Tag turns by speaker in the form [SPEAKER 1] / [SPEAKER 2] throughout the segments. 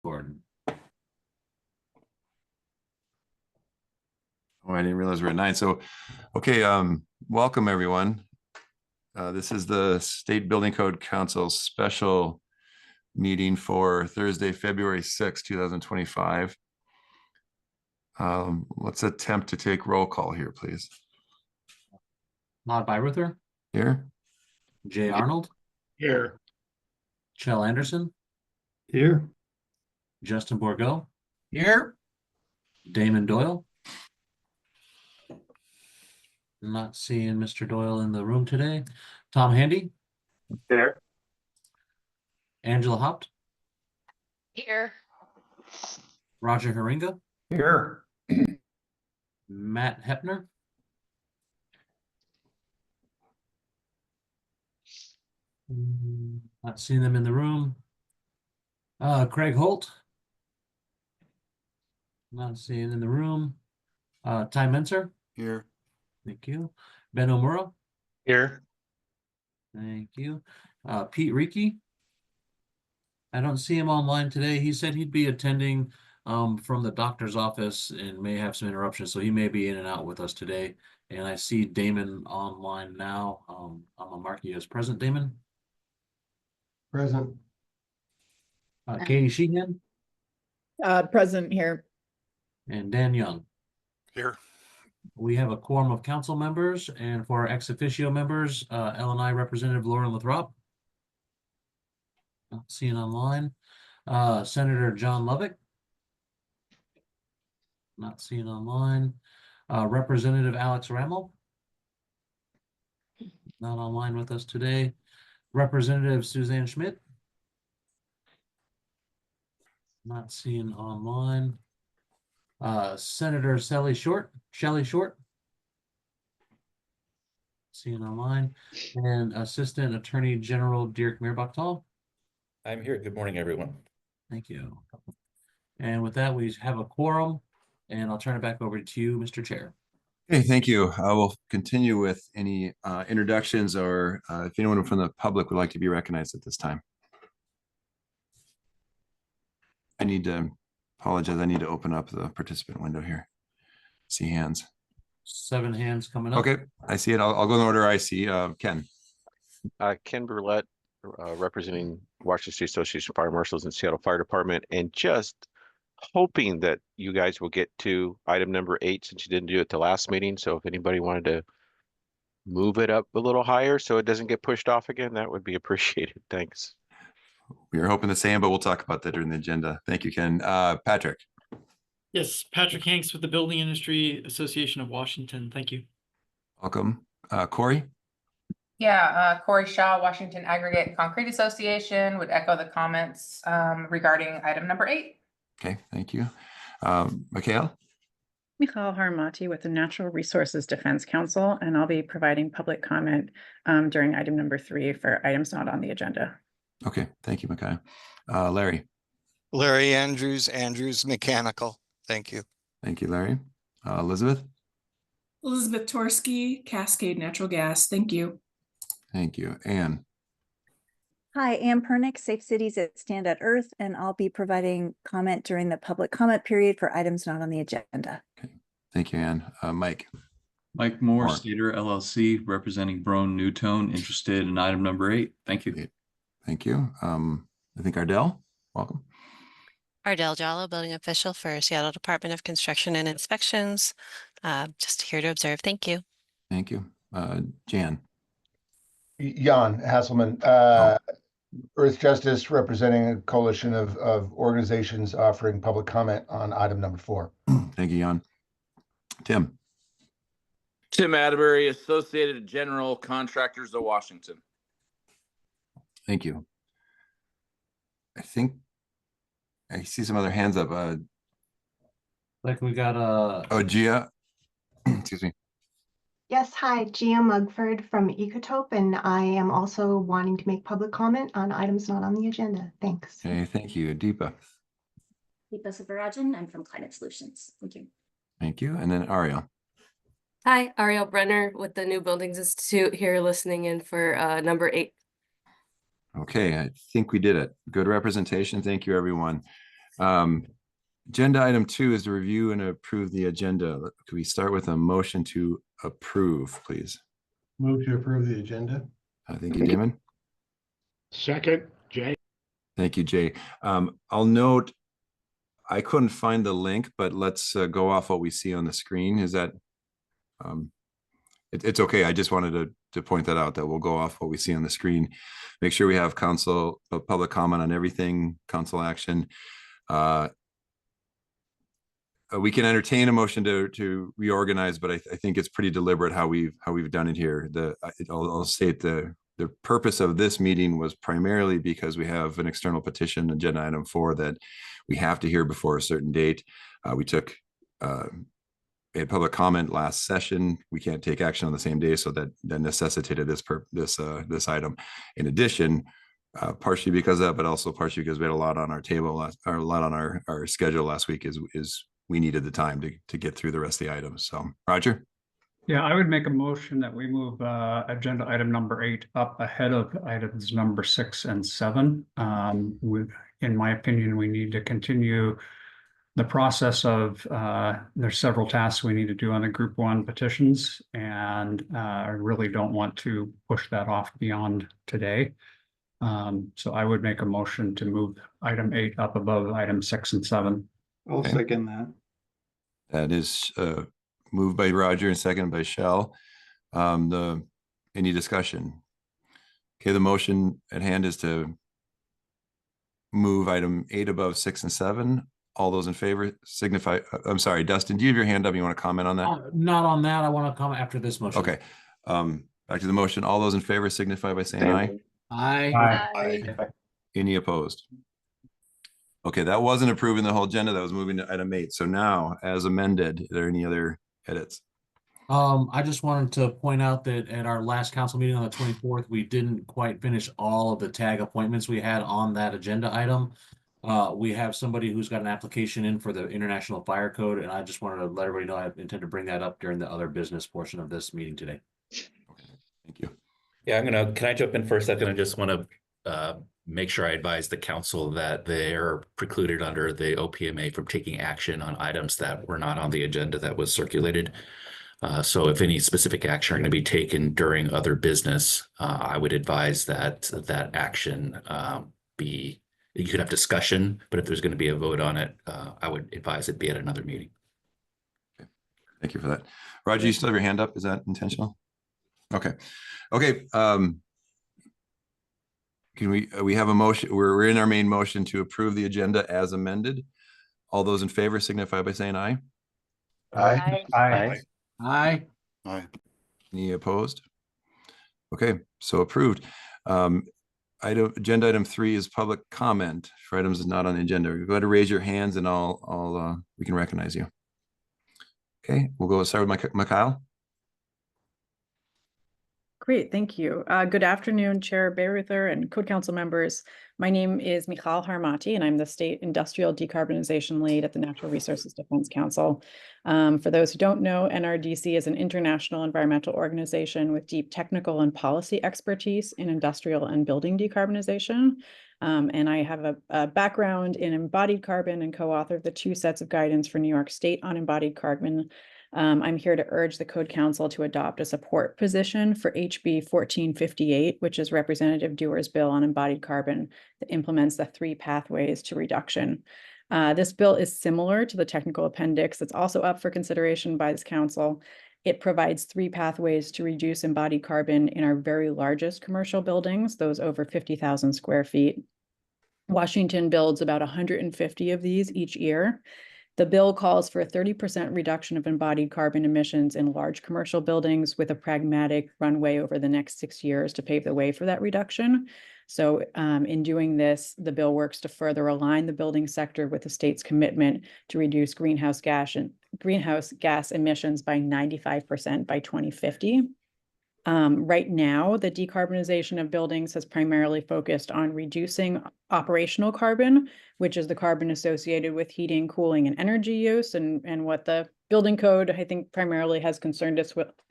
[SPEAKER 1] Gordon.
[SPEAKER 2] Oh, I didn't realize we're at 9. So, okay, welcome everyone. This is the State Building Code Council special meeting for Thursday, February 6, 2025. Let's attempt to take roll call here, please.
[SPEAKER 1] Maud Byruther.
[SPEAKER 2] Here.
[SPEAKER 1] Jay Arnold.
[SPEAKER 3] Here.
[SPEAKER 1] Chell Anderson.
[SPEAKER 3] Here.
[SPEAKER 1] Justin Borgo.
[SPEAKER 3] Here.
[SPEAKER 1] Damon Doyle. Not seeing Mr. Doyle in the room today. Tom Handy.
[SPEAKER 3] There.
[SPEAKER 1] Angela Haupt.
[SPEAKER 4] Here.
[SPEAKER 1] Roger Haringa.
[SPEAKER 3] Here.
[SPEAKER 1] Matt Hepner. Not seeing them in the room. Craig Holt. Not seeing in the room. Ty Menser.
[SPEAKER 2] Here.
[SPEAKER 1] Thank you. Ben Omura.
[SPEAKER 3] Here.
[SPEAKER 1] Thank you. Pete Reiki. I don't see him online today. He said he'd be attending from the doctor's office and may have some interruptions, so he may be in and out with us today. And I see Damon online now. I'm gonna mark you as present, Damon.
[SPEAKER 3] Present.
[SPEAKER 1] Katie Sheehan
[SPEAKER 5] Present here.
[SPEAKER 1] and Dan Young.
[SPEAKER 3] Here.
[SPEAKER 1] We have a quorum of council members, and for our ex officio members, LNI Representative Lauren Lathrop. Not seeing online. Senator John Lovick. Not seeing online. Representative Alex Rammel. Not online with us today. Representative Suzanne Schmidt. Not seeing online. Senator Shelley Short. Seeing online. And Assistant Attorney General Dirk Meerbachtal.
[SPEAKER 6] I'm here. Good morning, everyone.
[SPEAKER 1] Thank you. And with that, we have a quorum, and I'll turn it back over to you, Mr. Chair.
[SPEAKER 2] Okay, thank you. I will continue with any introductions or if anyone from the public would like to be recognized at this time. I need to apologize. I need to open up the participant window here. See hands.
[SPEAKER 1] 7 hands coming up.
[SPEAKER 2] Okay, I see it. I'll go in order I see. Ken.
[SPEAKER 7] Ken Burlett, representing Washington State Association of Fire Marshals and Seattle Fire Department, and just hoping that you guys will get to item number 8 since you didn't do it the last meeting. So if anybody wanted to move it up a little higher so it doesn't get pushed off again, that would be appreciated. Thanks.
[SPEAKER 2] We were hoping the same, but we'll talk about that during the agenda. Thank you, Ken. Patrick.
[SPEAKER 8] Yes, Patrick Hanks with the Building Industry Association of Washington. Thank you.
[SPEAKER 2] Welcome. Corey.
[SPEAKER 4] Yeah, Corey Shaw, Washington Aggregate Concrete Association, would echo the comments regarding item number 8.
[SPEAKER 2] Okay, thank you. Mikhail.
[SPEAKER 5] Michal Harmati with the Natural Resources Defense Council, and I'll be providing public comment during item number 3 for items not on the agenda.
[SPEAKER 2] Okay, thank you, Mikhail. Larry.
[SPEAKER 9] Larry Andrews Mechanical. Thank you.
[SPEAKER 2] Thank you, Larry. Elizabeth.
[SPEAKER 10] Elizabeth Torsky, Cascade Natural Gas. Thank you.
[SPEAKER 2] Thank you. Anne.
[SPEAKER 11] Hi, Ann Pernick, Safe Cities at Stand at Earth, and I'll be providing comment during the public comment period for items not on the agenda.
[SPEAKER 2] Okay, thank you, Anne. Mike.
[SPEAKER 12] Mike Moore, Stater LLC, representing Brone Newtone, interested in item number 8. Thank you.
[SPEAKER 2] Thank you. I think Ardell, welcome.
[SPEAKER 13] Ardell Jallo, building official for Seattle Department of Construction and Inspections. Just here to observe. Thank you.
[SPEAKER 2] Thank you. Jan.
[SPEAKER 3] Jan Hasselman, Earth Justice, representing a coalition of organizations offering public comment on item number 4.
[SPEAKER 2] Thank you, Jan. Tim.
[SPEAKER 14] Tim Atterbury, Associated General Contractors of Washington.
[SPEAKER 2] Thank you. I think I see some other hands up.
[SPEAKER 1] Like we got
[SPEAKER 2] oh, Gia. Excuse me.
[SPEAKER 15] Yes, hi, Gia Mugford from Ecotope, and I am also wanting to make public comment on items not on the agenda. Thanks.
[SPEAKER 2] Okay, thank you. Deepa.
[SPEAKER 16] Deepa Sivarajan, I'm from Climate Solutions. Thank you.
[SPEAKER 2] Thank you. And then Ariel.
[SPEAKER 17] Hi, Ariel Brenner with the New Buildings Institute, here listening in for number 8.
[SPEAKER 2] Okay, I think we did it. Good representation. Thank you, everyone. Agenda item 2 is to review and approve the agenda. Could we start with a motion to approve, please?
[SPEAKER 3] Move to approve the agenda.
[SPEAKER 2] Thank you, Damon.
[SPEAKER 18] Second, Jay.
[SPEAKER 2] Thank you, Jay. I'll note, I couldn't find the link, but let's go off what we see on the screen. Is that, it's okay. I just wanted to point that out, that we'll go off what we see on the screen. Make sure we have council, public comment on everything, council action. We can entertain a motion to reorganize, but I think it's pretty deliberate how we've done it here. I'll state the purpose of this meeting was primarily because we have an external petition, agenda item 4, that we have to hear before a certain date. We had public comment last session. We can't take action on the same day, so that necessitated this item. In addition, partially because of that, but also partially because we had a lot on our table, or a lot on our schedule last week, is we needed the time to get through the rest of the items. So, Roger?
[SPEAKER 19] Yeah, I would make a motion that we move agenda item number 8 up ahead of items number 6 and 7. In my opinion, we need to continue the process of, there's several tasks we need to do on the group 1 petitions, and I really don't want to push that off beyond today. So I would make a motion to move item 8 up above item 6 and 7.
[SPEAKER 18] I'll second that.
[SPEAKER 2] That is moved by Roger and seconded by Shell. Any discussion? Okay, the motion at hand is to move item 8 above 6 and 7. All those in favor signify. I'm sorry, Dustin, do you have your hand up? You want to comment on that?
[SPEAKER 1] Not on that. I want to comment after this motion.
[SPEAKER 2] Okay. Back to the motion. All those in favor signify by saying aye.
[SPEAKER 1] Aye.
[SPEAKER 2] Any opposed? Okay, that wasn't approving the whole agenda. That was moving to item 8. So now, as amended, are there any other edits?
[SPEAKER 1] I just wanted to point out that at our last council meeting on the 24th, we didn't quite finish all of the tag appointments we had on that agenda item. We have somebody who's got an application in for the International Fire Code, and I just wanted to let everybody know I intend to bring that up during the other business portion of this meeting today.
[SPEAKER 2] Thank you.
[SPEAKER 6] Yeah, can I jump in for a second? I just want to make sure I advise the council that they're precluded under the OPMA from taking action on items that were not on the agenda that was circulated. So if any specific action are going to be taken during other business, I would advise that action you could have discussion, but if there's going to be a vote on it, I would advise it be at another meeting.
[SPEAKER 2] Okay. Thank you for that. Roger, you still have your hand up? Is that intentional? Okay. Okay. Can we have a motion? We're in our main motion to approve the agenda as amended. All those in favor signify by saying aye.
[SPEAKER 3] Aye.
[SPEAKER 19] Aye.
[SPEAKER 1] Aye.
[SPEAKER 2] Aye. Any opposed? Okay, so approved. Agenda item 3 is public comment for items not on the agenda. Go ahead and raise your hands, and we can recognize you. Okay, we'll start with Mikhail.
[SPEAKER 5] Great, thank you. Good afternoon, Chair Bayreuther and Code Council members. My name is Michal Harmati, and I'm the State Industrial Decarbonization Lead at the Natural Resources Defense Council. For those who don't know, NRDC is an international environmental organization with deep technical and policy expertise in industrial and building decarbonization. And I have a background in embodied carbon and co-authored the 2 sets of guidance for New York State on embodied carbon. I'm here to urge the Code Council to adopt a support position for HB 1458, which is Representative Dewar's bill on embodied carbon that implements the 3 pathways to reduction. This bill is similar to the technical appendix that's also up for consideration by this council. It provides 3 pathways to reduce embodied carbon in our very largest commercial buildings, those over 50,000 square feet. Washington builds about 150 of these each year. The bill calls for a 30% reduction of embodied carbon emissions in large commercial buildings with a pragmatic runway over the next 6 years to pave the way for that reduction. So in doing this, the bill works to further align the building sector with the state's commitment to reduce greenhouse gas emissions by 95% by 2050. Right now, the decarbonization of buildings has primarily focused on reducing operational carbon, which is the carbon associated with heating, cooling, and energy use, and what the building code, I think, primarily has concerned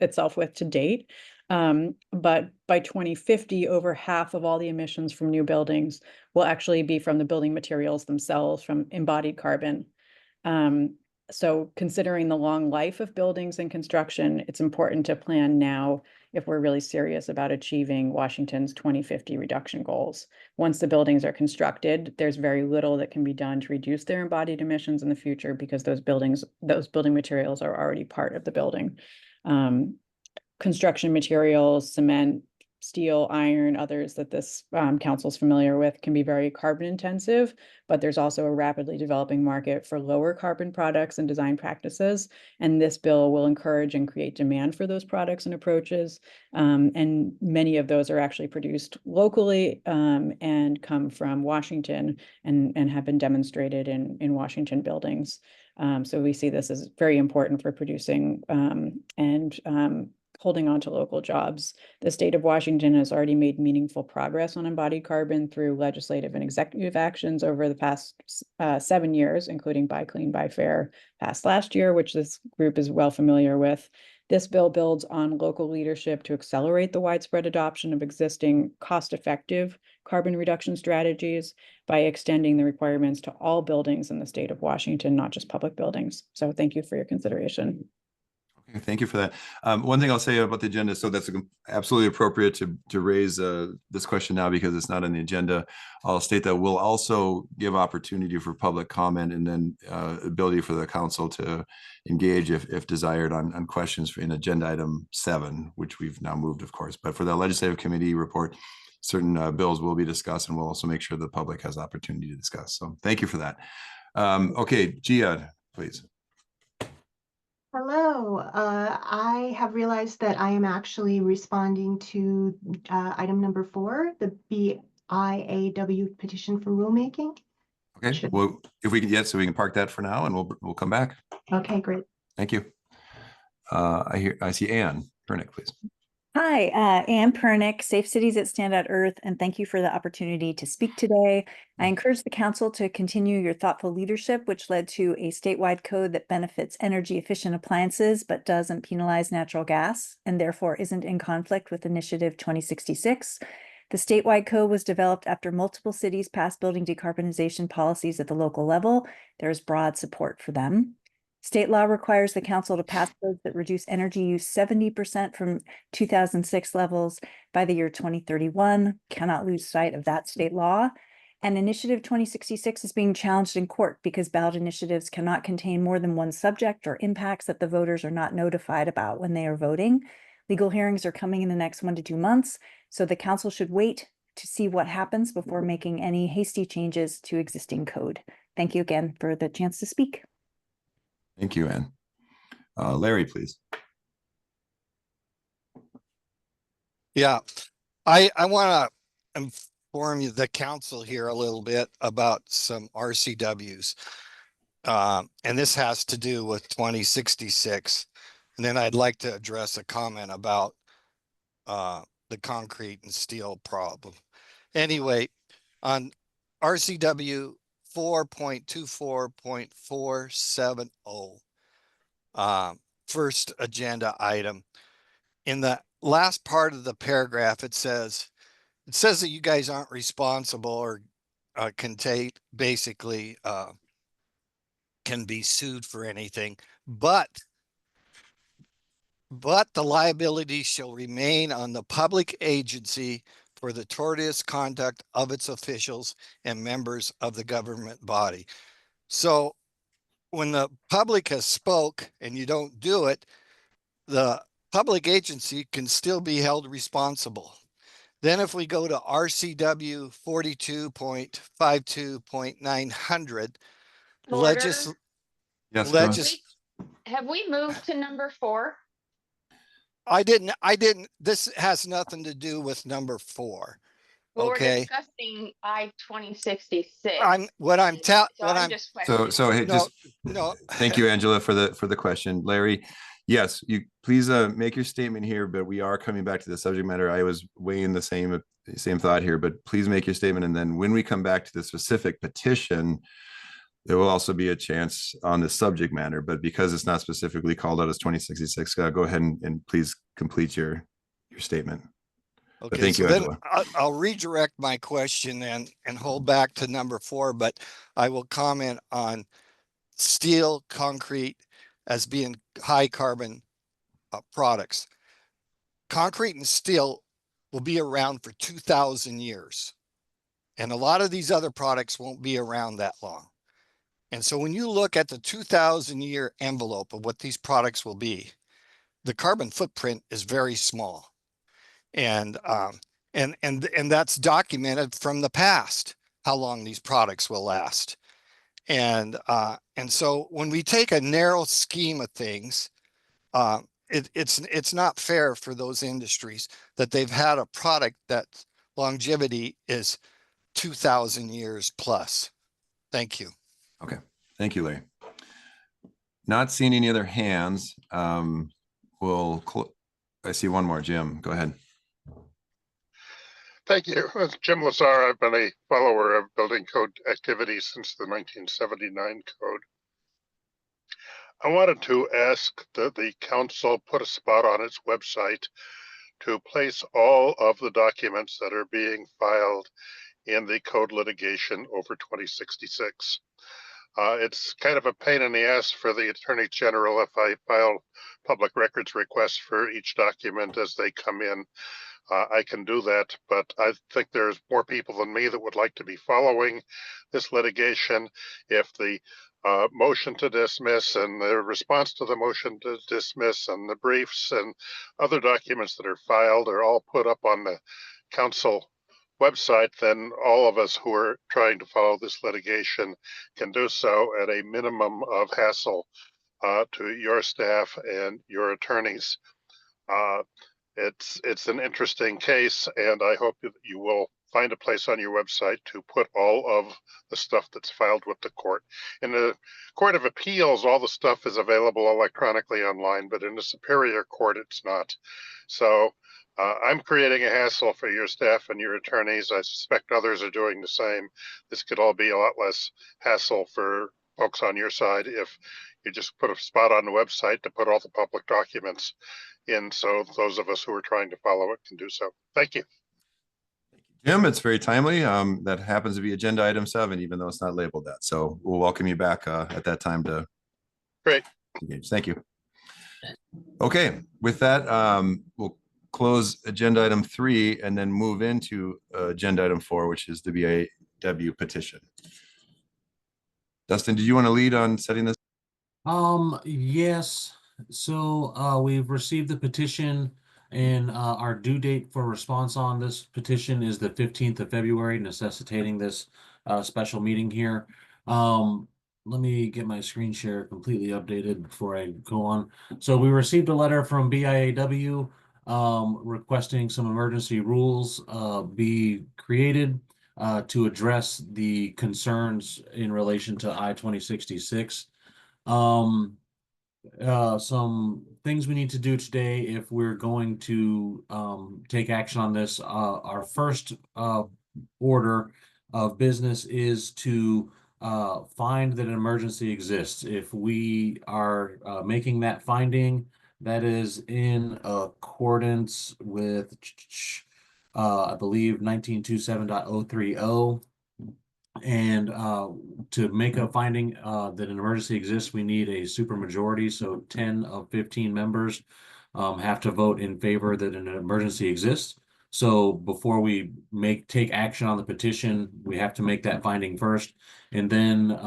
[SPEAKER 5] itself with to date. But by 2050, over half of all the emissions from new buildings will actually be from the building materials themselves, from embodied carbon. So considering the long life of buildings and construction, it's important to plan now if we're really serious about achieving Washington's 2050 reduction goals. Once the buildings are constructed, there's very little that can be done to reduce their embodied emissions in the future because those building materials are already part of the building. Construction materials, cement, steel, iron, others that this council is familiar with can be very carbon intensive, but there's also a rapidly developing market for lower carbon products and design practices. And this bill will encourage and create demand for those products and approaches. And many of those are actually produced locally and come from Washington and have been demonstrated in Washington buildings. So we see this as very important for producing and holding on to local jobs. The state of Washington has already made meaningful progress on embodied carbon through legislative and executive actions over the past 7 years, including Buy Clean, Buy Fair passed last year, which this group is well familiar with. This bill builds on local leadership to accelerate the widespread adoption of existing cost-effective carbon reduction strategies by extending the requirements to all buildings in the state of Washington, not just public buildings. So thank you for your consideration.
[SPEAKER 2] Okay, thank you for that. One thing I'll say about the agenda, so that's absolutely appropriate to raise this question now because it's not on the agenda. I'll state that we'll also give opportunity for public comment and then ability for the council to engage if desired on questions in agenda item 7, which we've now moved, of course. But for the legislative committee report, certain bills will be discussed, and we'll also make sure the public has opportunity to discuss. So thank you for that. Okay, Gia, please.
[SPEAKER 15] Hello, I have realized that I am actually responding to item number 4, the BIAW petition for rulemaking.
[SPEAKER 2] Okay, well, if we can, so we can park that for now and we'll come back.
[SPEAKER 15] Okay, great.
[SPEAKER 2] Thank you. I see Ann Pernick, please.
[SPEAKER 11] Hi, Ann Pernick, Safe Cities that Stand at Earth, and thank you for the opportunity to speak today. I encourage the council to continue your thoughtful leadership, which led to a statewide code that benefits energy efficient appliances, but doesn't penalize natural gas, and therefore isn't in conflict with Initiative 2066. The statewide code was developed after multiple cities passed building decarbonization policies at the local level. There's broad support for them. State law requires the council to pass codes that reduce energy use 70% from 2006 levels by the year 2031. Cannot lose sight of that state law. And Initiative 2066 is being challenged in court because ballot initiatives cannot contain more than one subject or impacts that the voters are not notified about when they are voting. Legal hearings are coming in the next 1 to 2 months, so the council should wait to see what happens before making any hasty changes to existing code. Thank you again for the chance to speak.
[SPEAKER 2] Thank you, Ann. Larry, please.
[SPEAKER 9] Yeah, I want to inform you, the council here a little bit about some RCWs. And this has to do with 2066. And then I'd like to address a comment about the concrete and steel problem. Anyway, on RCW 4.24.470, first agenda item. In the last part of the paragraph, it says that you guys aren't responsible or can take basically can be sued for anything, but the liability shall remain on the public agency for the tortious conduct of its officials and members of the government body. So when the public has spoke and you don't do it, the public agency can still be held responsible. Then if we go to RCW 42.52.900,
[SPEAKER 20] have we moved to number 4?
[SPEAKER 9] I didn't, this has nothing to do with number 4.
[SPEAKER 20] Well,
[SPEAKER 9] okay.
[SPEAKER 20] We're discussing I-2066.
[SPEAKER 2] So hey,
[SPEAKER 9] no.
[SPEAKER 2] Thank you, Angela, for the question. Larry, yes, you please make your statement here, but we are coming back to the subject matter. I was weighing the same thought here, but please make your statement, and then when we come back to the specific petition, there will also be a chance on the subject matter. But because it's not specifically called out as 2066, go ahead and please complete your your statement. But
[SPEAKER 9] Okay,
[SPEAKER 2] thank
[SPEAKER 9] so
[SPEAKER 2] you,
[SPEAKER 9] then
[SPEAKER 2] Angela.
[SPEAKER 9] I'll redirect my question and hold back to number 4, but I will comment on steel, concrete as being high carbon products. Concrete and steel will be around for 2,000 years. And a lot of these other products won't be around that long. And so when you look at the 2,000-year envelope of what these products will be, the carbon footprint is very small. And that's documented from the past, how long these products will last. And so when we take a narrow scheme of things, it's not fair for those industries that they've had a product that longevity is 2,000 years plus. Thank you.
[SPEAKER 2] Okay, thank you, Larry. Not seeing any other hands. I see one more. Jim, go ahead.
[SPEAKER 21] Thank you. As Jim Lazar, I've been a follower of building code activities since the 1979 code. I wanted to ask that the council put a spot on its website to place all of the documents that are being filed in the code litigation over 2066. It's kind of a pain in the ass for the Attorney General if I file public records requests for each document as they come in. I can do that, but I think there's more people than me that would like to be following this litigation. If the motion to dismiss and the response to the motion to dismiss and the briefs and other documents that are filed are all put up on the council website, then all of us who are trying to follow this litigation can do so at a minimum of hassle to your staff and your attorneys. It's an interesting case, and I hope that you will find a place on your website to put all of the stuff that's filed with the court. In the Court of Appeals, all the stuff is available electronically online, but in the Superior Court, it's not. So I'm creating a hassle for your staff and your attorneys. I suspect others are doing the same. This could all be a lot less hassle for folks on your side if you just put a spot on the website to put all the public documents in, so those of us who are trying to follow it can do so. Thank you.
[SPEAKER 2] Jim, it's very timely. That happens to be agenda item 7, even though it's not labeled that. So we'll welcome you back at that time to
[SPEAKER 21] Great.
[SPEAKER 2] engage. Thank you. Okay, with that, we'll close agenda item 3 and then move into agenda item 4, which is the BAW petition. Dustin, did you want to lead on setting this?
[SPEAKER 1] Yes. So we've received the petition, and our due date for response on this petition is the 15th of February, necessitating this special meeting here. Let me get my screen share completely updated before I go on. So we received a letter from BIAW requesting some emergency rules be created to address the concerns in relation to I-2066. Some things we need to do today if we're going to take action on this. Our first order of business is to find that an emergency exists. If we are making that finding, that is in accordance with I believe 1927.030. And to make a finding that an emergency exists, we need a supermajority. So 10 of 15 members have to vote in favor that an emergency exists. So before we take action on the petition, we have to make that finding first. And then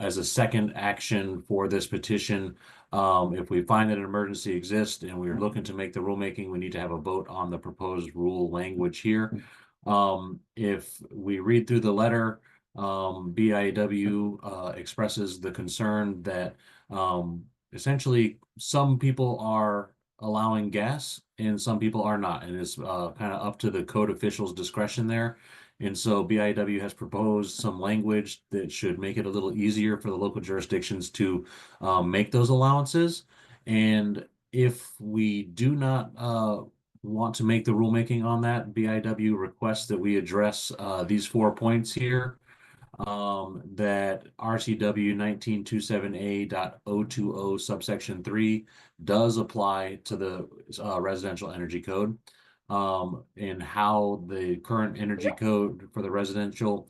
[SPEAKER 1] as a second action for this petition, if we find that an emergency exists and we're looking to make the rulemaking, we need to have a vote on the proposed rule language here. If we read through the letter, BIAW expresses the concern that essentially some people are allowing gas and some people are not, and it's kind of up to the code official's discretion there. And so BIAW has proposed some language that should make it a little easier for the local jurisdictions to make those allowances. And if we do not want to make the rulemaking on that, BIAW requests that we address these 4 points here. That RCW 1927A.020 subsection 3 does apply to the residential energy code. and how the current energy code for the residential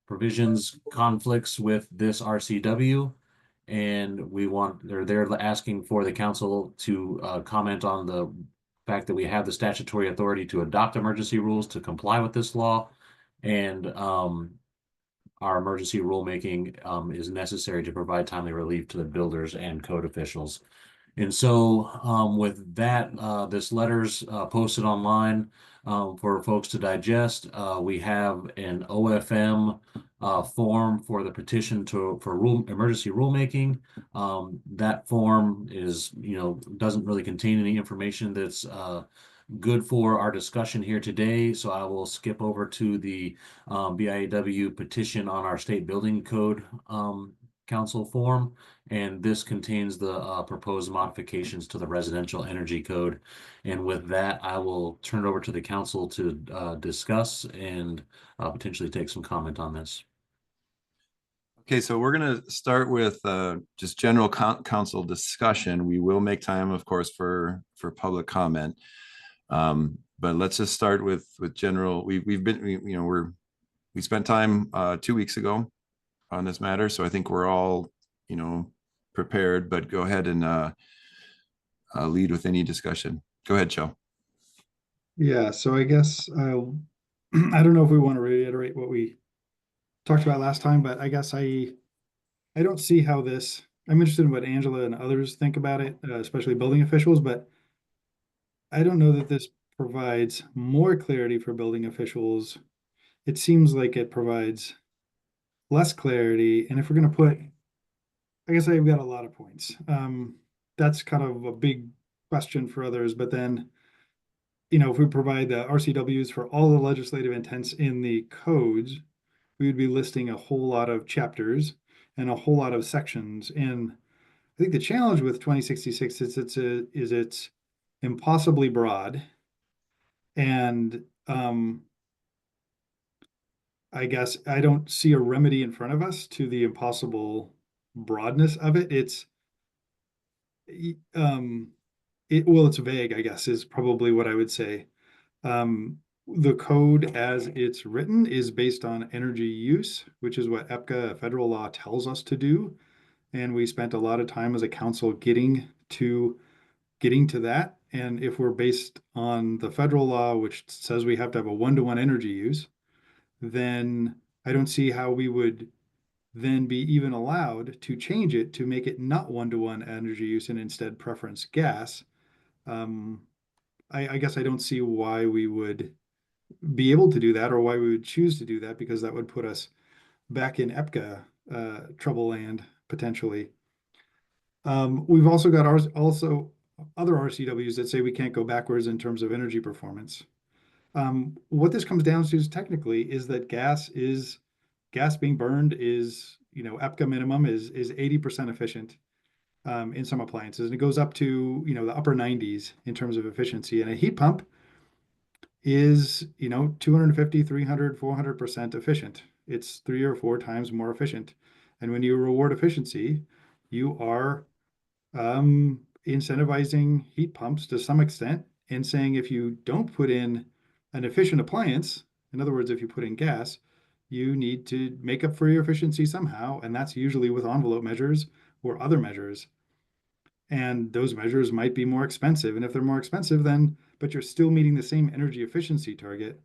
[SPEAKER 1] provisions conflicts with this RCW. And they're asking for the council to comment on the fact that we have the statutory authority to adopt emergency rules to comply with this law. And our emergency rulemaking is necessary to provide timely relief to the builders and code officials. And so with that, this letter's posted online for folks to digest. We have an OFM form for the petition for emergency rulemaking. That form is, doesn't really contain any information that's good for our discussion here today. So I will skip over to the BIAW petition on our state building code council form. And this contains the proposed modifications to the residential energy code. And with that, I will turn it over to the council to discuss and potentially take some comment on this.
[SPEAKER 2] Okay, so we're going to start with just general council discussion. We will make time, of course, for public comment. But let's just start with general. We spent time 2 weeks ago on this matter, so I think we're all prepared. But go ahead and lead with any discussion. Go ahead, Joe.
[SPEAKER 7] Yeah, so I guess I'll I don't know if we want to reiterate what we talked about last time, but I guess I don't see how this. I'm interested in what Angela and others think about it, especially building officials, but I don't know that this provides more clarity for building officials. It seems like it provides less clarity. And if we're going to put, I guess I've got a lot of points. That's kind of a big question for others. But then, if we provide the RCWs for all the legislative intents in the codes, we would be listing a whole lot of chapters and a whole lot of sections. And I think the challenge with 2066 is it's impossibly broad. And I guess I don't see a remedy in front of us to the impossible broadness of it. It's vague, I guess, is probably what I would say. The code as it's written is based on energy use, which is what EPCA federal law tells us to do. And we spent a lot of time as a council getting to that. And if we're based on the federal law, which says we have to have a 1-to-1 energy use, then I don't see how we would then be even allowed to change it to make it not 1-to-1 energy use and instead preference gas. I guess I don't see why we would be able to do that or why we would choose to do that, because that would put us back in EPCA trouble land potentially. We've also got other RCWs that say we can't go backwards in terms of energy performance. What this comes down to is technically is that gas being burned is, EPCA minimum is 80% efficient in some appliances. And it goes up to, the upper 90s in terms of efficiency. And a heat pump is, 250, 300, 400% efficient. It's 3 or 4 times more efficient. And when you reward efficiency, you are incentivizing heat pumps to some extent and saying if you don't put in an efficient appliance, in other words, if you put in gas, you need to make up for your efficiency somehow. And that's usually with envelope measures or other measures. And those measures might be more expensive. And if they're more expensive, but you're still meeting the same energy efficiency target,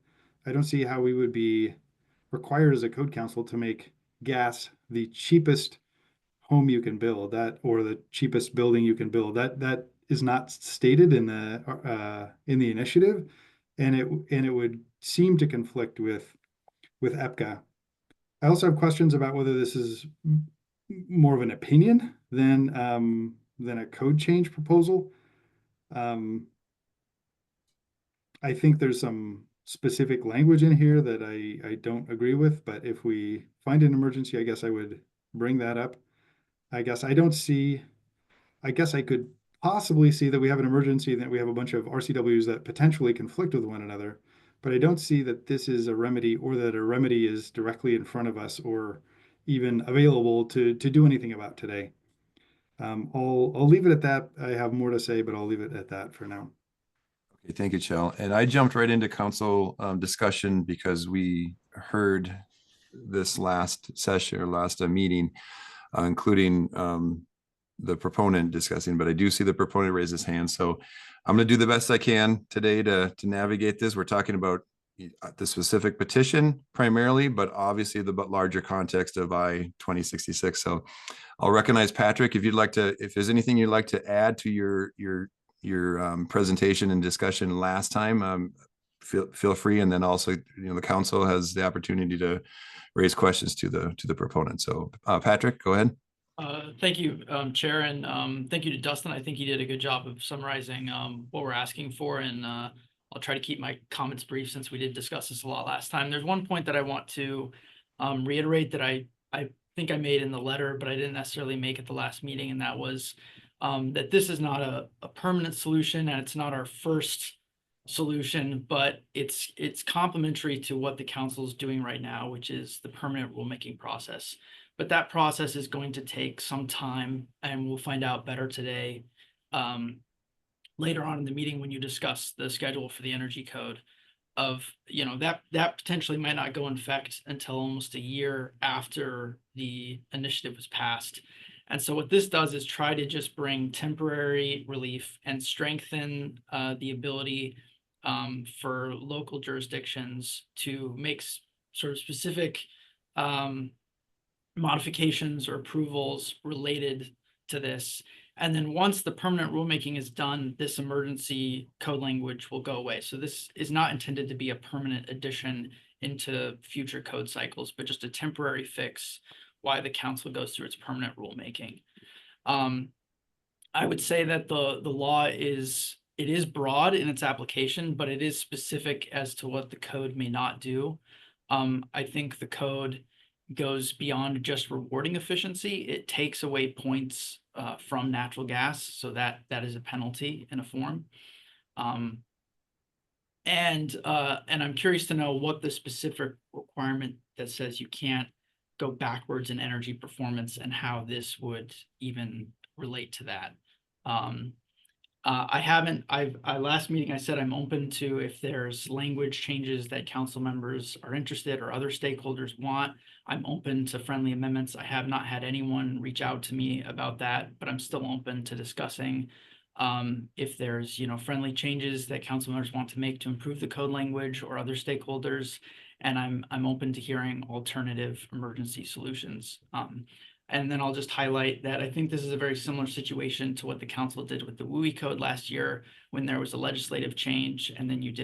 [SPEAKER 7] I don't see how we would be required as a code council to make gas the cheapest home you can build, or the cheapest building you can build. That is not stated in the initiative, and it would seem to conflict with EPCA. I also have questions about whether this is more of an opinion than a code change proposal. I think there's some specific language in here that I don't agree with, but if we find an emergency, I guess I would bring that up. I guess I could possibly see that we have an emergency and that we have a bunch of RCWs that potentially conflict with one another, but I don't see that this is a remedy or that a remedy is directly in front of us or even available to do anything about today. I'll leave it at that. I have more to say, but I'll leave it at that for now.
[SPEAKER 2] Okay, thank you, Chell. And I jumped right into council discussion because we heard this last session or last meeting, including the proponent discussing, but I do see the proponent raise his hand. So I'm going to do the best I can today to navigate this. We're talking about the specific petition primarily, but obviously the larger context of I-2066. So I'll recognize Patrick if you'd like to, if there's anything you'd like to add to your presentation and discussion last time, feel free. And then also, the council has the opportunity to raise questions to the proponent. So Patrick, go ahead.
[SPEAKER 8] Thank you, Chair, and thank you to Dustin. I think he did a good job of summarizing what we're asking for, and I'll try to keep my comments brief since we did discuss this a lot last time. There's one point that I want to reiterate that I think I made in the letter, but I didn't necessarily make at the last meeting, and that was that this is not a permanent solution, and it's not our first solution, but it's complementary to what the council is doing right now, which is the permanent rulemaking process. But that process is going to take some time, and we'll find out better today, later on in the meeting when you discuss the schedule for the energy code of, that potentially might not go in effect until almost a year after the initiative was passed. And so what this does is try to just bring temporary relief and strengthen the ability for local jurisdictions to make sort of specific modifications or approvals related to this. And then once the permanent rulemaking is done, this emergency code language will go away. So this is not intended to be a permanent addition into future code cycles, but just a temporary fix while the council goes through its permanent rulemaking. I would say that the law is broad in its application, but it is specific as to what the code may not do. I think the code goes beyond just rewarding efficiency. It takes away points from natural gas, so that is a penalty in a form. And I'm curious to know what the specific requirement that says you can't go backwards in energy performance and how this would even relate to that. Last meeting I said I'm open to if there's language changes that council members are interested or other stakeholders want. I'm open to friendly amendments. I have not had anyone reach out to me about that, but I'm still open to discussing if there's, friendly changes that council members want to make to improve the code language or other stakeholders. And I'm open to hearing alternative emergency solutions. And then I'll just highlight that I think this is a very similar situation to what the council did with the WUI code last year when there was a legislative change, and then you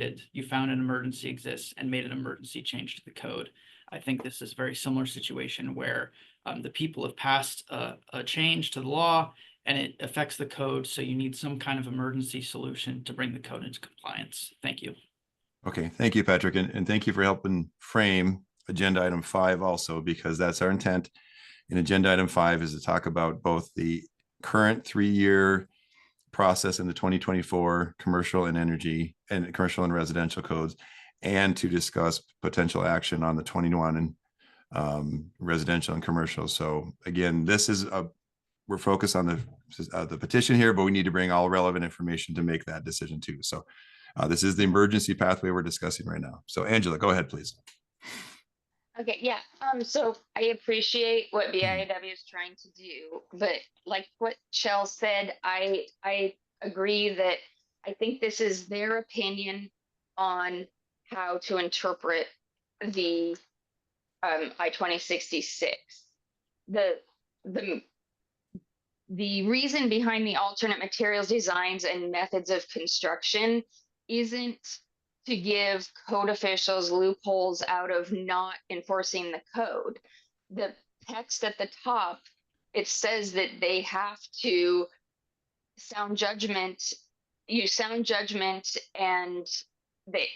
[SPEAKER 8] found an emergency exists and made an emergency change to the code. I think this is a very similar situation where the people have passed a change to the law and it affects the code. So you need some kind of emergency solution to bring the code into compliance. Thank you.
[SPEAKER 2] Okay, thank you, Patrick. And thank you for helping frame agenda item 5 also, because that's our intent. And agenda item 5 is to talk about both the current 3-year process in the 2024 commercial and energy and commercial and residential codes, and to discuss potential action on the 21 residential and commercial. So again, we're focused on the petition here, but we need to bring all relevant information to make that decision too. So this is the emergency pathway we're discussing right now. So Angela, go ahead, please.
[SPEAKER 20] Okay, yeah. So I appreciate what BIW is trying to do, but like what Chell said, I agree that I think this is their opinion on how to interpret the I-2066. The reason behind the alternate materials designs and methods of construction isn't to give code officials loopholes out of not enforcing the code. The text at the top, it says that they have to sound judgment, and they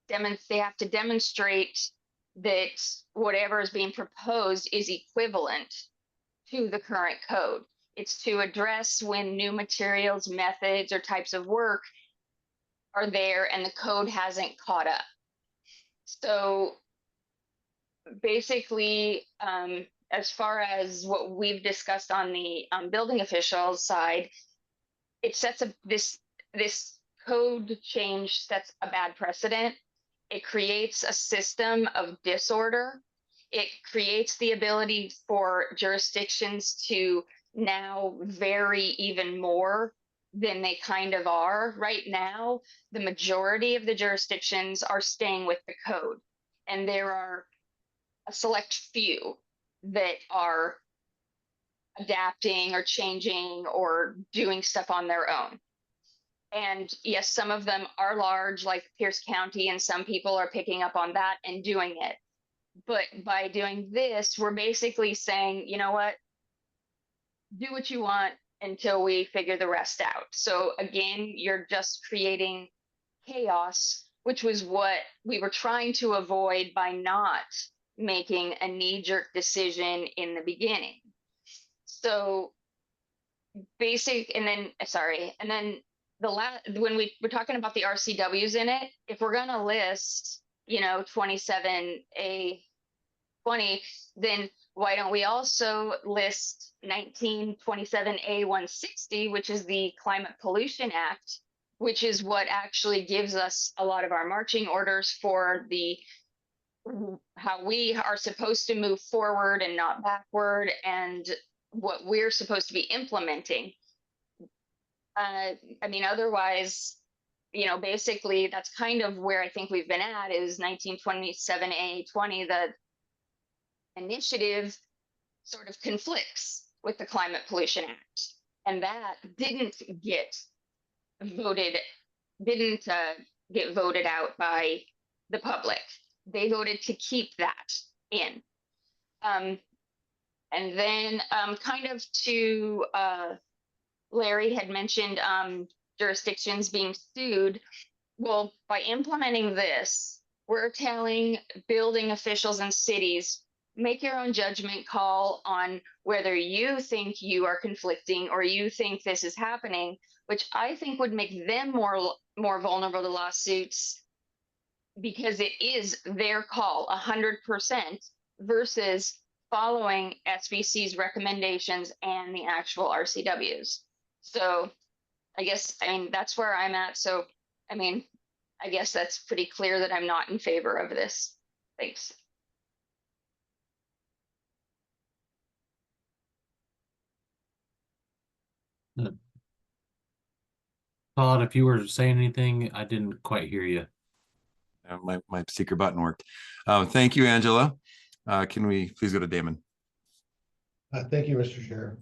[SPEAKER 20] have to demonstrate that whatever is being proposed is equivalent to the current code. It's to address when new materials, methods, or types of work are there and the code hasn't caught up. So basically, as far as what we've discussed on the building officials side, it sets up this code change sets a bad precedent. It creates a system of disorder. It creates the ability for jurisdictions to now vary even more than they kind of are. Right now, the majority of the jurisdictions are staying with the code, and there are a select few that are adapting or changing or doing stuff on their own. And yes, some of them are large, like Pierce County, and some people are picking up on that and doing it. But by doing this, we're basically saying, you know what? Do what you want until we figure the rest out. So again, you're just creating chaos, which was what we were trying to avoid by not making a knee-jerk decision in the beginning. So and then when we were talking about the RCWs in it, if we're going to list, 27A20, then why don't we also list 1927A160, which is the Climate Pollution Act, which is what actually gives us a lot of our marching orders for how we are supposed to move forward and not backward, and what we're supposed to be implementing. Otherwise, basically that's kind of where I think we've been at, is 1927A20, the initiative sort of conflicts with the Climate Pollution Act. And that didn't get voted out by the public. They voted to keep that in. And then kind of to Larry had mentioned jurisdictions being sued. Well, by implementing this, we're telling building officials and cities, make your own judgment call on whether you think you are conflicting or you think this is happening, which I think would make them more vulnerable to lawsuits, because it is their call 100% versus following SBC's recommendations and the actual RCWs. So that's where I'm at. So, I guess that's pretty clear that I'm not in favor of this. Thanks.
[SPEAKER 1] Todd, if you were saying anything, I didn't quite hear you.
[SPEAKER 2] My secret button worked. Thank you, Angela. Can we please go to Damon?
[SPEAKER 4] Thank you, Mr. Chair.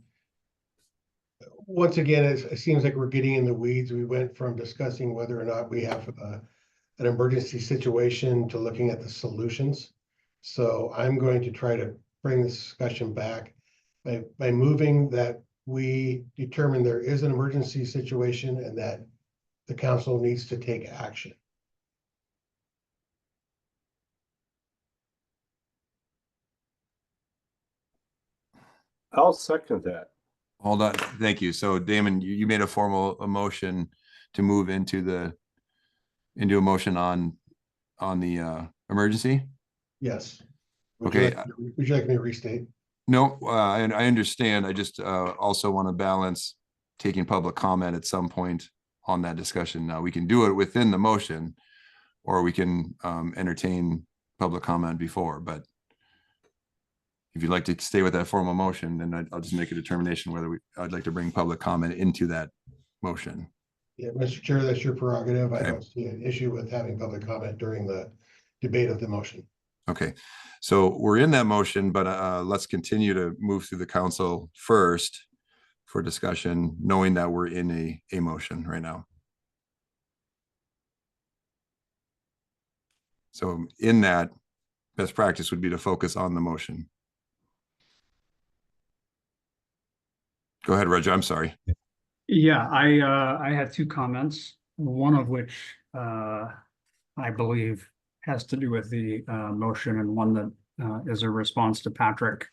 [SPEAKER 4] Once again, it seems like we're getting in the weeds. We went from discussing whether or not we have an emergency situation to looking at the solutions. So I'm going to try to bring this discussion back by moving that we determine there is an emergency situation and that the council needs to take action.
[SPEAKER 2] I'll second that. Hold on. Thank you. So Damon, you made a formal motion to move into a motion on the emergency?
[SPEAKER 4] Yes.
[SPEAKER 2] Would you
[SPEAKER 4] like me to restate?
[SPEAKER 2] No, I understand. I just also want to balance taking public comment at some point on that discussion. Now, we can do it within the motion, or we can entertain public comment before, but if you'd like to stay with that formal motion, then I'll just make a determination whether I'd like to bring public comment into that motion.
[SPEAKER 4] Yeah, Mr. Chair, that's your prerogative. Okay. I don't see an issue with having public comment during the debate of the motion.
[SPEAKER 2] Okay, so we're in that motion, but let's continue to move through the council first for discussion, knowing that we're in a motion right now. So in that, best practice would be to focus on the motion. Go ahead, Roger. I'm sorry.
[SPEAKER 19] Yeah, I had two comments, one of which I believe has to do with the motion, and one that is a response to Patrick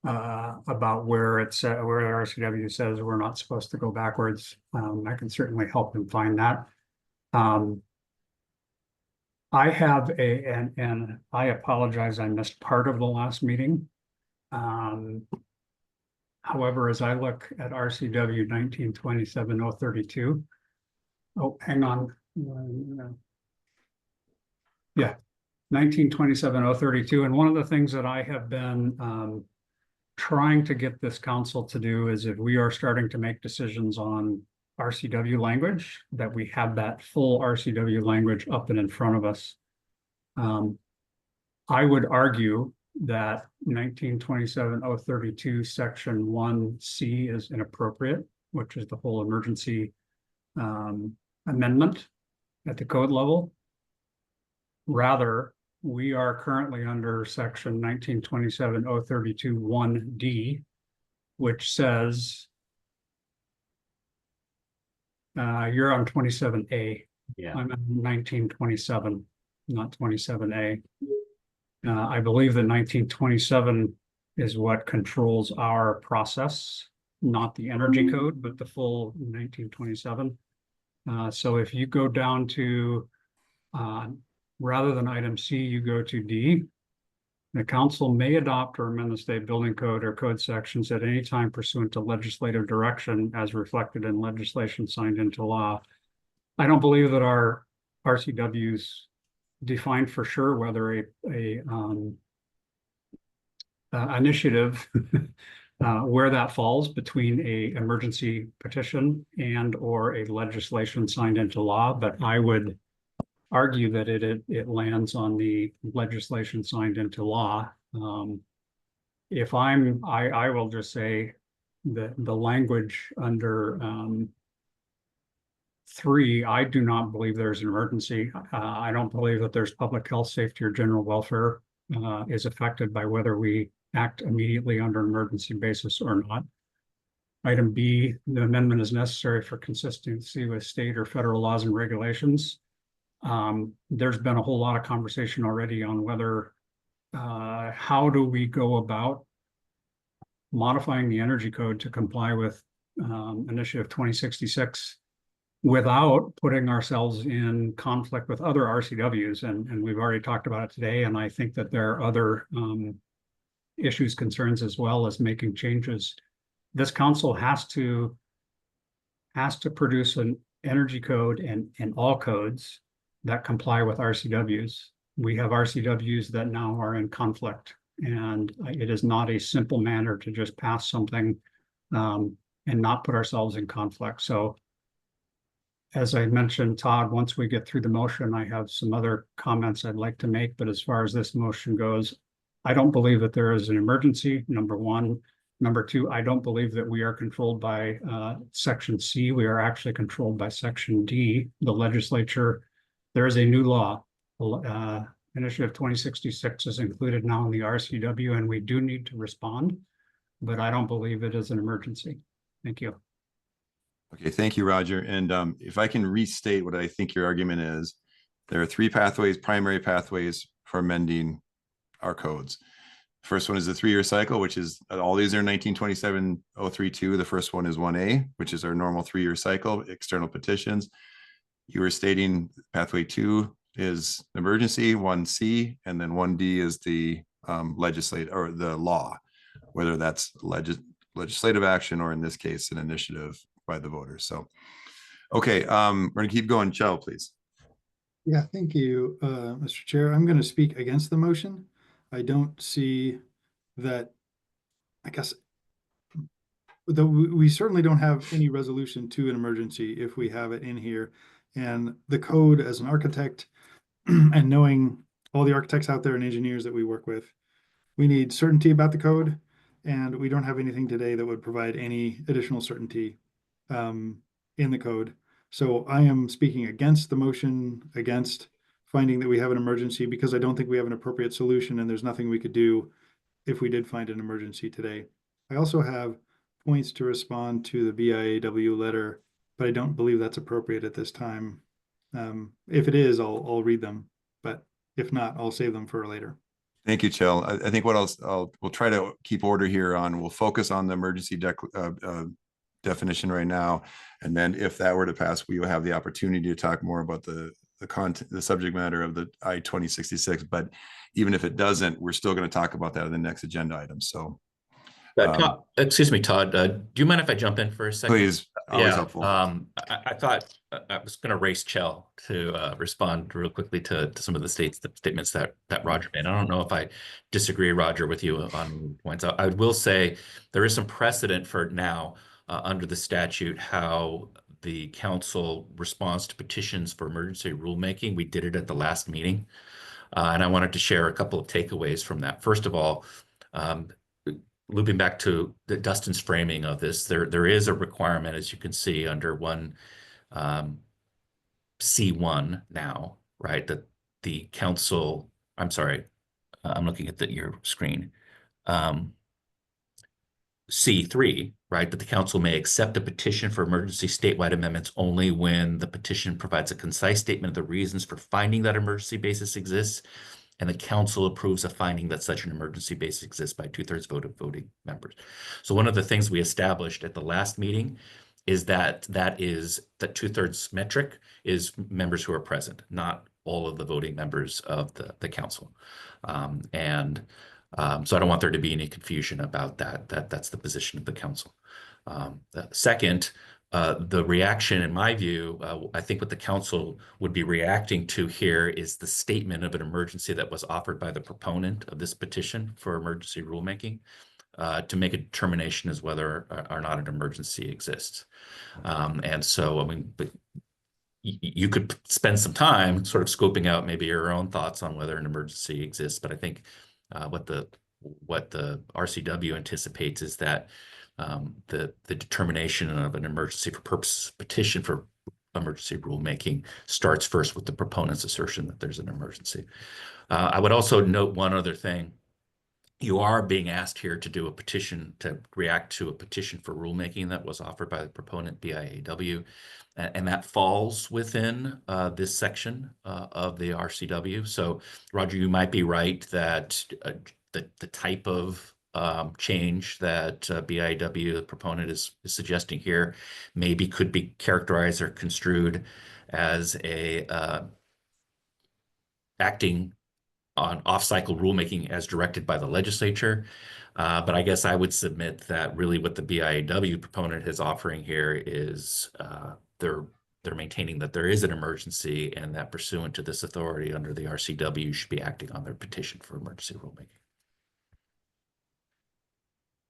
[SPEAKER 19] about where the RCW says we're not supposed to go backwards. I can certainly help him find that. I have and I apologize, I missed part of the last meeting. However, as I look at RCW 1927-032, Oh, hang on. Yeah, 1927-032. And one of the things that I have been trying to get this council to do is if we are starting to make decisions on RCW language, that we have that full RCW language up and in front of us. I would argue that 1927-032 section 1C is inappropriate, which is the whole emergency amendment at the code level. Rather, we are currently under section 1927-032 1D, which says you're on 27A.
[SPEAKER 1] Yeah.
[SPEAKER 19] I'm on 1927, not 27A. I believe that 1927 is what controls our process, not the energy code, but the full 1927. So if you go down to, rather than item C, you go to D. The council may adopt or amend the state building code or code sections at any time pursuant to legislative direction as reflected in legislation signed into law. I don't believe that our RCWs define for sure whether a initiative where that falls between a emergency petition and or a legislation signed into law, but I would argue that it lands on the legislation signed into law. If I will just say that the language under 3, I do not believe there's an emergency. I don't believe that there's public health, safety, or general welfare is affected by whether we act immediately under an emergency basis or not. Item B, the amendment is necessary for consistency with state or federal laws and regulations. There's been a whole lot of conversation already on whether, how do we go about modifying the energy code to comply with Initiative 2066 without putting ourselves in conflict with other RCWs. And we've already talked about it today. And I think that there are other issues, concerns, as well as making changes. This council has to produce an energy code and all codes that comply with RCWs. We have RCWs that now are in conflict, and it is not a simple manner to just pass something and not put ourselves in conflict. So as I mentioned, Todd, once we get through the motion, I have some other comments I'd like to make, but as far as this motion goes, I don't believe that there is an emergency, number one. Number two, I don't believe that we are controlled by Section C. We are actually controlled by Section D. The legislature, there is a new law. Initiative 2066 is included now in the RCW, and we do need to respond, but I don't believe it is an emergency. Thank you.
[SPEAKER 2] Okay, thank you, Roger. And if I can restate what I think your argument is, there are 3 pathways, primary pathways for amending our codes. First one is the 3-year cycle, which is all these are 1927-032. The first one is 1A, which is our normal 3-year cycle, external petitions. You were stating pathway 2 is emergency, 1C, and then 1D is the legislative or the law, whether that's legislative action or in this case, an initiative by the voters. So, okay, we're gonna keep going. Chell, please.
[SPEAKER 7] Yeah, thank you, Mr. Chair. I'm going to speak against the motion. I don't see that, I guess, we certainly don't have any resolution to an emergency if we have it in here. And the code as an architect and knowing all the architects out there and engineers that we work with, we need certainty about the code. And we don't have anything today that would provide any additional certainty in the code. So I am speaking against the motion, against finding that we have an emergency, because I don't think we have an appropriate solution and there's nothing we could do if we did find an emergency today. I also have points to respond to the BIAW letter, but I don't believe that's appropriate at this time. If it is, I'll read them, but if not, I'll save them for later.
[SPEAKER 2] Thank you, Chell. I think what else we'll try to keep order here on, we'll focus on the emergency definition right now. And then if that were to pass, we will have the opportunity to talk more about the content, the subject matter of the I-2066. But even if it doesn't, we're still going to talk about that in the next agenda item. So
[SPEAKER 6] Excuse me, Todd, do you mind if I jump in for a second?
[SPEAKER 2] Please, always helpful.
[SPEAKER 6] I thought I was going to race Chell to respond real quickly to some of the statements that Roger made. I don't know if I disagree, Roger, with you on points. I will say there is some precedent for now under the statute how the council responds to petitions for emergency rulemaking. We did it at the last meeting, and I wanted to share a couple of takeaways from that. First of all, looping back to Dustin's framing of this, there is a requirement, as you can see, under C1 now, right? That the council, I'm sorry, I'm looking at your screen. C3, right? That the council may accept a petition for emergency statewide amendments only when the petition provides a concise statement of the reasons for finding that emergency basis exists, and the council approves a finding that such an emergency basis exists by 2/3 vote of voting members. So one of the things we established at the last meeting is that that 2/3 metric is members who are present, not all of the voting members of the council. So I don't want there to be any confusion about that. That's the position of the council. Second, the reaction, in my view, I think what the council would be reacting to here is the statement of an emergency that was offered by the proponent of this petition for emergency rulemaking to make a determination as whether or not an emergency exists. And so, I mean, but you could spend some time sort of scoping out maybe your own thoughts on whether an emergency exists. But I think what the RCW anticipates is that the determination of an emergency for purposes petition for emergency rulemaking starts first with the proponent's assertion that there's an emergency. I would also note one other thing. You are being asked here to do a petition, to react to a petition for rulemaking that was offered by the proponent, BIAW, and that falls within this section of the RCW. So, Roger, you might be right that the type of change that BIAW, the proponent, is suggesting here, maybe could be characterized or construed as acting on off-cycle rulemaking as directed by the legislature. But I guess I would submit that really what the BIAW proponent is offering here is they're maintaining that there is an emergency and that pursuant to this authority under the RCW should be acting on their petition for emergency rulemaking.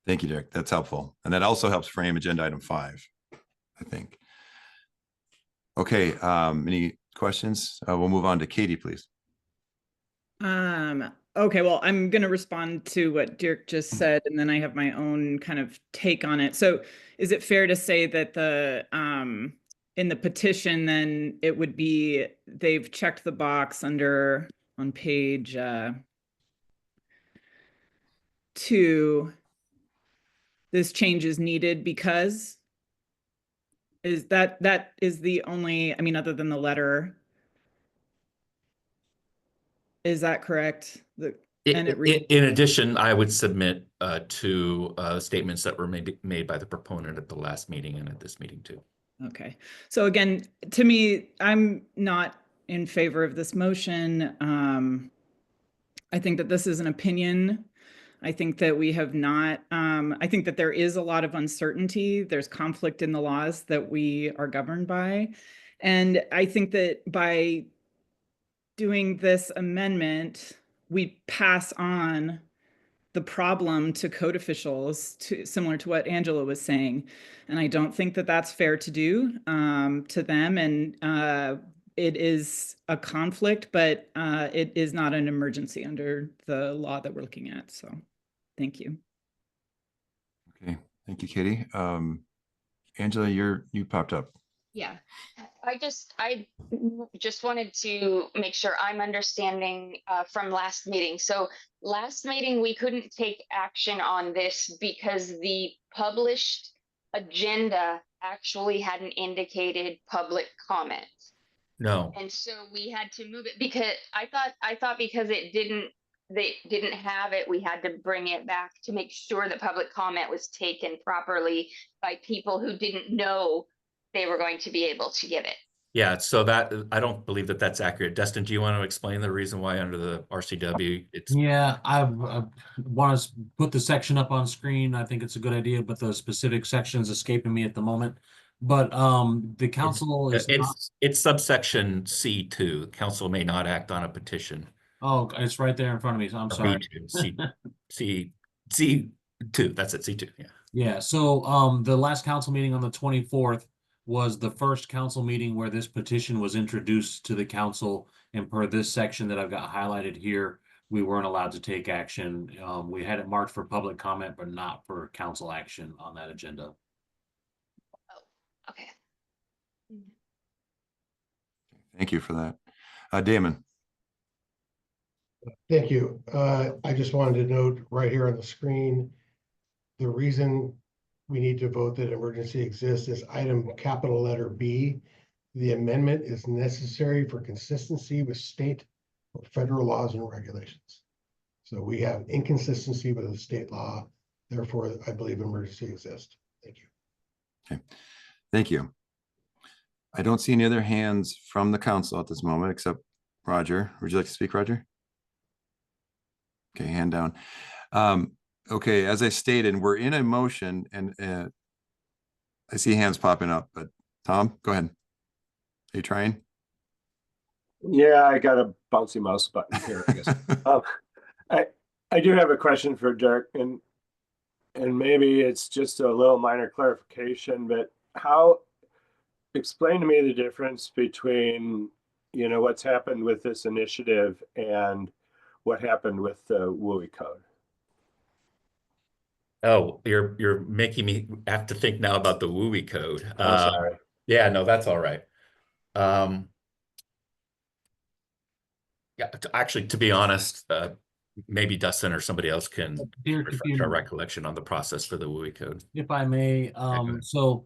[SPEAKER 2] Thank you, Derek. That's helpful. And that also helps frame agenda item 5, I think. Okay, any questions? We'll move on to Katie, please.
[SPEAKER 5] Okay, well, I'm going to respond to what Dirk just said, and then I have my own kind of take on it. So is it fair to say that in the petition, then it would be, they've checked the box on page 2, this change is needed because is that is the only, I mean, other than the letter, is that correct?
[SPEAKER 6] In addition, I would submit to statements that were made by the proponent at the last meeting and at this meeting too.
[SPEAKER 5] Okay. So again, to me, I'm not in favor of this motion. I think that this is an opinion. I think that we have not, I think that there is a lot of uncertainty. There's conflict in the laws that we are governed by. And I think that by doing this amendment, we pass on the problem to code officials, similar to what Angela was saying. And I don't think that that's fair to do to them. And it is a conflict, but it is not an emergency under the law that we're looking at. So thank you.
[SPEAKER 2] Okay, thank you, Katie. Angela, you popped up.
[SPEAKER 20] Yeah, I just wanted to make sure I'm understanding from last meeting. So last meeting, we couldn't take action on this because the published agenda actually hadn't indicated public comment.
[SPEAKER 6] No.
[SPEAKER 20] And so we had to move it because I thought because they didn't have it, we had to bring it back to make sure that public comment was taken properly by people who didn't know they were going to be able to give it.
[SPEAKER 6] Yeah, so that I don't believe that that's accurate. Dustin, do you want to explain the reason why under the RCW it's
[SPEAKER 1] Yeah, I want to put the section up on screen. I think it's a good idea, but the specific section's escaping me at the moment. But the council is not.
[SPEAKER 6] it's subsection C2. Council may not act on a petition.
[SPEAKER 1] Oh, it's right there in front of me. So I'm
[SPEAKER 6] Or
[SPEAKER 1] sorry.
[SPEAKER 6] B2, C2. That's it, C2. Yeah.
[SPEAKER 1] Yeah, so the last council meeting on the 24th was the first council meeting where this petition was introduced to the council, and per this section that I've got highlighted here, we weren't allowed to take action. We had it marked for public comment, but not for council action on that agenda.
[SPEAKER 20] Okay.
[SPEAKER 2] Thank you for that. Damon.
[SPEAKER 4] Thank you. I just wanted to note right here on the screen, the reason we need to vote that emergency exists is item capital letter B. The amendment is necessary for consistency with state or federal laws and regulations. So we have inconsistency with the state law. Therefore, I believe emergency exists. Thank you.
[SPEAKER 2] Okay, thank you. I don't see any other hands from the council at this moment, except Roger. Would you like to speak, Roger? Okay, hand down. Okay, as I stated, we're in a motion, and I see hands popping up, but Tom, go ahead. Are you trying?
[SPEAKER 10] Yeah, I got a bouncy mouse button here, I guess. I do have a question for Dirk, and maybe it's just a little minor clarification, but explain to me the difference between, you know, what's happened with this initiative and what happened with the WUI code.
[SPEAKER 6] Oh, you're making me have to think now about the WUI code.
[SPEAKER 10] Sorry.
[SPEAKER 6] Yeah, no, that's all right. Yeah, actually, to be honest, maybe Dustin or somebody else can refresh our recollection on the process for the WUI code.
[SPEAKER 1] If I may, so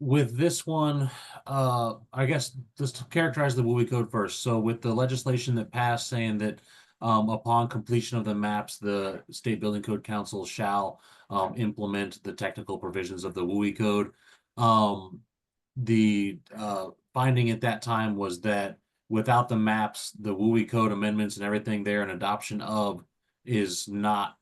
[SPEAKER 1] with this one, I guess just to characterize the WUI code first. So with the legislation that passed saying that upon completion of the maps, the State Building Code Council shall implement the technical provisions of the WUI code. The finding at that time was that without the maps, the WUI code amendments and everything there and adoption of is not,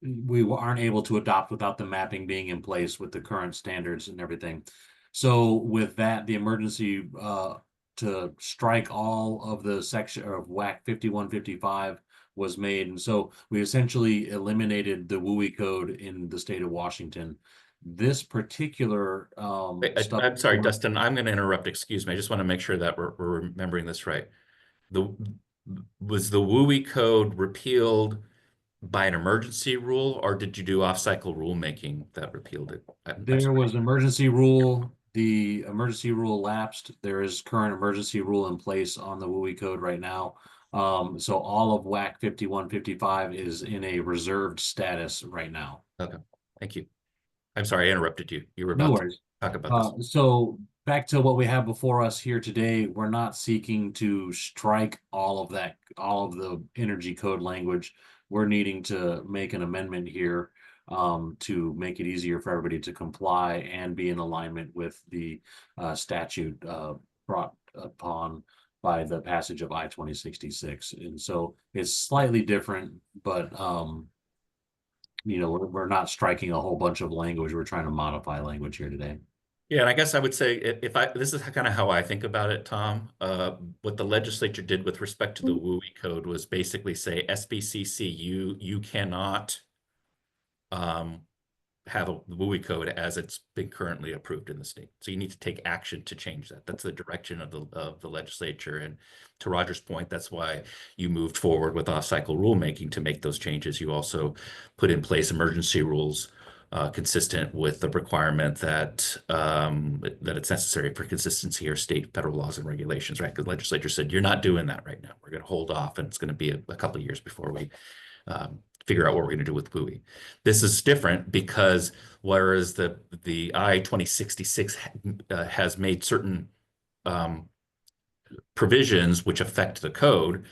[SPEAKER 1] we aren't able to adopt without the mapping being in place with the current standards and everything. So with that, the emergency to strike all of the section of WAC 5155 was made. And so we essentially eliminated the WUI code in the state of Washington. This particular
[SPEAKER 6] I'm sorry, Dustin, I'm going to interrupt. Excuse me. I just want to make sure that we're remembering this right. Was the WUI code repealed by an emergency rule, or did you do off-cycle rulemaking that repealed it?
[SPEAKER 1] There was an emergency rule. The emergency rule lapsed. There is current emergency rule in place on the WUI code right now. So all of WAC 5155 is in a reserved status right now.
[SPEAKER 6] Okay, thank you. I'm sorry, I interrupted you. You were
[SPEAKER 1] No
[SPEAKER 6] about
[SPEAKER 1] worries.
[SPEAKER 6] to talk about this.
[SPEAKER 1] So back to what we have before us here today, we're not seeking to strike all of that, all of the energy code language. We're needing to make an amendment here to make it easier for everybody to comply and be in alignment with the statute brought upon by the passage of I-2066. And so it's slightly different, but you know, we're not striking a whole bunch of language. We're trying to modify language here today.
[SPEAKER 6] Yeah, and I guess I would say this is kind of how I think about it, Tom. What the legislature did with respect to the WUI code was basically say, SBCC, you cannot have a WUI code as it's been currently approved in the state. So you need to take action to change that. That's the direction of the legislature. And to Roger's point, that's why you moved forward with off-cycle rulemaking to make those changes. You also put in place emergency rules consistent with the requirement that that it's necessary for consistency or state federal laws and regulations, right? Because the legislature said, you're not doing that right now. We're going to hold off, and it's going to be a couple of years before we figure out what we're going to do with WUI. This is different because whereas the I-2066 has made certain provisions which affect the code,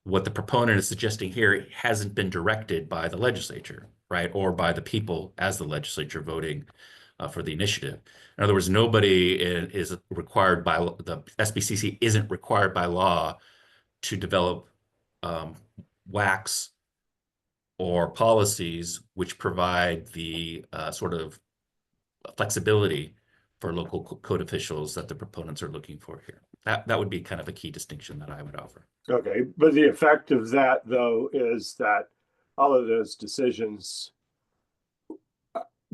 [SPEAKER 6] what the proponent is suggesting here hasn't been directed by the legislature, right? Or by the people as the legislature voting for the initiative. In other words, nobody is required by the SBCC isn't required by law to develop WACs or policies which provide the sort of flexibility for local code officials that the proponents are looking for here. That would be kind of a key distinction that I would offer.
[SPEAKER 10] Okay, but the effect of that, though, is that all of those decisions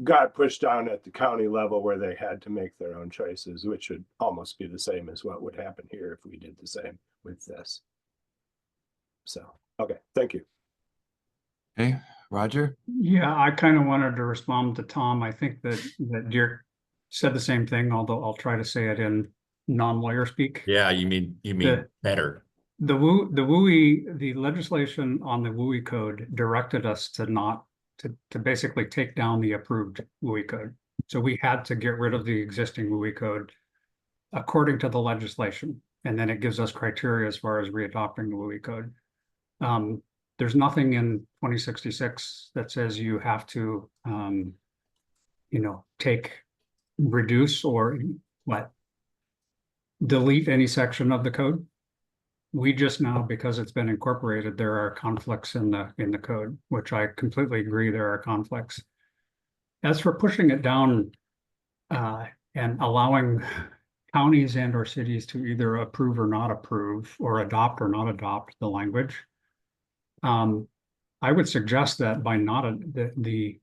[SPEAKER 10] got pushed down at the county level where they had to make their own choices, which would almost be the same as what would happen here if we did the same with this. So, okay, thank you.
[SPEAKER 2] Okay, Roger?
[SPEAKER 19] Yeah, I kind of wanted to respond to Tom. I think that Dirk said the same thing, although I'll try to say it in non-lawyer speak.
[SPEAKER 6] Yeah, you mean better.
[SPEAKER 19] The WUI, the legislation on the WUI code directed us to not to basically take down the approved WUI code. So we had to get rid of the existing WUI code according to the legislation. And then it gives us criteria as far as readopting the WUI code. There's nothing in 2066 that says you have to, reduce or delete any section of the code. We just now, because it's been incorporated, there are conflicts in the code, which I completely agree there are conflicts. As for pushing it down and allowing counties and or cities to either approve or not approve or adopt or not adopt the language, I would suggest that by the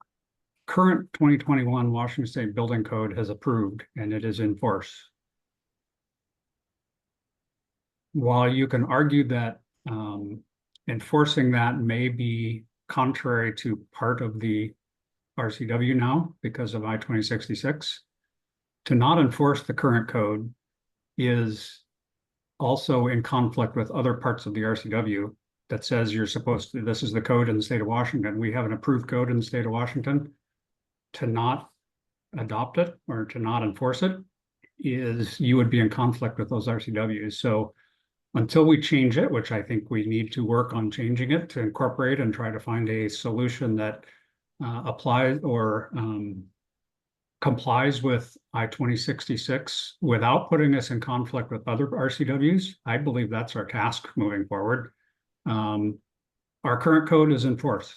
[SPEAKER 19] current 2021 Washington State Building Code has approved and it is in force. While you can argue that enforcing that may be contrary to part of the RCW now because of I-2066, to not enforce the current code is also in conflict with other parts of the RCW that says you're supposed to, this is the code in the state of Washington. We have an approved code in the state of Washington. To not adopt it or to not enforce it is you would be in conflict with those RCWs. So until we change it, which I think we need to work on changing it to incorporate and try to find a solution that applies or complies with I-2066 without putting us in conflict with other RCWs, I believe that's our task moving forward. Our current code is in force.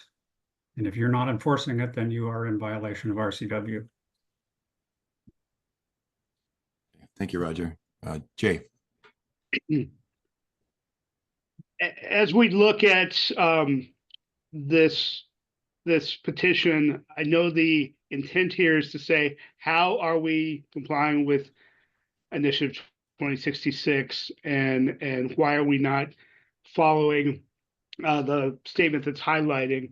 [SPEAKER 19] And if you're not enforcing it, then you are in violation of RCW.
[SPEAKER 2] Thank you, Roger. Jay.
[SPEAKER 18] As we look at this petition, I know the intent here is to say, how are we complying with Initiative 2066 and why are we not following the statement that's highlighting?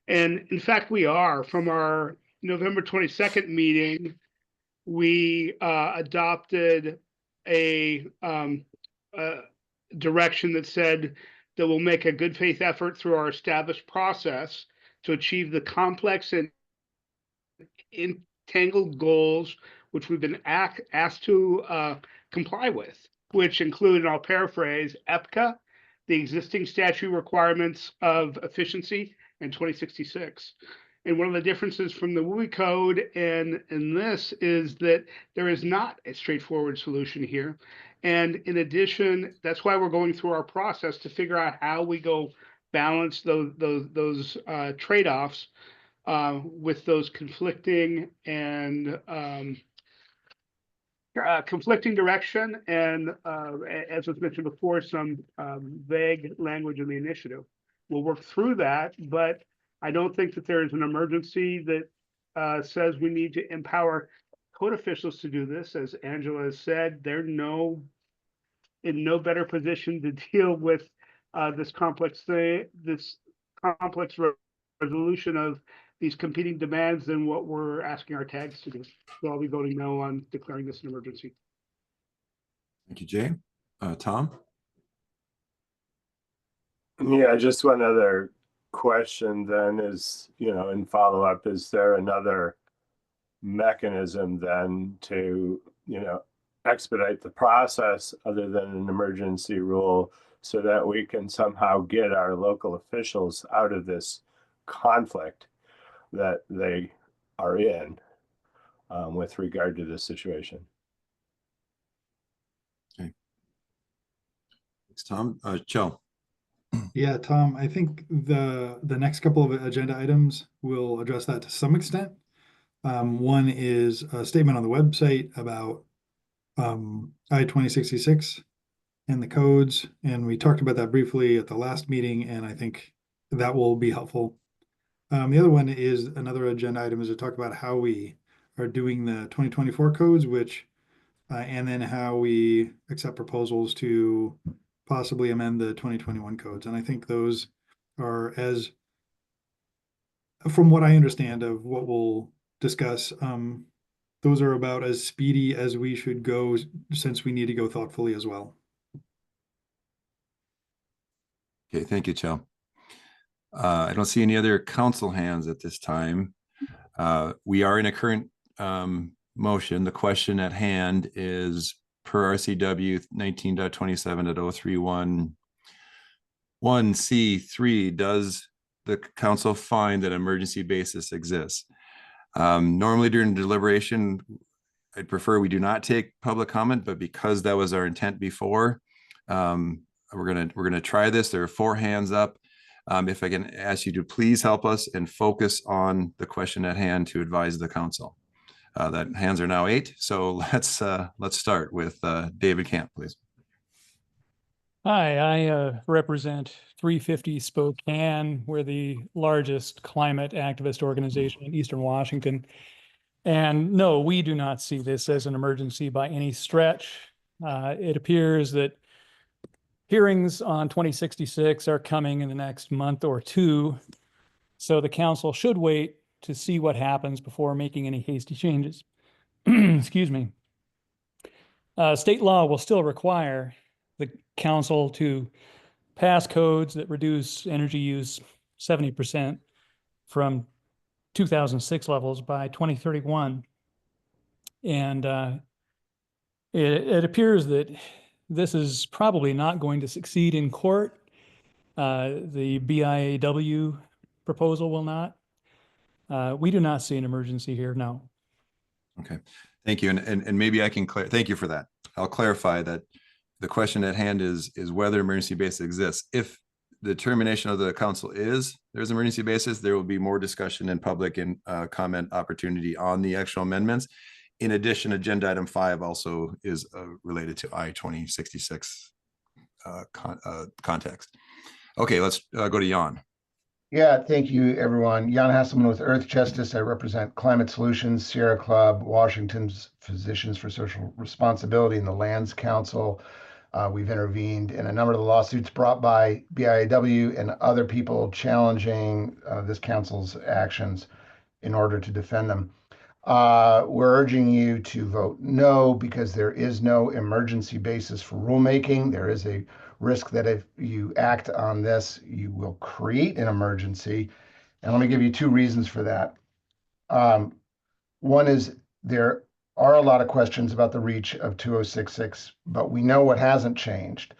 [SPEAKER 18] And in fact, we are. From our November 22nd meeting, we adopted a direction that said that we'll make a good faith effort through our established process to achieve the complex and entangled goals which we've been asked to comply with, which include, and I'll paraphrase, EPCA, the existing statute requirements of efficiency, and 2066. And one of the differences from the WUI code and this is that there is not a straightforward solution here. And in addition, that's why we're going through our process to figure out how we go balance those trade-offs with those conflicting and conflicting direction and as was mentioned before, some vague language in the initiative. We'll work through that, but I don't think that there is an emergency that says we need to empower code officials to do this. As Angela has said, they're in no better position to deal with this complex resolution of these competing demands than what we're asking our tags to do. So I'll be voting no on declaring this an emergency.
[SPEAKER 2] Thank you, Jay. Tom?
[SPEAKER 10] Yeah, just one other question then is, in follow-up, is there another mechanism then to, expedite the process other than an emergency rule so that we can somehow get our local officials out of this conflict that they are in? with regard to this situation.
[SPEAKER 2] Okay. Thanks, Tom. Joe.
[SPEAKER 7] Yeah, Tom, I think the next couple of agenda items will address that to some extent. One is a statement on the website about I-2066 and the codes, and we talked about that briefly at the last meeting, and I think that will be helpful. The other one is another agenda item is to talk about how we are doing the 2024 codes, which and then how we accept proposals to possibly amend the 2021 codes. And I think those are, as from what I understand of what we'll discuss, those are about as speedy as we should go, since we need to go thoughtfully as well.
[SPEAKER 2] Okay, thank you, Joe. I don't see any other council hands at this time. We are in a current motion. The question at hand is per RCW 19.27.031(1)(c)(3). Does the council find that emergency basis exists? Normally during deliberation, I'd prefer we do not take public comment, but because that was our intent before, we're gonna try this. There are 4 hands up. If I can ask you to please help us and focus on the question at hand to advise the council. That hands are now 8. So let's start with David Camp, please.
[SPEAKER 12] Hi, I represent 350 Spokane. We're the largest climate activist organization in Eastern Washington. And no, we do not see this as an emergency by any stretch. It appears that hearings on 2066 are coming in the next month or 2. So the council should wait to see what happens before making any hasty changes. Excuse me. State law will still require the council to pass codes that reduce energy use 70% from 2006 levels by 2031. And it appears that this is probably not going to succeed in court. The BIAW proposal will not. We do not see an emergency here, no.
[SPEAKER 2] Okay, thank you. And maybe I can thank you for that. I'll clarify that the question at hand is whether emergency basis exists. If the determination of the council is there's emergency basis, there will be more discussion in public and comment opportunity on the actual amendments. In addition, agenda item 5 also is related to I-2066 context. Okay, let's go to Jan.
[SPEAKER 3] Yeah, thank you, everyone. Jan Hasselman with Earth Justice. I represent Climate Solutions, Sierra Club, Washington's Physicians for Social Responsibility, and the Lands Council. We've intervened in a number of the lawsuits brought by BIAW and other people challenging this council's actions in order to defend them. We're urging you to vote no because there is no emergency basis for rulemaking. There is a risk that if you act on this, you will create an emergency. And let me give you 2 reasons for that. One is there are a lot of questions about the reach of 2066, but we know what hasn't changed,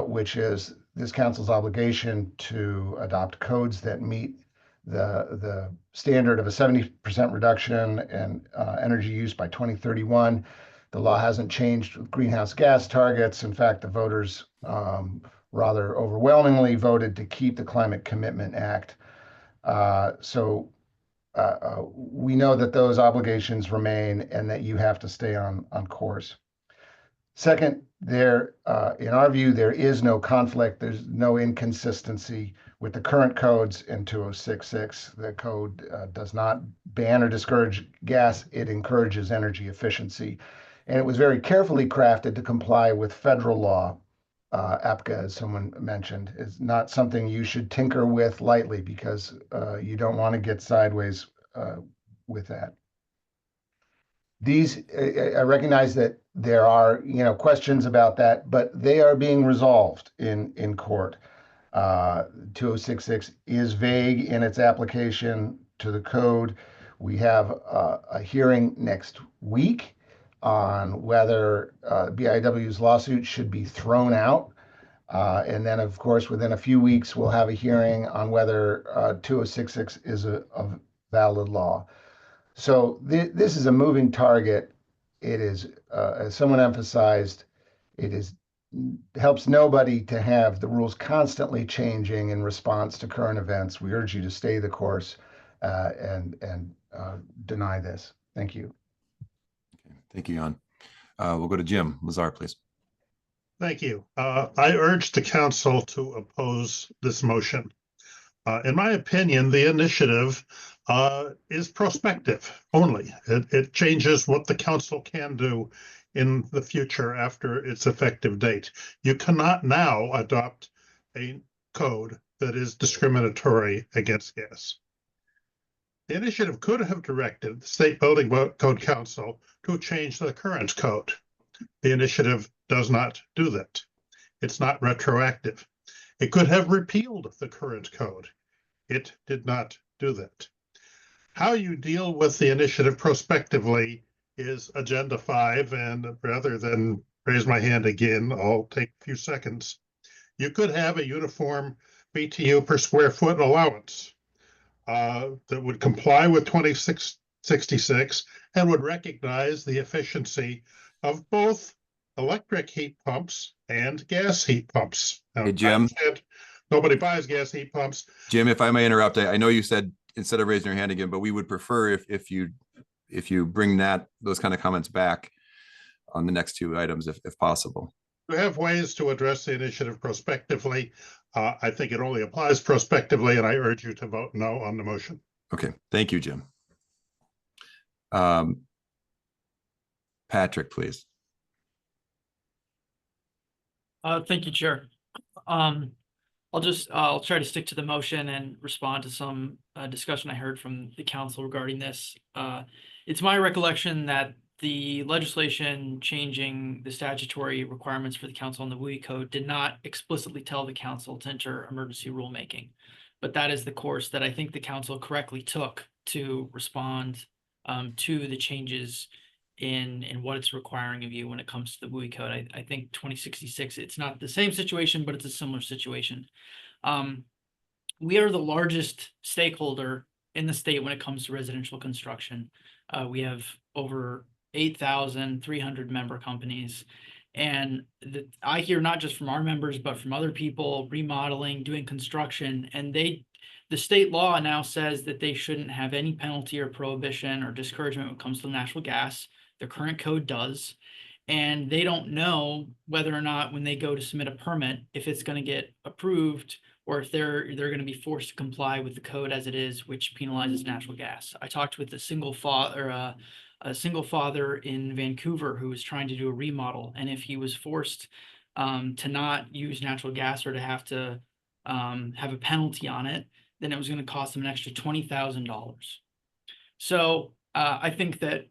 [SPEAKER 3] which is this council's obligation to adopt codes that meet the standard of a 70% reduction in energy use by 2031. The law hasn't changed with greenhouse gas targets. In fact, the voters rather overwhelmingly voted to keep the Climate Commitment Act. So we know that those obligations remain and that you have to stay on course. Second, in our view, there is no conflict. There's no inconsistency with the current codes in 2066. The code does not ban or discourage gas. It encourages energy efficiency. And it was very carefully crafted to comply with federal law. APCA, as someone mentioned, is not something you should tinker with lightly because you don't want to get sideways with that. I recognize that there are, questions about that, but they are being resolved in court. 2066 is vague in its application to the code. We have a hearing next week on whether BIAW's lawsuit should be thrown out. And then, of course, within a few weeks, we'll have a hearing on whether 2066 is a valid law. So this is a moving target. It is, as someone emphasized, it is helps nobody to have the rules constantly changing in response to current events. We urge you to stay the course and deny this. Thank you.
[SPEAKER 2] Thank you, Jan. We'll go to Jim Lazar, please.
[SPEAKER 21] Thank you. I urge the council to oppose this motion. In my opinion, the initiative is prospective only. It changes what the council can do in the future after its effective date. You cannot now adopt a code that is discriminatory against gas. The initiative could have directed the State Building Code Council to change the current code. The initiative does not do that. It's not retroactive. It could have repealed the current code. It did not do that. How you deal with the initiative prospectively is Agenda 5, and rather than raise my hand again, I'll take a few seconds. You could have a uniform BTU per square foot allowance that would comply with 2666 and would recognize the efficiency of both electric heat pumps and gas heat pumps. Now,
[SPEAKER 2] Hey, Jim.
[SPEAKER 21] Nobody buys gas heat pumps.
[SPEAKER 2] Jim, if I may interrupt, I know you said instead of raising your hand again, but we would prefer if you bring those kind of comments back on the next two items, if possible.
[SPEAKER 21] We have ways to address the initiative prospectively. I think it only applies prospectively, and I urge you to vote no on the motion.
[SPEAKER 2] Okay, thank you, Jim. Patrick, please.
[SPEAKER 8] Thank you, Chair. I'll try to stick to the motion and respond to some discussion I heard from the council regarding this. It's my recollection that the legislation changing the statutory requirements for the council on the WUI code did not explicitly tell the council to enter emergency rulemaking. But that is the course that I think the council correctly took to respond to the changes in what it's requiring of you when it comes to the WUI code. I think 2066, it's not the same situation, but it's a similar situation. We are the largest stakeholder in the state when it comes to residential construction. We have over 8,300 member companies. And I hear not just from our members, but from other people remodeling, doing construction, and the state law now says that they shouldn't have any penalty or prohibition or discouragement when it comes to natural gas. The current code does. And they don't know whether or not when they go to submit a permit, if it's going to get approved or if they're going to be forced to comply with the code as it is, which penalizes natural gas. I talked with a single father in Vancouver who was trying to do a remodel, and if he was forced to not use natural gas or to have to have a penalty on it, then it was going to cost him an extra $20,000. So I think that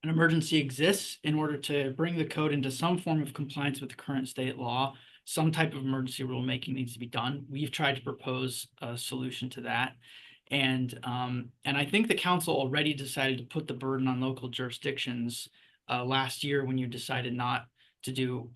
[SPEAKER 8] an emergency exists in order to bring the code into some form of compliance with the current state law. Some type of emergency rulemaking needs to be done. We've tried to propose a solution to that. And I think the council already decided to put the burden on local jurisdictions last year when you decided not to do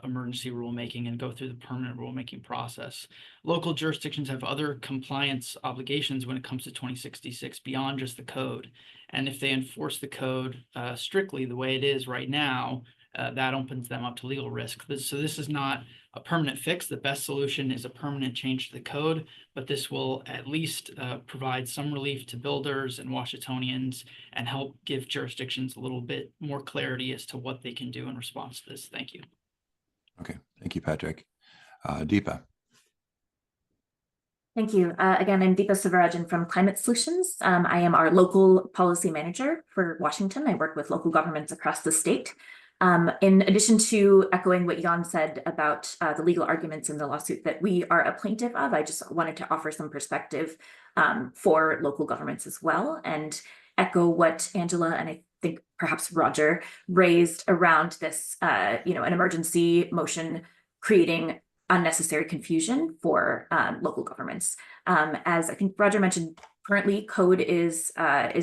[SPEAKER 8] emergency rulemaking and go through the permanent rulemaking process. Local jurisdictions have other compliance obligations when it comes to 2066 beyond just the code. And if they enforce the code strictly the way it is right now, that opens them up to legal risk. So this is not a permanent fix. The best solution is a permanent change to the code, but this will at least provide some relief to builders and Washingtonians and help give jurisdictions a little bit more clarity as to what they can do in response to this. Thank you.
[SPEAKER 2] Okay, thank you, Patrick. Deepa.
[SPEAKER 16] Thank you. Again, I'm Deepa Sivarajan from Climate Solutions. I am our local policy manager for Washington. I work with local governments across the state. In addition to echoing what Jan said about the legal arguments in the lawsuit that we are a plaintiff of, I just wanted to offer some perspective for local governments as well and echo what Angela and I think perhaps Roger raised around this, an emergency motion creating unnecessary confusion for local governments. As I think Roger mentioned, currently code is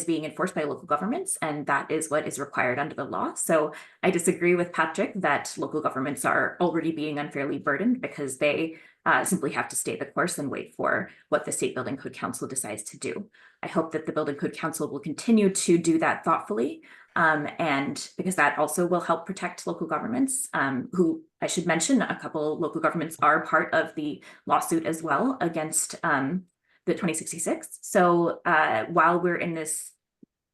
[SPEAKER 16] being enforced by local governments, and that is what is required under the law. So I disagree with Patrick that local governments are already being unfairly burdened because they simply have to stay the course and wait for what the State Building Code Council decides to do. I hope that the Building Code Council will continue to do that thoughtfully, and because that also will help protect local governments, who I should mention, a couple local governments are part of the lawsuit as well against the 2066. So while we're in this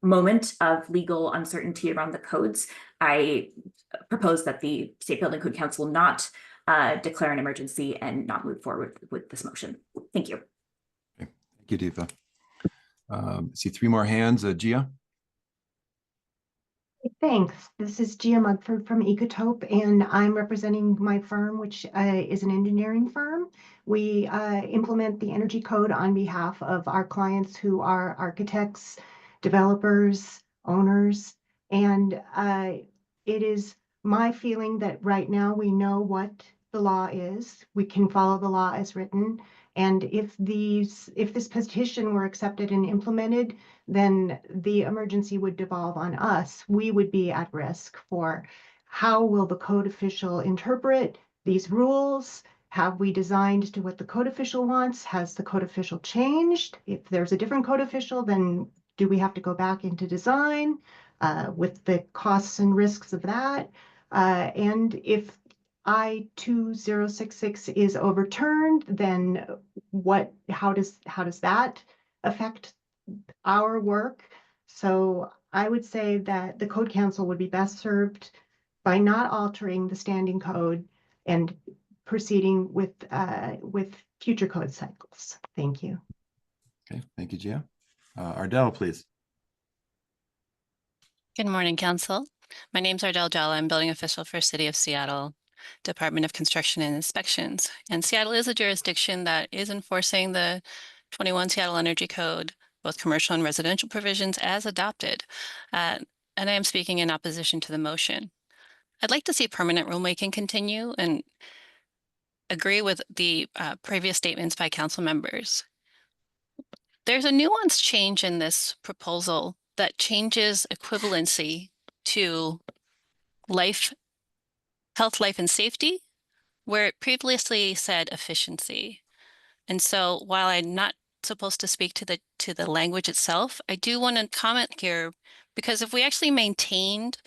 [SPEAKER 16] moment of legal uncertainty around the codes, I propose that the State Building Code Council not declare an emergency and not move forward with this motion. Thank you.
[SPEAKER 2] Okay. Thank you, Deepa. I see 3 more hands. Gia?
[SPEAKER 15] Thanks. This is Gia Mugford from Ecotope, and I'm representing my firm, which is an engineering firm. We implement the energy code on behalf of our clients who are architects, developers, owners, and it is my feeling that right now we know what the law is. We can follow the law as written. And if this petition were accepted and implemented, then the emergency would devolve on us. We would be at risk for how will the code official interpret these rules? Have we designed to what the code official wants? Has the code official changed? If there's a different code official, then do we have to go back into design with the costs and risks of that? And if I-2066 is overturned, then how does that affect our work? So I would say that the Code Council would be best served by not altering the standing code and proceeding with future code cycles. Thank you.
[SPEAKER 2] Okay, thank you, Gia. Ardell, please.
[SPEAKER 13] Good morning, Council. My name is Ardell Jalla. I'm building official for City of Seattle, Department of Construction and Inspections. And Seattle is a jurisdiction that is enforcing the 21 Seattle Energy Code, both commercial and residential provisions as adopted. And I am speaking in opposition to the motion. I'd like to see permanent rulemaking continue and agree with the previous statements by council members. There's a nuanced change in this proposal that changes equivalency to health, life, and safety, where it previously said efficiency. And so while I'm not supposed to speak to the language itself, I do want to comment here, because if we actually maintained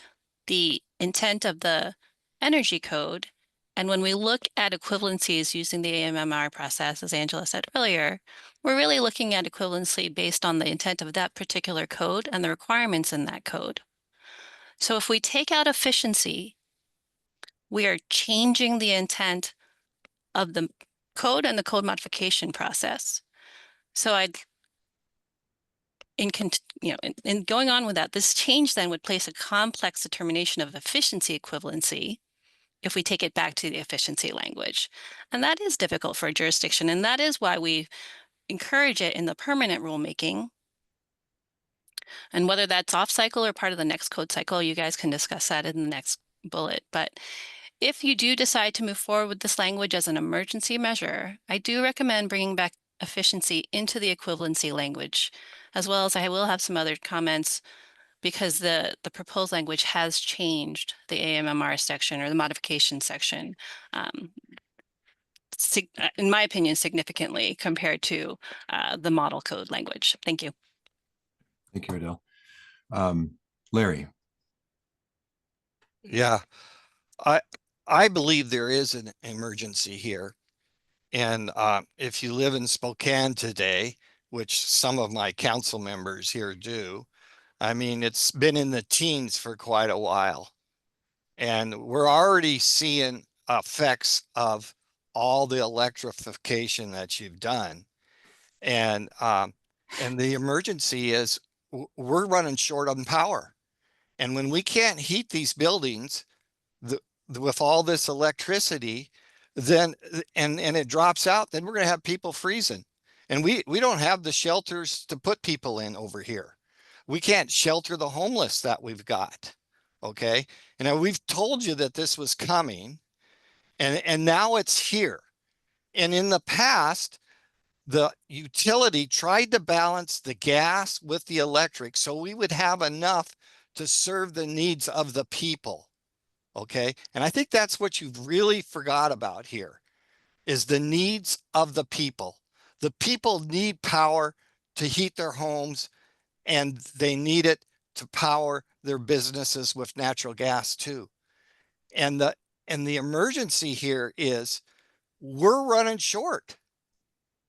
[SPEAKER 13] the intent of the energy code, and when we look at equivalencies using the AMMR process, as Angela said earlier, we're really looking at equivalency based on the intent of that particular code and the requirements in that code. So if we take out efficiency, we are changing the intent of the code and the code modification process. So in going on with that, this change then would place a complex determination of efficiency equivalency if we take it back to the efficiency language. And that is difficult for a jurisdiction. And that is why we encourage it in the permanent rulemaking. And whether that's off cycle or part of the next code cycle, you guys can discuss that in the next bullet. But if you do decide to move forward with this language as an emergency measure, I do recommend bringing back efficiency into the equivalency language, as well as I will have some other comments because the proposed language has changed the AMMR section or the modification section, in my opinion, significantly compared to the model code language. Thank you.
[SPEAKER 2] Thank you, Ardell. Larry.
[SPEAKER 9] Yeah, I believe there is an emergency here. And if you live in Spokane today, which some of my council members here do, I mean, it's been in the teens for quite a while. And we're already seeing effects of all the electrification that you've done. And the emergency is we're running short on power. And when we can't heat these buildings with all this electricity, then and it drops out, then we're going to have people freezing. And we don't have the shelters to put people in over here. We can't shelter the homeless that we've got. Okay. And we've told you that this was coming, and now it's here. And in the past, the utility tried to balance the gas with the electric so we would have enough to serve the needs of the people. Okay. And I think that's what you've really forgot about here is the needs of the people. The people need power to heat their homes, and they need it to power their businesses with natural gas too. And the emergency here is we're running short.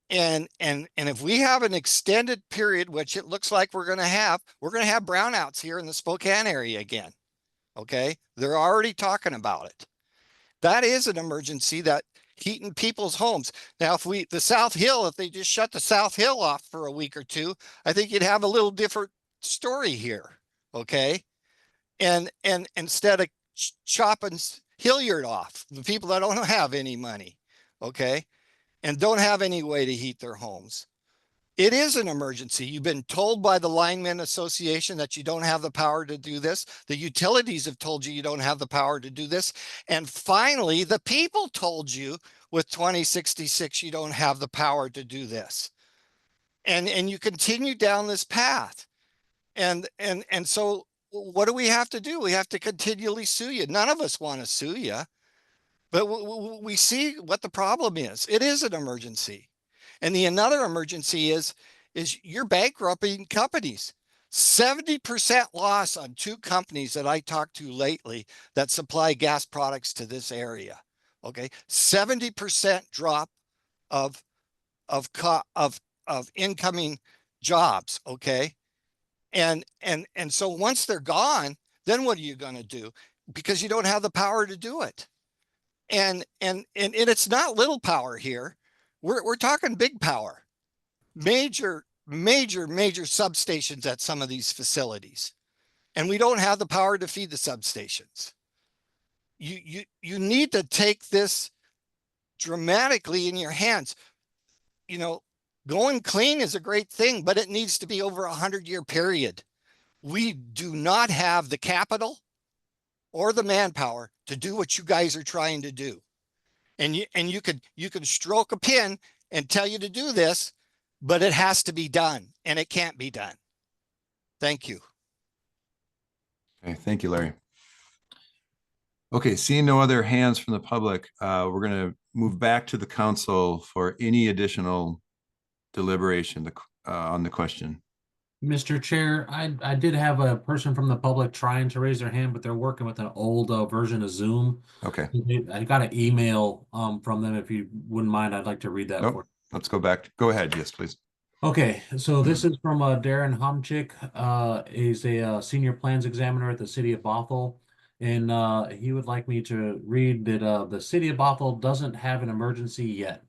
[SPEAKER 9] And if we have an extended period, which it looks like we're going to have brownouts here in the Spokane area again. Okay. They're already talking about it. That is an emergency, that heating people's homes. Now, if the South Hill, if they just shut the South Hill off for a week or two, I think you'd have a little different story here. Okay. And instead of chopping Hilliard off, the people that don't have any money. Okay. And don't have any way to heat their homes. It is an emergency. You've been told by the Linemen Association that you don't have the power to do this. The utilities have told you you don't have the power to do this. And finally, the people told you with 2066 you don't have the power to do this. And you continue down this path. And so what do we have to do? We have to continually sue you. None of us want to sue you. But we see what the problem is. It is an emergency. And another emergency is you're bankrupting companies. 70% loss on 2 companies that I talked to lately that supply gas products to this area. Okay, 70% drop of incoming jobs. Okay, and so once they're gone, then what are you going to do? Because you don't have the power to do it. And it's not little power here. We're talking big power, major substations at some of these facilities, and we don't have the power to feed the substations. You need to take this dramatically in your hands. You know, going clean is a great thing, but it needs to be over a 100-year period. We do not have the capital or the manpower to do what you guys are trying to do. And you could stroke a pen and tell you to do this, but it has to be done, and it can't be done. Thank you.
[SPEAKER 2] Okay, thank you, Larry. Okay, seeing no other hands from the public, we're going to move back to the council for any additional deliberation on the question.
[SPEAKER 1] Mr. Chair, I did have a person from the public trying to raise their hand, but they're working with an old version of Zoom.
[SPEAKER 2] Okay.
[SPEAKER 1] I got an email from them. If you wouldn't mind, I'd like to read that.
[SPEAKER 2] Nope. Let's go back. Go ahead. Yes, please.
[SPEAKER 1] Okay, so this is from Darren Homchick. He's a senior plans examiner at the city of Bothell. And he would like me to read that the city of Bothell doesn't have an emergency yet.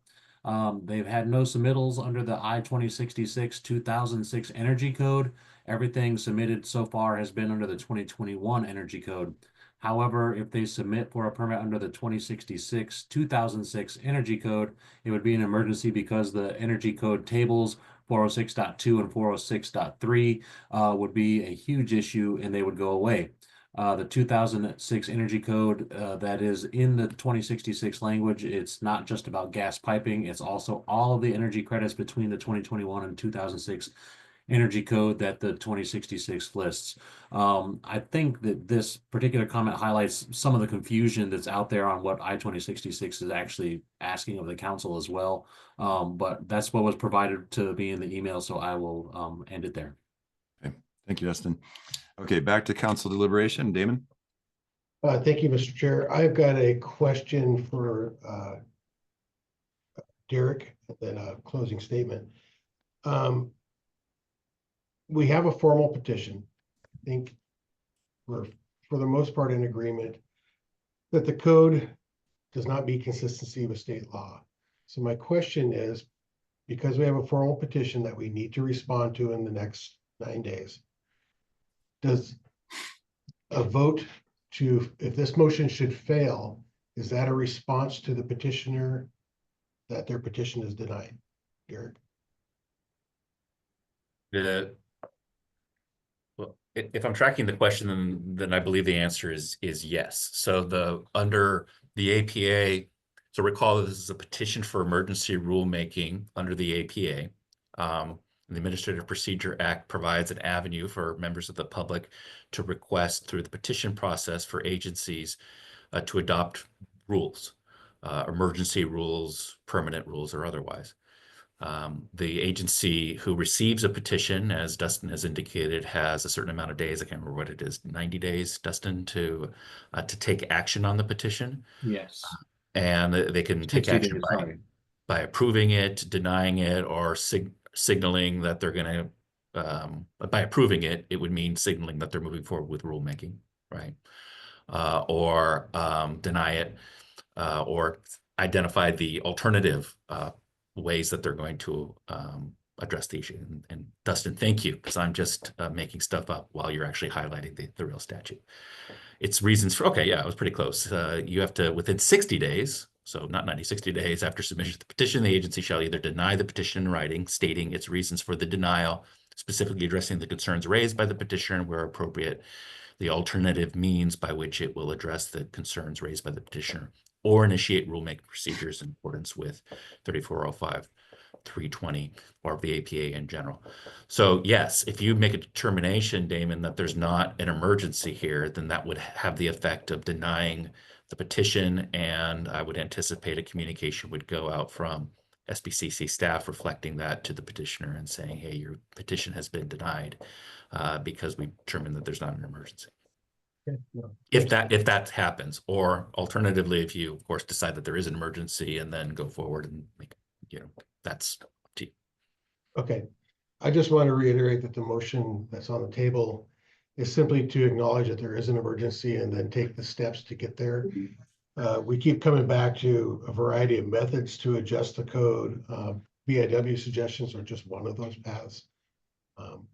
[SPEAKER 1] They've had no submittals under the I-2066 2006 Energy Code. Everything submitted so far has been under the 2021 Energy Code. However, if they submit for a permit under the 2066 2006 Energy Code, it would be an emergency because the Energy Code tables 406.2 and 406.3 would be a huge issue and they would go away. The 2006 Energy Code that is in the 2066 language, it's not just about gas piping, it's also all of the energy credits between the 2021 and 2006 Energy Code that the 2066 lists. I think that this particular comment highlights some of the confusion that's out there on what I-2066 is actually asking of the council as well. But that's what was provided to me in the email, so I will end it there.
[SPEAKER 2] Okay, thank you, Dustin. Okay, back to council deliberation. Damon?
[SPEAKER 4] Thank you, Mr. Chair. I've got a question for Derek, and then a closing statement. We have a formal petition. I think we're, for the most part, in agreement that the code does not meet consistency with state law. So my question is, because we have a formal petition that we need to respond to in the next 9 days, does a vote to, if this motion should fail, is that a response to the petitioner that their petition is denied? Derek?
[SPEAKER 6] Well, if I'm tracking the question, then I believe the answer is yes. So under the APA, so recall that this is a petition for emergency rulemaking under the APA. The Administrative Procedure Act provides an avenue for members of the public to request through the petition process for agencies to adopt rules. emergency rules, permanent rules, or otherwise. The agency who receives a petition, as Dustin has indicated, has a certain amount of days. I can't remember what it is, 90 days, Dustin, to take action on the petition.
[SPEAKER 1] Yes.
[SPEAKER 6] And they can take
[SPEAKER 1] 60
[SPEAKER 6] action
[SPEAKER 1] days,
[SPEAKER 6] by,
[SPEAKER 1] sorry.
[SPEAKER 6] approving it, denying it, or signaling that they're going to, by approving it, it would mean signaling that they're moving forward with rulemaking, right? Or deny it, or identify the alternative ways that they're going to address the issue. And Dustin, thank you, because I'm just making stuff up while you're actually highlighting the real statute. It's reasons for, okay, yeah, it was pretty close. You have to, within 60 days, so not 90, 60 days after submission of the petition, the agency shall either deny the petition in writing, stating its reasons for the denial, specifically addressing the concerns raised by the petitioner where appropriate, the alternative means by which it will address the concerns raised by the petitioner, or initiate rulemaking procedures in accordance with 3405, 320, or the APA in general. So yes, if you make a determination, Damon, that there's not an emergency here, then that would have the effect of denying the petition, and I would anticipate a communication would go out from SBCC staff reflecting that to the petitioner and saying, hey, your petition has been denied because we determined that there's not an emergency. If that happens, or alternatively, if you of course decide that there is an emergency and then go forward and make, that's up to you.
[SPEAKER 4] Okay, I just want to reiterate that the motion that's on the table is simply to acknowledge that there is an emergency and then take the steps to get there. We keep coming back to a variety of methods to adjust the code. BIW suggestions are just one of those paths.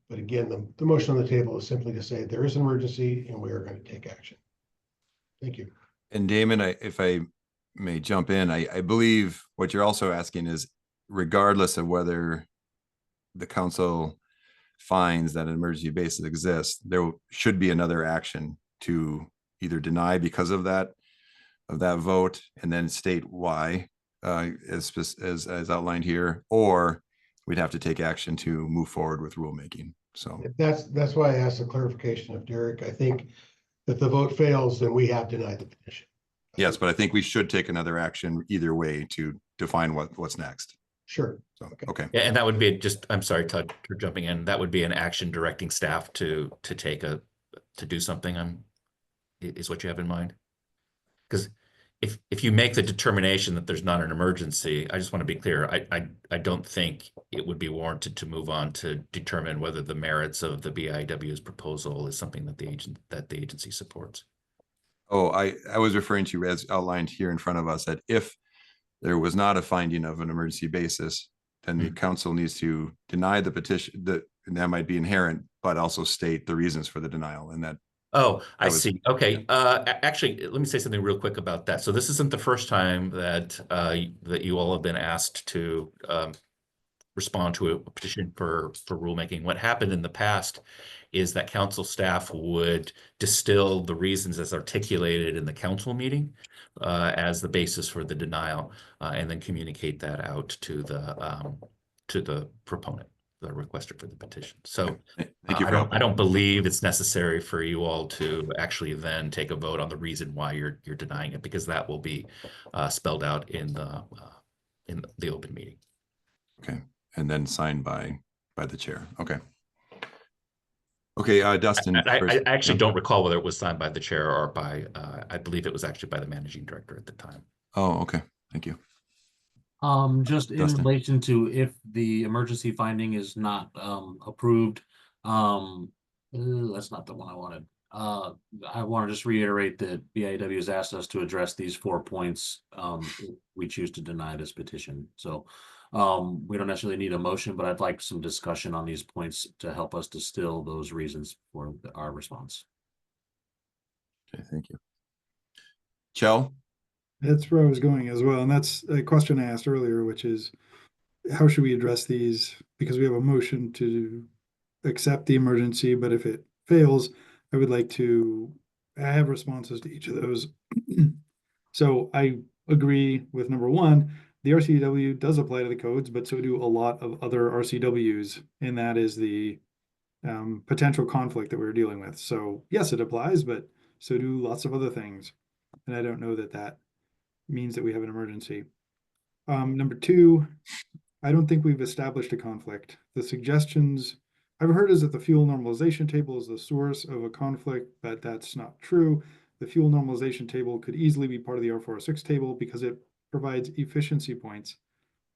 [SPEAKER 4] But again, the motion on the table is simply to say there is an emergency and we are going to take action. Thank you.
[SPEAKER 2] And Damon, if I may jump in, I believe what you're also asking is, regardless of whether the council finds that an emergency basis exists, there should be another action to either deny because of that vote and then state why, as outlined here, or we'd have to take action to move forward with rulemaking. So
[SPEAKER 4] that's why I asked the clarification of Derek. I think if the vote fails, then we have denied the petition.
[SPEAKER 2] Yes, but I think we should take another action either way to define what's next.
[SPEAKER 4] Sure.
[SPEAKER 2] So, okay.
[SPEAKER 6] Yeah, and that would be just, I'm sorry, Todd, for jumping in. That would be an action directing staff to do something. Is what you have in mind? Because if you make the determination that there's not an emergency, I just want to be clear. I don't think it would be warranted to move on to determine whether the merits of the BIW's proposal is something that the agency supports.
[SPEAKER 2] Oh, I was referring to, as outlined here in front of us, that if there was not a finding of an emergency basis, then the council needs to deny the petition, and that might be inherent, but also state the reasons for the denial. And that.
[SPEAKER 6] Oh, I see. Okay. Actually, let me say something real quick about that. So this isn't the first time that that you all have been asked to respond to a petition for rulemaking. What happened in the past is that council staff would distill the reasons as articulated in the council meeting as the basis for the denial, and then communicate that out to the proponent, the requester for the petition. So
[SPEAKER 2] thank you.
[SPEAKER 6] I don't believe it's necessary for you all to actually then take a vote on the reason why you're denying it, because that will be spelled out in the open meeting.
[SPEAKER 2] Okay, and then signed by the chair. Okay. Okay, Dustin.
[SPEAKER 6] I actually don't recall whether it was signed by the chair or by, I believe it was actually by the managing director at the time.
[SPEAKER 2] Oh, okay. Thank you.
[SPEAKER 1] Just in
[SPEAKER 2] Dustin.
[SPEAKER 1] relation to if the emergency finding is not approved, that's not the one I wanted. I want to just reiterate that BIW has asked us to address these 4 points if we choose to deny this petition. So we don't necessarily need a motion, but I'd like some discussion on these points to help us distill those reasons for our response.
[SPEAKER 2] Okay, thank you. Chell?
[SPEAKER 7] That's where I was going as well. And that's a question I asked earlier, which is how should we address these? Because we have a motion to accept the emergency, but if it fails, I would like to have responses to each of those. So I agree with number one, the RCW does apply to the codes, but so do a lot of other RCWs. And that is the potential conflict that we're dealing with. So yes, it applies, but so do lots of other things. And I don't know that means that we have an emergency. Number two, I don't think we've established a conflict. The suggestions I've heard is that the fuel normalization table is the source of a conflict, but that's not true. The fuel normalization table could easily be part of the R406 table because it provides efficiency points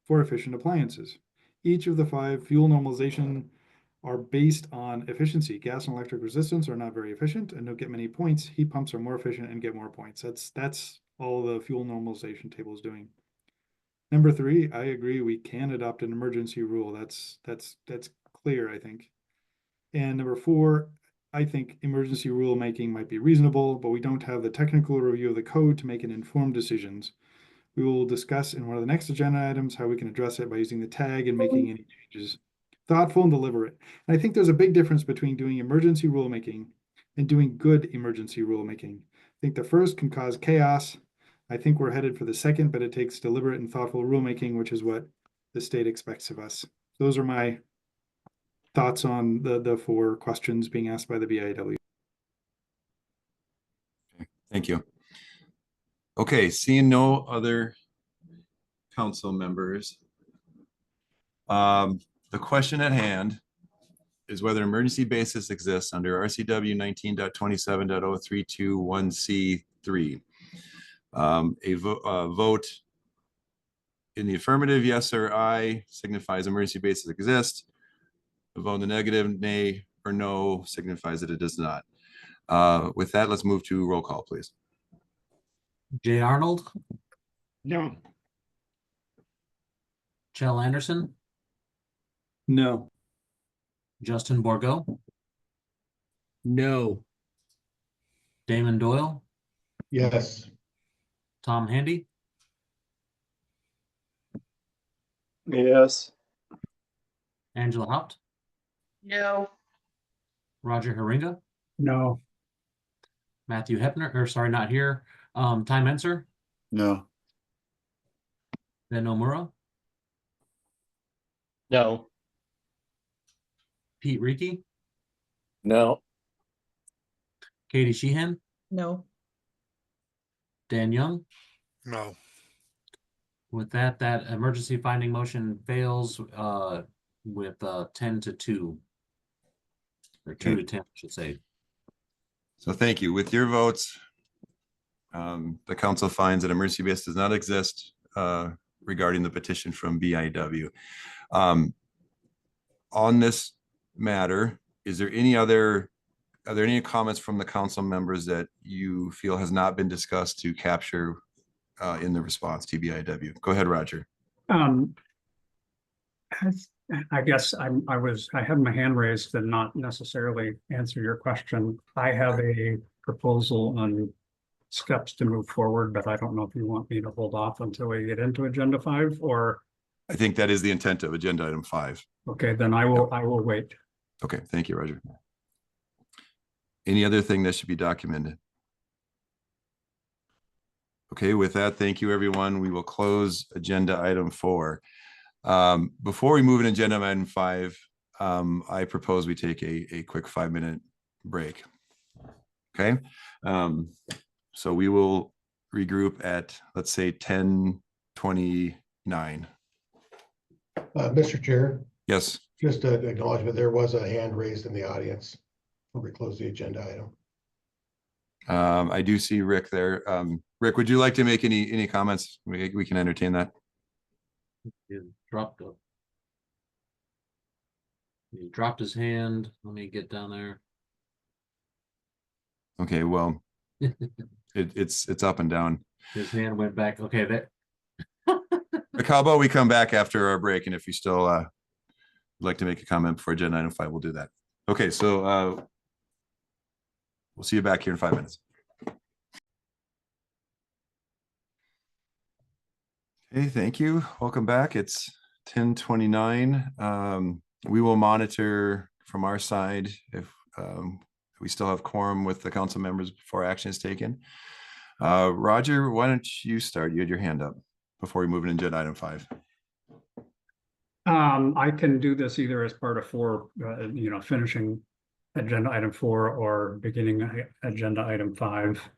[SPEAKER 7] for efficient appliances. Each of the 5 fuel normalization are based on efficiency. Gas and electric resistance are not very efficient and don't get many points. Heat pumps are more efficient and get more points. That's all the fuel normalization table is doing. Number 3, I agree, we can adopt an emergency rule. That's clear, I think. And number 4, I think emergency rulemaking might be reasonable, but we don't have the technical review of the code to make an informed decisions. We will discuss in one of the next agenda items how we can address it by using the tag and making any changes. Thoughtful and deliberate. And I think there's a big difference between doing emergency rulemaking and doing good emergency rulemaking. I think the first can cause chaos. I think we're headed for the second, but it takes deliberate and thoughtful rulemaking, which is what the state expects of us. Those are my thoughts on the 4 questions being asked by the BIW.
[SPEAKER 2] Thank you. Okay, seeing no other council members. The question at hand is whether emergency basis exists under RCW 19.27.0321C3. A vote in the affirmative, yes or aye, signifies emergency basis exists. A vote in the negative, nay or no, signifies that it does not. With that, let's move to roll call, please.
[SPEAKER 1] Jay Arnold,
[SPEAKER 18] No.
[SPEAKER 1] Chell Anderson,
[SPEAKER 7] No.
[SPEAKER 1] Justin Borgo,
[SPEAKER 4] No.
[SPEAKER 1] Damon Doyle,
[SPEAKER 4] Yes.
[SPEAKER 1] Tom Handy,
[SPEAKER 10] Yes.
[SPEAKER 1] Angela Haupt,
[SPEAKER 20] No.
[SPEAKER 1] Roger Haringa,
[SPEAKER 19] No.
[SPEAKER 1] Matthew Hepner, or sorry, not here. Ty Menser,
[SPEAKER 2] No.
[SPEAKER 1] Ben Omura,
[SPEAKER 10] No.
[SPEAKER 1] Pete Reiki,
[SPEAKER 10] No.
[SPEAKER 1] Katie Sheehan,
[SPEAKER 5] No.
[SPEAKER 1] Dan Young.
[SPEAKER 9] No.
[SPEAKER 1] With that, that emergency finding motion fails with 10-2. Or 2 to 10, I should say.
[SPEAKER 2] So thank you. With your votes, the council finds that emergency basis does not exist regarding the petition from BIW. On this matter, are there any comments from the council members that you feel has not been discussed to capture in the response to BIW? Go ahead, Roger.
[SPEAKER 19] I guess I had my hand raised and not necessarily answer your question. I have a proposal on steps to move forward, but I don't know if you want me to hold off until we get into agenda 5 or.
[SPEAKER 2] I think that is the intent of agenda item 5.
[SPEAKER 19] Okay, then I will wait.
[SPEAKER 2] Okay, thank you, Roger. Any other thing that should be documented? Okay, with that, thank you, everyone. We will close agenda item 4. Before we move in agenda item 5, I propose we take a quick 5-minute break. Okay, so we will regroup at, let's say, 10:29.
[SPEAKER 4] Mr. Chair,
[SPEAKER 2] Yes.
[SPEAKER 4] just an acknowledgement, there was a hand raised in the audience before we close the agenda item.
[SPEAKER 2] I do see Rick there. Rick, would you like to make any comments? We can entertain that.
[SPEAKER 1] He dropped his hand. Let me get down there.
[SPEAKER 2] Okay, well, it's up and down.
[SPEAKER 1] His hand went back. Okay, that.
[SPEAKER 2] Rick, how about we come back after our break, and if you still would like to make a comment before agenda item 5, we'll do that. Okay, so we'll see you back here in 5 minutes. Okay, thank you. Welcome back. It's 10:29. We will monitor from our side if we still have quorum with the council members before action is taken. Roger, why don't you start? You had your hand up before we move into agenda item 5.
[SPEAKER 19] I can do this either as part of 4, finishing agenda item 4 or beginning agenda item 5.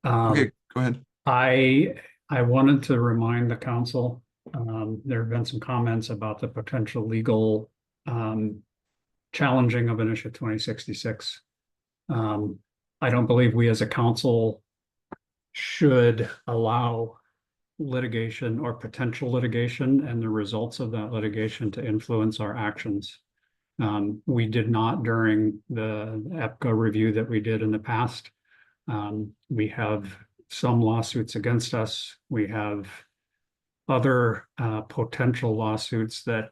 [SPEAKER 2] Okay, go ahead.
[SPEAKER 19] I wanted to remind the council, there have been some comments about the potential legal challenging of Initiative 2066. I don't believe we as a council should allow litigation or potential litigation and the results of that litigation to influence our actions. We did not during the EPCA review that we did in the past. We have some lawsuits against us. We have other potential lawsuits that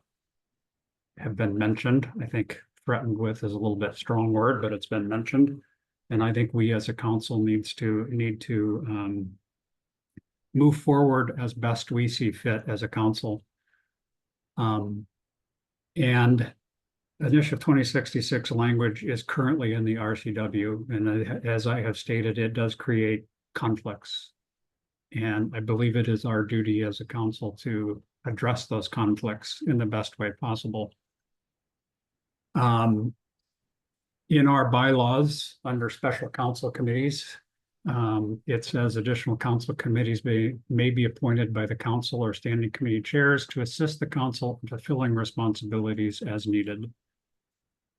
[SPEAKER 19] have been mentioned. I think threatened with is a little bit strong word, but it's been mentioned. And I think we as a council need to move forward as best we see fit as a council. And Initiative 2066 language is currently in the RCW. And as I have stated, it does create conflicts. And I believe it is our duty as a council to address those conflicts in the best way possible. In our bylaws under special council committees, it says additional council committees may be appointed by the council or standing committee chairs to assist the council in fulfilling responsibilities as needed.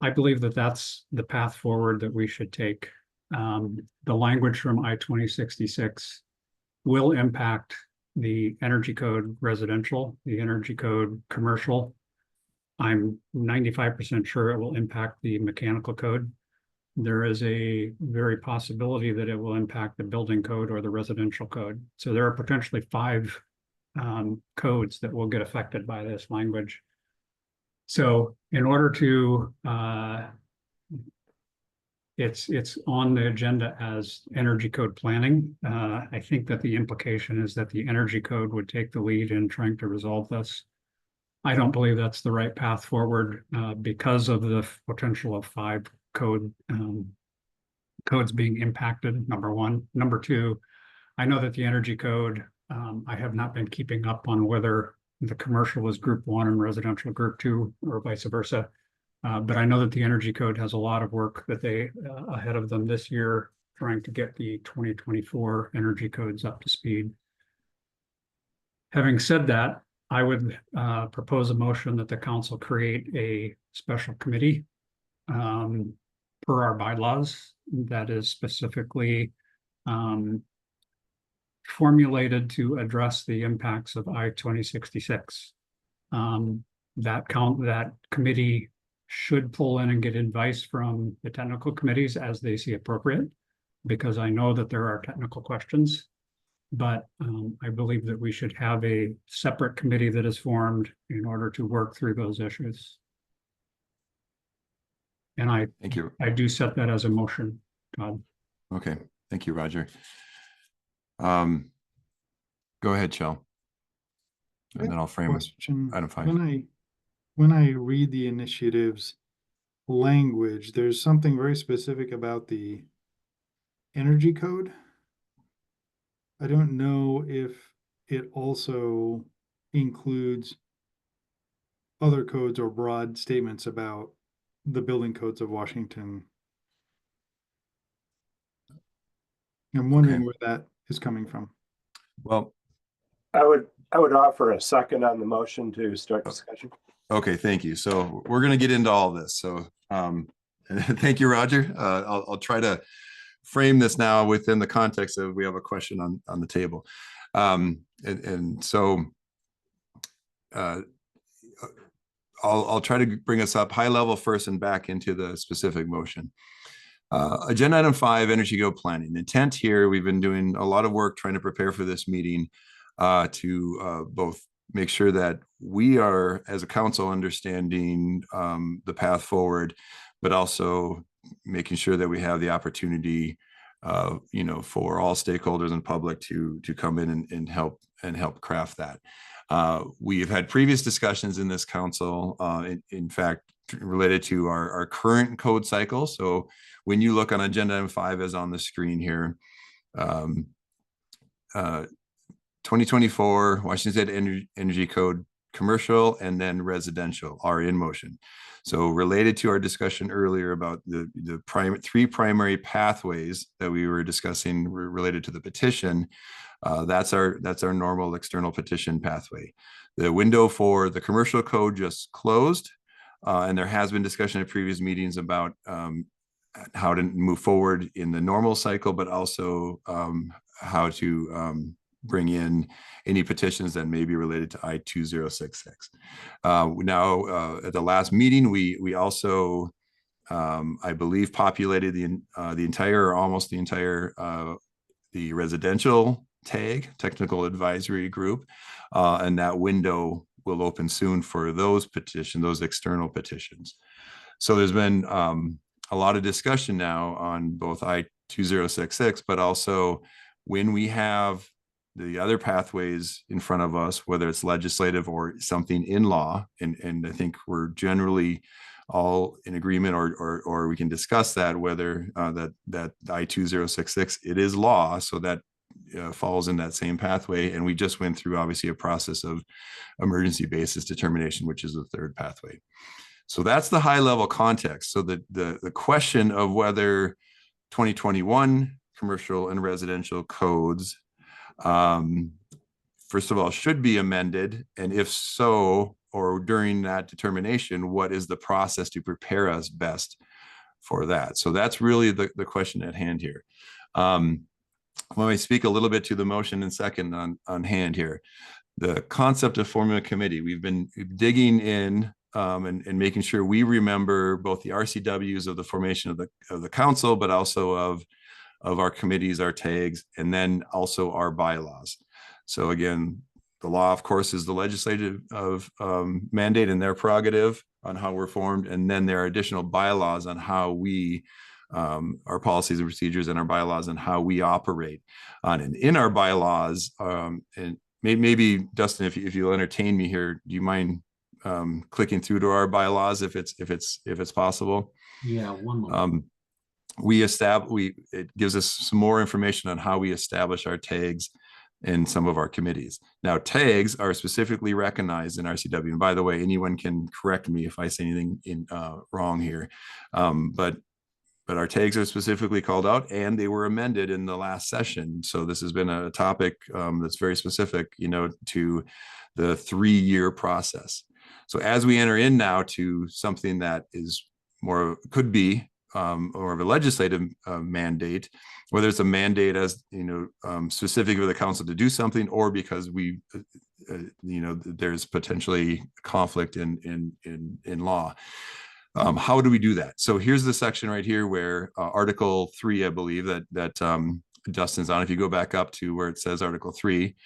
[SPEAKER 19] I believe that that's the path forward that we should take. The language from I-2066 will impact the energy code residential, the energy code commercial. I'm 95% sure it will impact the mechanical code. There is a very possibility that it will impact the building code or the residential code. So there are potentially 5 codes that will get affected by this language. So in order to, it's on the agenda as energy code planning. I think that the implication is that the energy code would take the lead in trying to resolve this. I don't believe that's the right path forward because of the potential of 5 codes being impacted, number one. Number two, I know that the energy code, I have not been keeping up on whether the commercial is group 1 and residential group 2 or vice versa. But I know that the energy code has a lot of work that they ahead of them this year, trying to get the 2024 energy codes up to speed. Having said that, I would propose a motion that the council create a special committee per our bylaws that is specifically formulated to address the impacts of I-2066. That committee should pull in and get advice from the technical committees as they see appropriate, because I know that there are technical questions. But I believe that we should have a separate committee that is formed in order to work through those issues. And
[SPEAKER 2] Thank you.
[SPEAKER 19] I do set that as a motion, Todd.
[SPEAKER 2] Okay, thank you, Roger. Go ahead, Chell. And then I'll frame
[SPEAKER 7] Question.
[SPEAKER 2] item 5.
[SPEAKER 7] When I read the initiative's language, there's something very specific about the energy code. I don't know if it also includes other codes or broad statements about the building codes of Washington. I'm wondering where that is coming from.
[SPEAKER 2] Well,
[SPEAKER 10] I would offer a second on the motion to start discussion.
[SPEAKER 2] Okay, thank you. So we're going to get into all this. So thank you, Roger. I'll try to frame this now within the context of we have a question on the table. So I'll try to bring us up high level first and back into the specific motion. Agenda item 5, energy code planning. The intent here, we've been doing a lot of work trying to prepare for this meeting to both make sure that we are, as a council, understanding the path forward, but also making sure that we have the opportunity, for all stakeholders and public to come in and help craft that. We have had previous discussions in this council, in fact, related to our current code cycle. So when you look on agenda item 5 as on the screen here, 2024 Washington State Energy Code commercial and then residential are in motion. So related to our discussion earlier about the three primary pathways that we were discussing related to the petition, that's our normal external petition pathway. The window for the commercial code just closed, and there has been discussion at previous meetings about how to move forward in the normal cycle, but also how to bring in any petitions that may be related to I-2066. Now, at the last meeting, we also, I believe, populated the entire, or almost the entire, the residential tag, technical advisory group, and that window will open soon for those external petitions. So there's been a lot of discussion now on both I-2066, but also when we have the other pathways in front of us, whether it's legislative or something in law, and I think we're generally all in agreement, or we can discuss that, whether that I-2066, it is law, so that falls in that same pathway. And we just went through obviously a process of emergency basis determination, which is the third pathway. So that's the high level context. So the question of whether 2021 commercial and residential codes, first of all, should be amended, and if so, or during that determination, what is the process to prepare us best for that? So that's really the question at hand here. Let me speak a little bit to the motion and second on hand here. The concept of forming a committee, we've been digging in and making sure we remember both the RCWs of the formation of the council, but also of our committees, our tags, and then also our bylaws. So again, the law, of course, is the legislative mandate and their prerogative on how we're formed. And then there are additional bylaws on how we, our policies and procedures and our bylaws and how we operate on. And in our bylaws, and maybe Dustin, if you'll entertain me here, do you mind clicking through to our bylaws if it's possible?
[SPEAKER 1] Yeah, one moment.
[SPEAKER 2] It gives us some more information on how we establish our tags in some of our committees. Now, tags are specifically recognized in RCW. And by the way, anyone can correct me if I say anything wrong here. But our tags are specifically called out, and they were amended in the last session. So this has been a topic that's very specific, to the 3-year process. So as we enter in now to something that is could be or of a legislative mandate, whether it's a mandate as specific for the council to do something, or because we there's potentially conflict in law. How do we do that? So here's the section right here where Article 3, I believe that Dustin's on. If you go back up to where it says Article 3,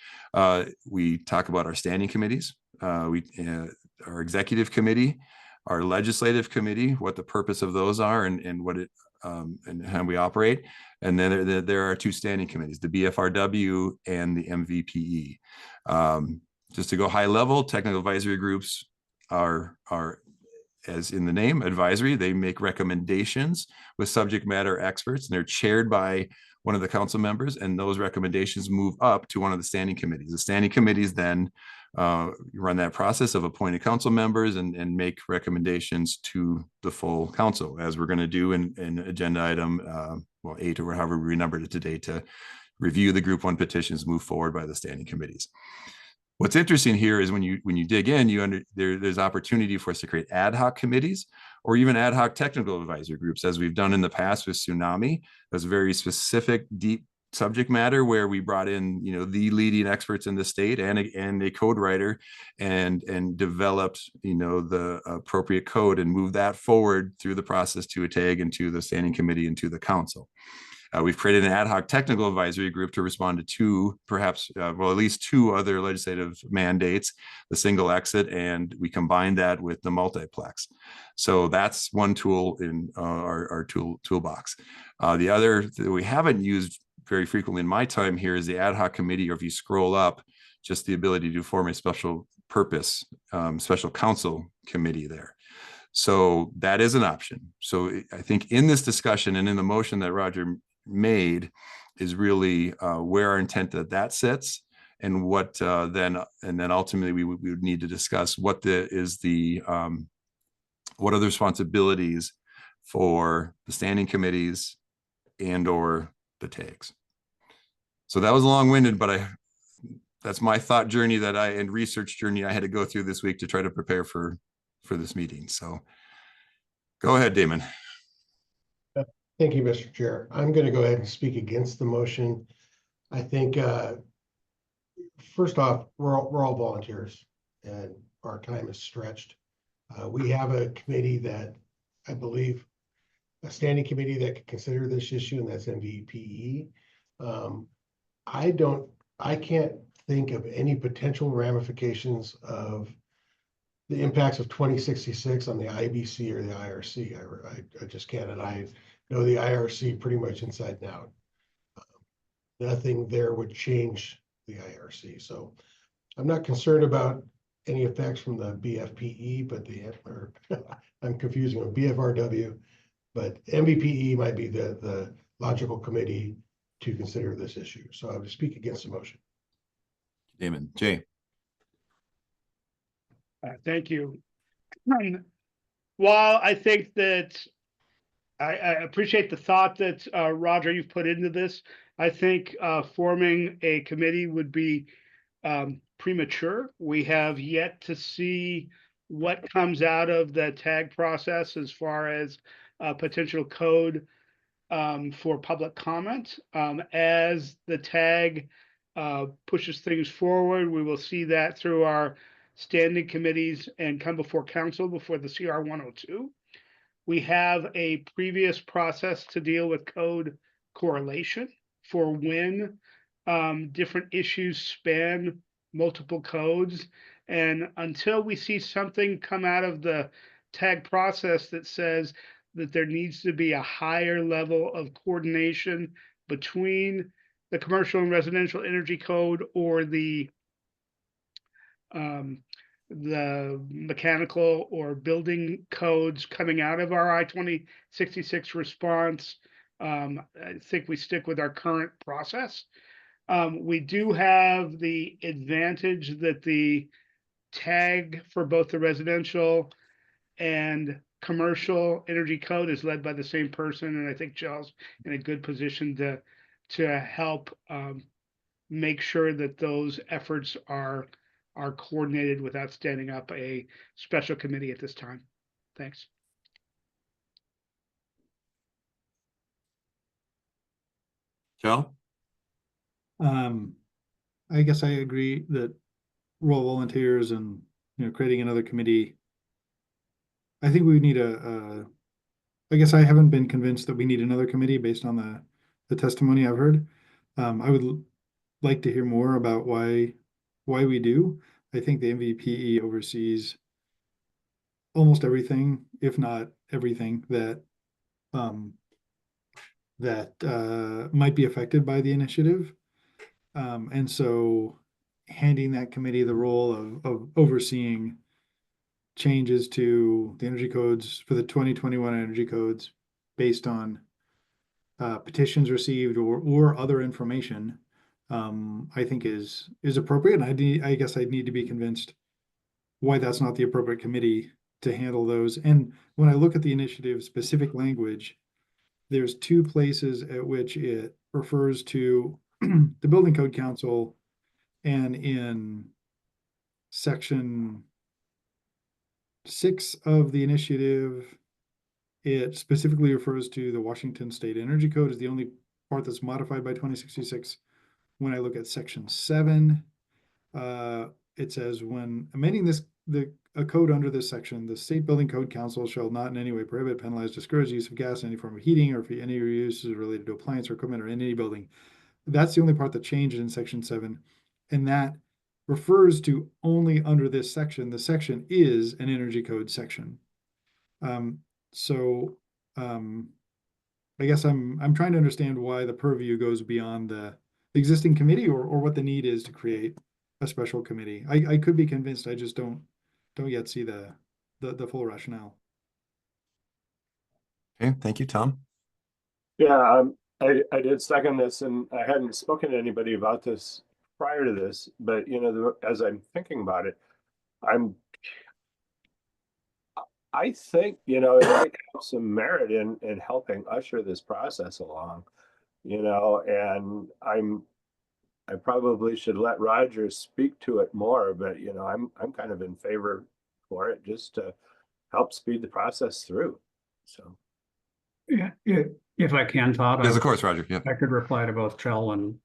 [SPEAKER 2] we talk about our standing committees, our executive committee, our legislative committee, what the purpose of those are, and what it and how we operate. And then there are 2 standing committees, the BFRW and the MVPE. Just to go high level, technical advisory groups are, as in the name, advisory. They make recommendations with subject matter experts, and they're chaired by one of the council members, and those recommendations move up to one of the standing committees. The standing committees then run that process of appointed council members and make recommendations to the full council, as we're going to do in agenda item 8, or however we numbered it today, to review the group 1 petitions, move forward by the standing committees. What's interesting here is when you dig in, there's opportunity for us to create ad hoc committees or even ad hoc technical advisory groups, as we've done in the past with tsunami. That's very specific, deep subject matter where we brought in, the leading experts in the state and a code writer and developed, the appropriate code and moved that forward through the process to a tag and to the standing committee and to the council. We've created an ad hoc technical advisory group to respond to 2, perhaps, at least 2 other legislative mandates, the single exit, and we combine that with the multiplex. So that's one tool in our toolbox. The other that we haven't used very frequently in my time here is the ad hoc committee, or if you scroll up, just the ability to form a special purpose, special counsel committee there. So that is an option. So I think in this discussion and in the motion that Roger made is really where our intent that sits, and what then ultimately we would need to discuss what is the what are the responsibilities for the standing committees and or the tags? So that was long-winded, but that's my thought journey and research journey I had to go through this week to try to prepare for this meeting. So go ahead, Damon.
[SPEAKER 4] Thank you, Mr. Chair. I'm going to go ahead and speak against the motion. I think, first off, we're all volunteers and our time is stretched. We have a committee that I believe a standing committee that could consider this issue, and that's MVPE. I can't think of any potential ramifications of the impacts of 2066 on the IBC or the IRC. I just can't, and I know the IRC pretty much inside and out. Nothing there would change the IRC. So I'm not concerned about any effects from the BFPE, but I'm confusing with BFRW, but MVPE might be the logical committee to consider this issue. So I would speak against the motion.
[SPEAKER 2] Damon. Jay.
[SPEAKER 18] Thank you. While I think that I appreciate the thought that Roger, you've put into this, I think forming a committee would be premature. We have yet to see what comes out of the tag process as far as potential code for public comment. As the tag pushes things forward, we will see that through our standing committees and come before council before the CR 102. We have a previous process to deal with code correlation for when different issues span multiple codes. And until we see something come out of the tag process that says that there needs to be a higher level of coordination between the commercial and residential energy code or the mechanical or building codes coming out of our I-2066 response, I think we stick with our current process. We do have the advantage that the tag for both the residential and commercial energy code is led by the same person, and I think Jill's in a good position to help make sure that those efforts are coordinated without standing up a special committee at this time. Thanks.
[SPEAKER 2] Joe?
[SPEAKER 7] I guess I agree that role volunteers and creating another committee. I think we need I guess I haven't been convinced that we need another committee based on the testimony I've heard. I would like to hear more about why we do. I think the MVPE oversees almost everything, if not everything, that might be affected by the initiative. And so handing that committee the role of overseeing changes to the energy codes for the 2021 energy codes based on petitions received or other information, I think is appropriate. And I guess I'd need to be convinced why that's not the appropriate committee to handle those. And when I look at the initiative specific language, there's two places at which it refers to the Building Code Council, and in section 6 of the initiative, it specifically refers to the Washington State Energy Code as the only part that's modified by 2066. When I look at section 7, it says when amending a code under this section, the State Building Code Council shall not in any way prohibit, penalize, discourage the use of gas in any form of heating, or if any use is related to appliance or equipment or in any building. That's the only part that changed in section 7, and that refers to only under this section. The section is an energy code section. I guess I'm trying to understand why the purview goes beyond the existing committee, or what the need is to create a special committee. I could be convinced, I just don't yet see the full rationale.
[SPEAKER 2] Okay, thank you, Tom.
[SPEAKER 10] Yeah, I did second this, and I hadn't spoken to anybody about this prior to this, but as I'm thinking about it, I think, it might have some merit in helping usher this process along, and I probably should let Roger speak to it more, but I'm kind of in favor for it just to help speed the process through. So
[SPEAKER 19] Yeah, if I can, Todd.
[SPEAKER 2] Yes, of course, Roger. Yeah.
[SPEAKER 19] I could reply to both Chell and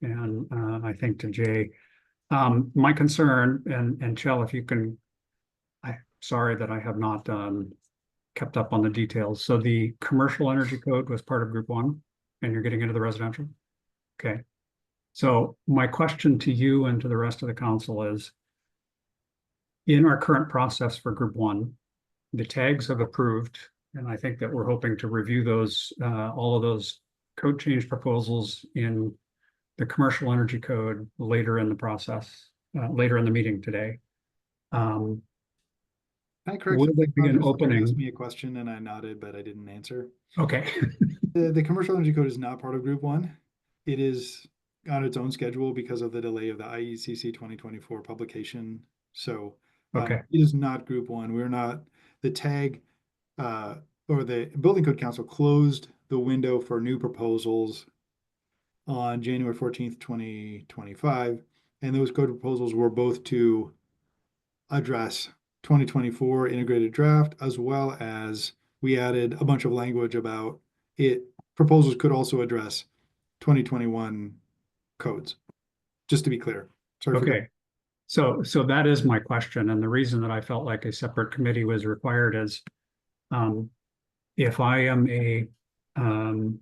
[SPEAKER 19] I think to Jay. My concern, and Chell, if you can, sorry that I have not kept up on the details. So the commercial energy code was part of group 1 and you're getting into the residential. Okay. So my question to you and to the rest of the council is, in our current process for group 1, the tags have approved, and I think that we're hoping to review those, all of those code change proposals in the commercial energy code later in the process, later in the meeting today.
[SPEAKER 7] Can I correct
[SPEAKER 19] Will there be an
[SPEAKER 7] Roger? Somebody asked
[SPEAKER 19] opening?
[SPEAKER 7] me a question and I nodded, but I didn't answer.
[SPEAKER 19] Okay.
[SPEAKER 7] The commercial energy code is not part of group 1. It is on its own schedule because of the delay of the IECC 2024 publication. So
[SPEAKER 19] Okay.
[SPEAKER 7] it is not group 1. We're not, the tag or the Building Code Council closed the window for new proposals on January 14th, 2025. And those code proposals were both to address 2024 integrated draft, as well as we added a bunch of language about it. Proposals could also address 2021 codes, just to be clear. Sorry.
[SPEAKER 19] Okay. So that is my question. And the reason that I felt like a separate committee was required is, if I am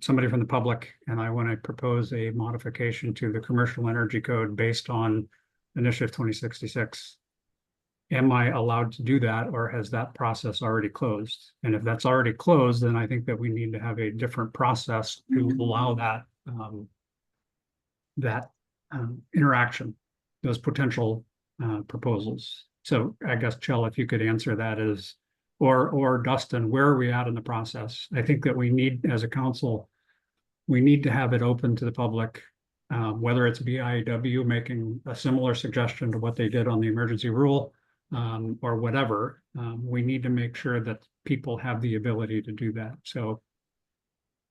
[SPEAKER 19] somebody from the public and I want to propose a modification to the commercial energy code based on Initiative 2066, am I allowed to do that, or has that process already closed? And if that's already closed, then I think that we need to have a different process to allow that interaction, those potential proposals. So I guess, Chell, if you could answer that as, or Dustin, where are we at in the process? I think that we need, as a council, we need to have it open to the public, whether it's BIW making a similar suggestion to what they did on the emergency rule, or whatever. We need to make sure that people have the ability to do that. So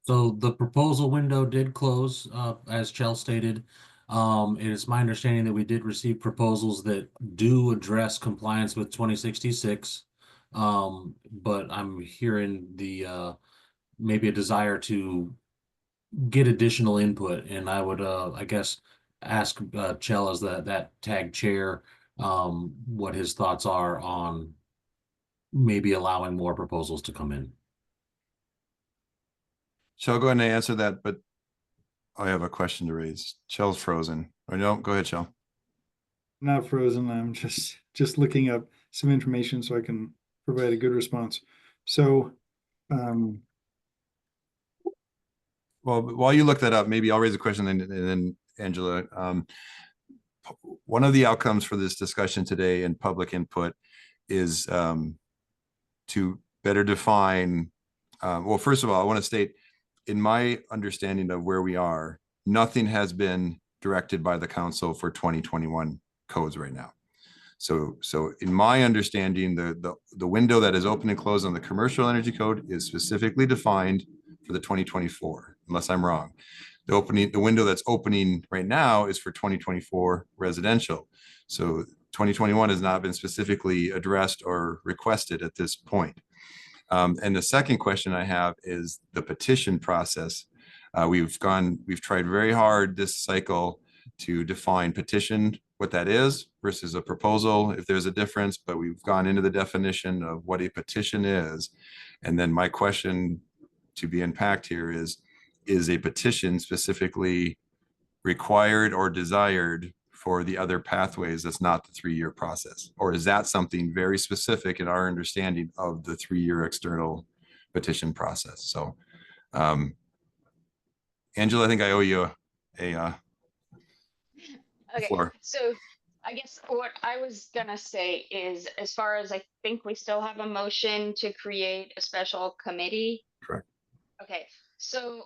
[SPEAKER 1] the proposal window did close, as Chell stated. It is my understanding that we did receive proposals that do address compliance with 2066. But I'm hearing the maybe a desire to get additional input, and I would I guess ask Chell as that tag chair what his thoughts are on maybe allowing more proposals to come in.
[SPEAKER 2] Shall I go ahead and answer that? But I have a question to raise. Shell's frozen. Or no, go ahead, Shell.
[SPEAKER 7] I'm not frozen. I'm just looking up some information so I can provide a good response. So,
[SPEAKER 2] well, while you look that up, maybe I'll raise a question and then Angela. One of the outcomes for this discussion today and public input is to better define. Well, first of all, I want to state, in my understanding of where we are, nothing has been directed by the council for 2021 codes right now. So in my understanding, the window that is open and closed on the commercial energy code is specifically defined for the 2024, unless I'm wrong. The window that's opening right now is for 2024 residential. So 2021 has not been specifically addressed or requested at this point. And the second question I have is the petition process. We've tried very hard this cycle to define petition, what that is versus a proposal, if there's a difference, but we've gone into the definition of what a petition is. And then my question to be unpacked here is a petition specifically required or desired for the other pathways that's not the 3-year process? Or is that something very specific in our understanding of the 3-year external petition process? So, Angela, I think I owe you a
[SPEAKER 20] Okay,
[SPEAKER 2] floor.
[SPEAKER 20] so I guess what I was gonna say is, as far as I think we still have a motion to create a special committee.
[SPEAKER 2] Correct.
[SPEAKER 20] Okay, so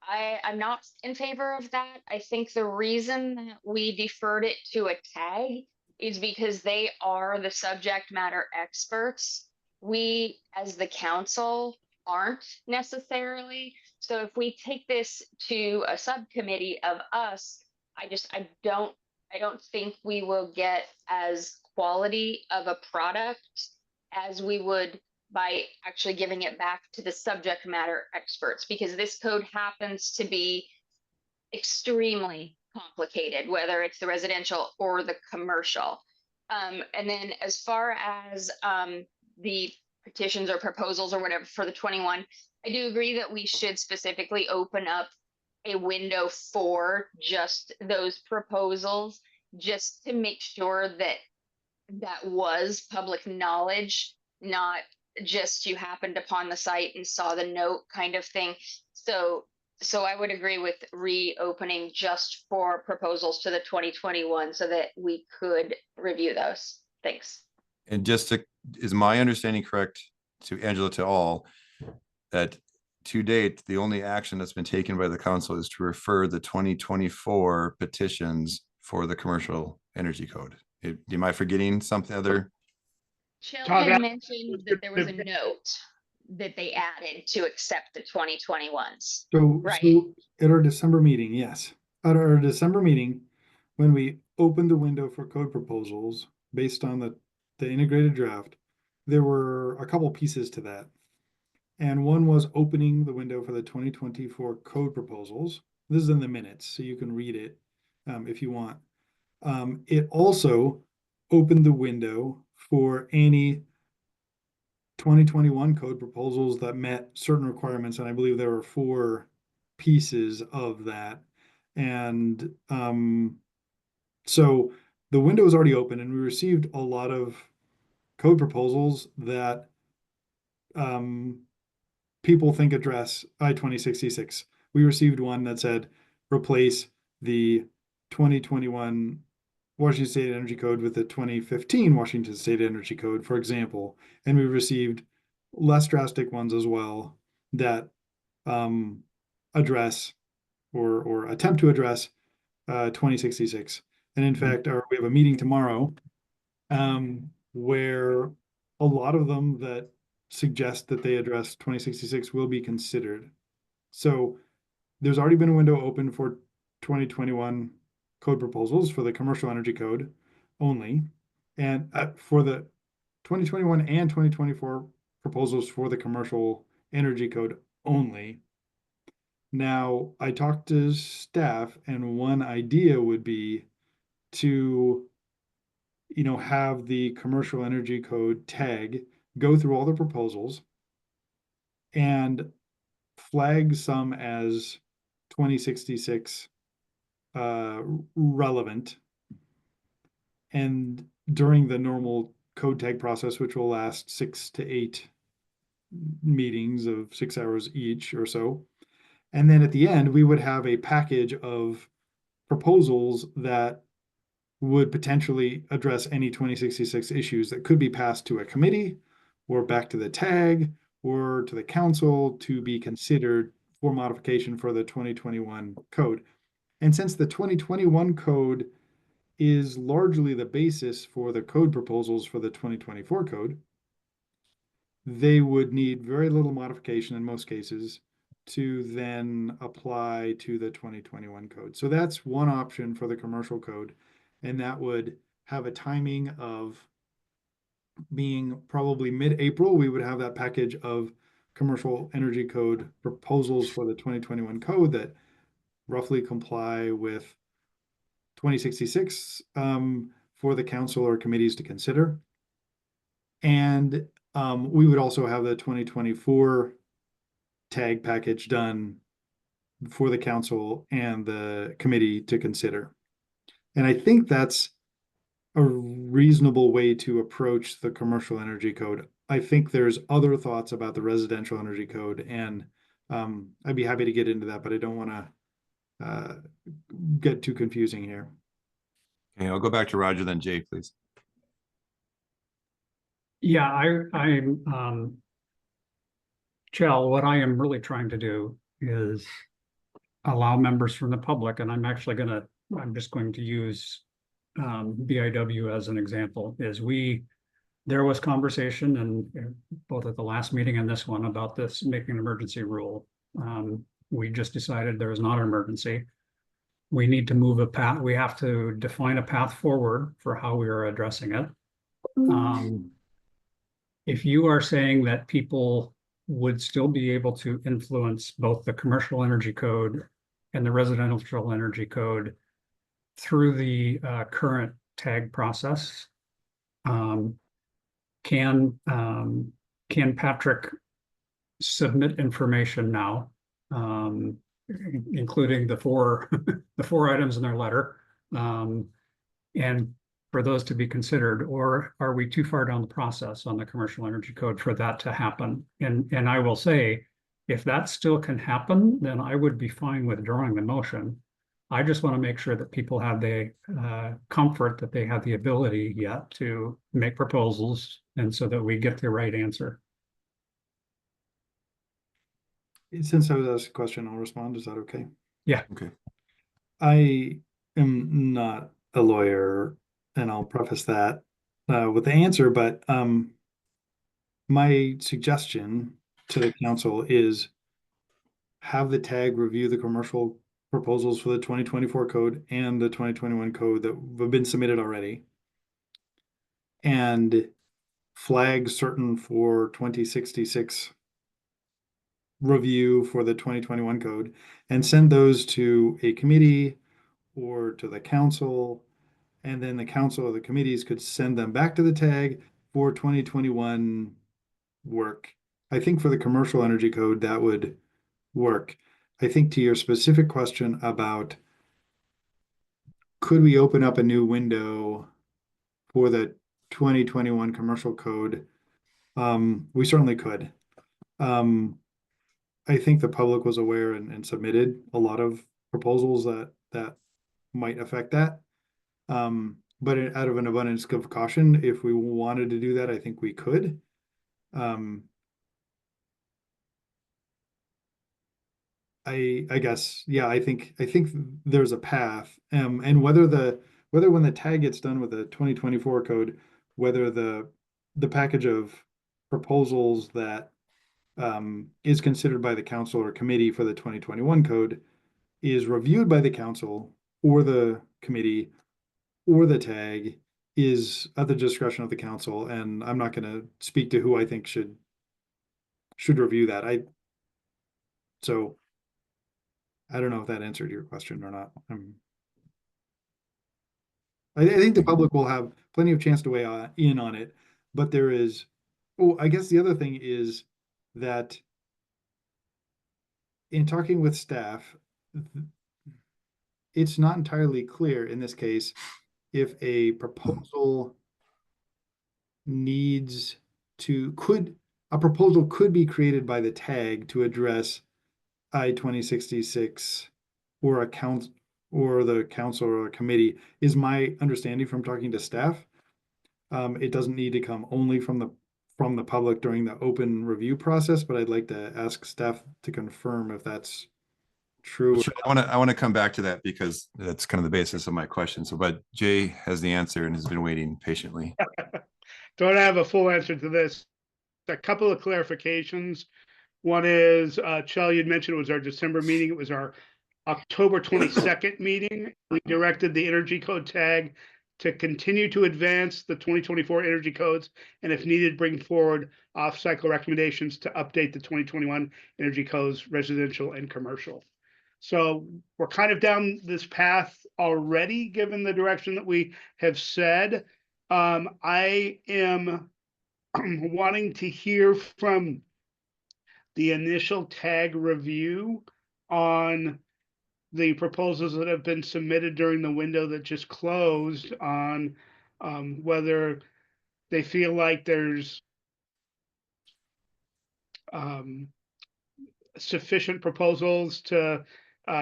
[SPEAKER 20] I'm not in favor of that. I think the reason that we deferred it to a tag is because they are the subject matter experts we as the council aren't necessarily. So if we take this to a subcommittee of us, I don't think we will get as quality of a product as we would by actually giving it back to the subject matter experts, because this code happens to be extremely complicated, whether it's the residential or the commercial. And then as far as the petitions or proposals or whatever for the 21, I do agree that we should specifically open up a window for just those proposals, just to make sure that that was public knowledge, not just you happened upon the site and saw the note kind of thing. So I would agree with reopening just for proposals to the 2021 so that we could review those. Thanks.
[SPEAKER 2] And just to, is my understanding correct, to Angela, to all, that to date, the only action that's been taken by the council is to refer the 2024 petitions for the commercial energy code? Am I forgetting something other?
[SPEAKER 20] Shell
[SPEAKER 18] Todd,
[SPEAKER 20] had mentioned that there was a note that they added to accept the 2021s.
[SPEAKER 7] So,
[SPEAKER 20] Right.
[SPEAKER 7] so at our December meeting, yes, at our December meeting, when we opened the window for code proposals based on the integrated draft, there were a couple pieces to that. And one was opening the window for the 2024 code proposals. This is in the minutes, so you can read it if you want. It also opened the window for any 2021 code proposals that met certain requirements, and I believe there were 4 pieces of that. And so the window is already open, and we received a lot of code proposals that people think address I-2066. We received one that said replace the 2021 Washington State Energy Code with the 2015 Washington State Energy Code, for example. And we received less drastic ones as well that address or attempt to address 2066. And in fact, we have a meeting tomorrow where a lot of them that suggest that they address 2066 will be considered. So there's already been a window open for 2021 code proposals for the commercial energy code only, and for the 2021 and 2024 proposals for the commercial energy code only. Now, I talked to staff, and one idea would be to, have the commercial energy code tag, go through all the proposals and flag some as 2066 relevant. And during the normal code tag process, which will last 6 to 8 meetings of 6 hours each or so. And then at the end, we would have a package of proposals that would potentially address any 2066 issues that could be passed to a committee or back to the tag or to the council to be considered for modification for the 2021 code. And since the 2021 code is largely the basis for the code proposals for the 2024 code, they would need very little modification in most cases to then apply to the 2021 code. So that's one option for the commercial code. And that would have a timing of being probably mid-April. We would have that package of commercial energy code proposals for the 2021 code that roughly comply with 2066 for the council or committees to consider. And we would also have the 2024 tag package done for the council and the committee to consider. And I think that's a reasonable way to approach the commercial energy code. I think there's other thoughts about the residential energy code, and I'd be happy to get into that, but I don't want to get too confusing here.
[SPEAKER 2] Okay, I'll go back to Roger, then Jay, please.
[SPEAKER 19] Yeah, I'm Chell, what I am really trying to do is allow members from the public, and I'm just going to use BIW as an example, is we there was conversation and both at the last meeting and this one about this making an emergency rule. We just decided there is not an emergency. We need to move a path. We have to define a path forward for how we are addressing it. If you are saying that people would still be able to influence both the commercial energy code and the residential energy code through the current tag process, can Patrick submit information now, including the four the four items in their letter, and for those to be considered, or are we too far down the process on the commercial energy code for that to happen? And I will say, if that still can happen, then I would be fine withdrawing the motion. I just want to make sure that people have the comfort that they have the ability yet to make proposals, and so that we get the right answer.
[SPEAKER 7] Since I was asked a question, I'll respond. Is that okay?
[SPEAKER 19] Yeah.
[SPEAKER 2] Okay.
[SPEAKER 7] I am not a lawyer, and I'll preface that with the answer, but my suggestion to the council is have the tag review the commercial proposals for the 2024 code and the 2021 code that have been submitted already, and flag certain for 2066 review for the 2021 code, and send those to a committee or to the council, and then the council or the committees could send them back to the tag for 2021 work. I think for the commercial energy code, that would work. I think to your specific question about could we open up a new window for the 2021 commercial code, we certainly could. I think the public was aware and submitted a lot of proposals that might affect that. But out of an abundance of caution, if we wanted to do that, I think we could. I guess, yeah, I think there's a path. And whether when the tag gets done with the 2024 code, whether the package of proposals that is considered by the council or committee for the 2021 code is reviewed by the council or the committee or the tag is at the discretion of the council. And I'm not going to speak to who I think should review that. So I don't know if that answered your question or not. I think the public will have plenty of chance to weigh in on it, but there is, I guess the other thing is that in talking with staff, it's not entirely clear in this case if a proposal could be created by the tag to address I-2066 or the council or a committee, is my understanding from talking to staff. It doesn't need to come only from the public during the open review process, but I'd like to ask staff to confirm if that's true.
[SPEAKER 2] Sure. I want to come back to that because that's kind of the basis of my question. So, but Jay has the answer and has been waiting patiently.
[SPEAKER 18] Don't have a full answer to this. A couple of clarifications. One is, Chell, you'd mentioned it was our December meeting. It was our October 22nd meeting. We directed the energy code tag to continue to advance the 2024 energy codes, and if needed, bring forward off-cycle recommendations to update the 2021 energy codes, residential and commercial. So we're kind of down this path already, given the direction that we have said. I am wanting to hear from the initial tag review on the proposals that have been submitted during the window that just closed, on whether they feel like there's sufficient proposals to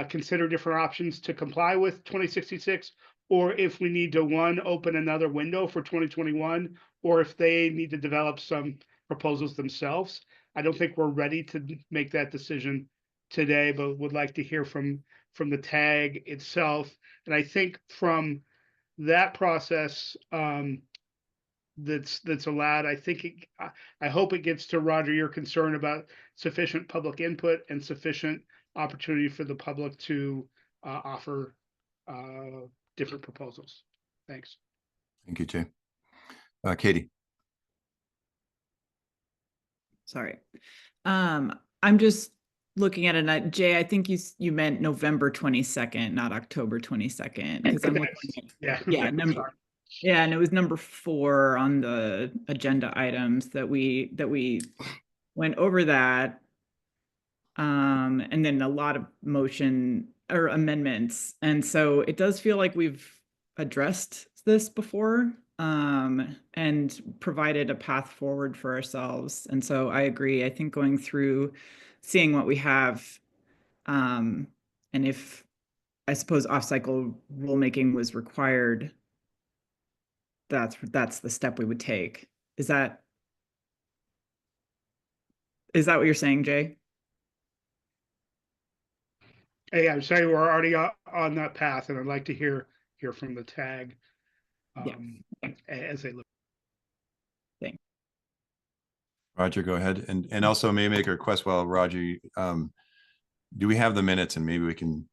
[SPEAKER 18] consider different options to comply with 2066, or if we need to, open another window for 2021, or if they need to develop some proposals themselves. I don't think we're ready to make that decision today, but would like to hear from the tag itself. And I think from that process, that's allowed. I think I hope it gets to Roger, your concern about sufficient public input and sufficient opportunity for the public to offer different proposals. Thanks.
[SPEAKER 2] Thank you, Jay. Katie.
[SPEAKER 5] Sorry. I'm just looking at it. Jay, I think you meant November 22nd, not October 22nd, because I'm looking at, and it was number 4 on the agenda items that we went over that. And then a lot of motion or amendments. And so it does feel like we've addressed this before, and provided a path forward for ourselves. And so I agree. I think going through, seeing what we have, and if, I suppose, off-cycle rulemaking was required, that's the step we would take. Is that what you're saying, Jay?
[SPEAKER 18] Hey, I'm sorry, we're already on that path, and I'd like to hear from the tag as they look.
[SPEAKER 5] Thanks.
[SPEAKER 2] Roger, go ahead. And also may make a request while Roger, do we have the minutes, and maybe we can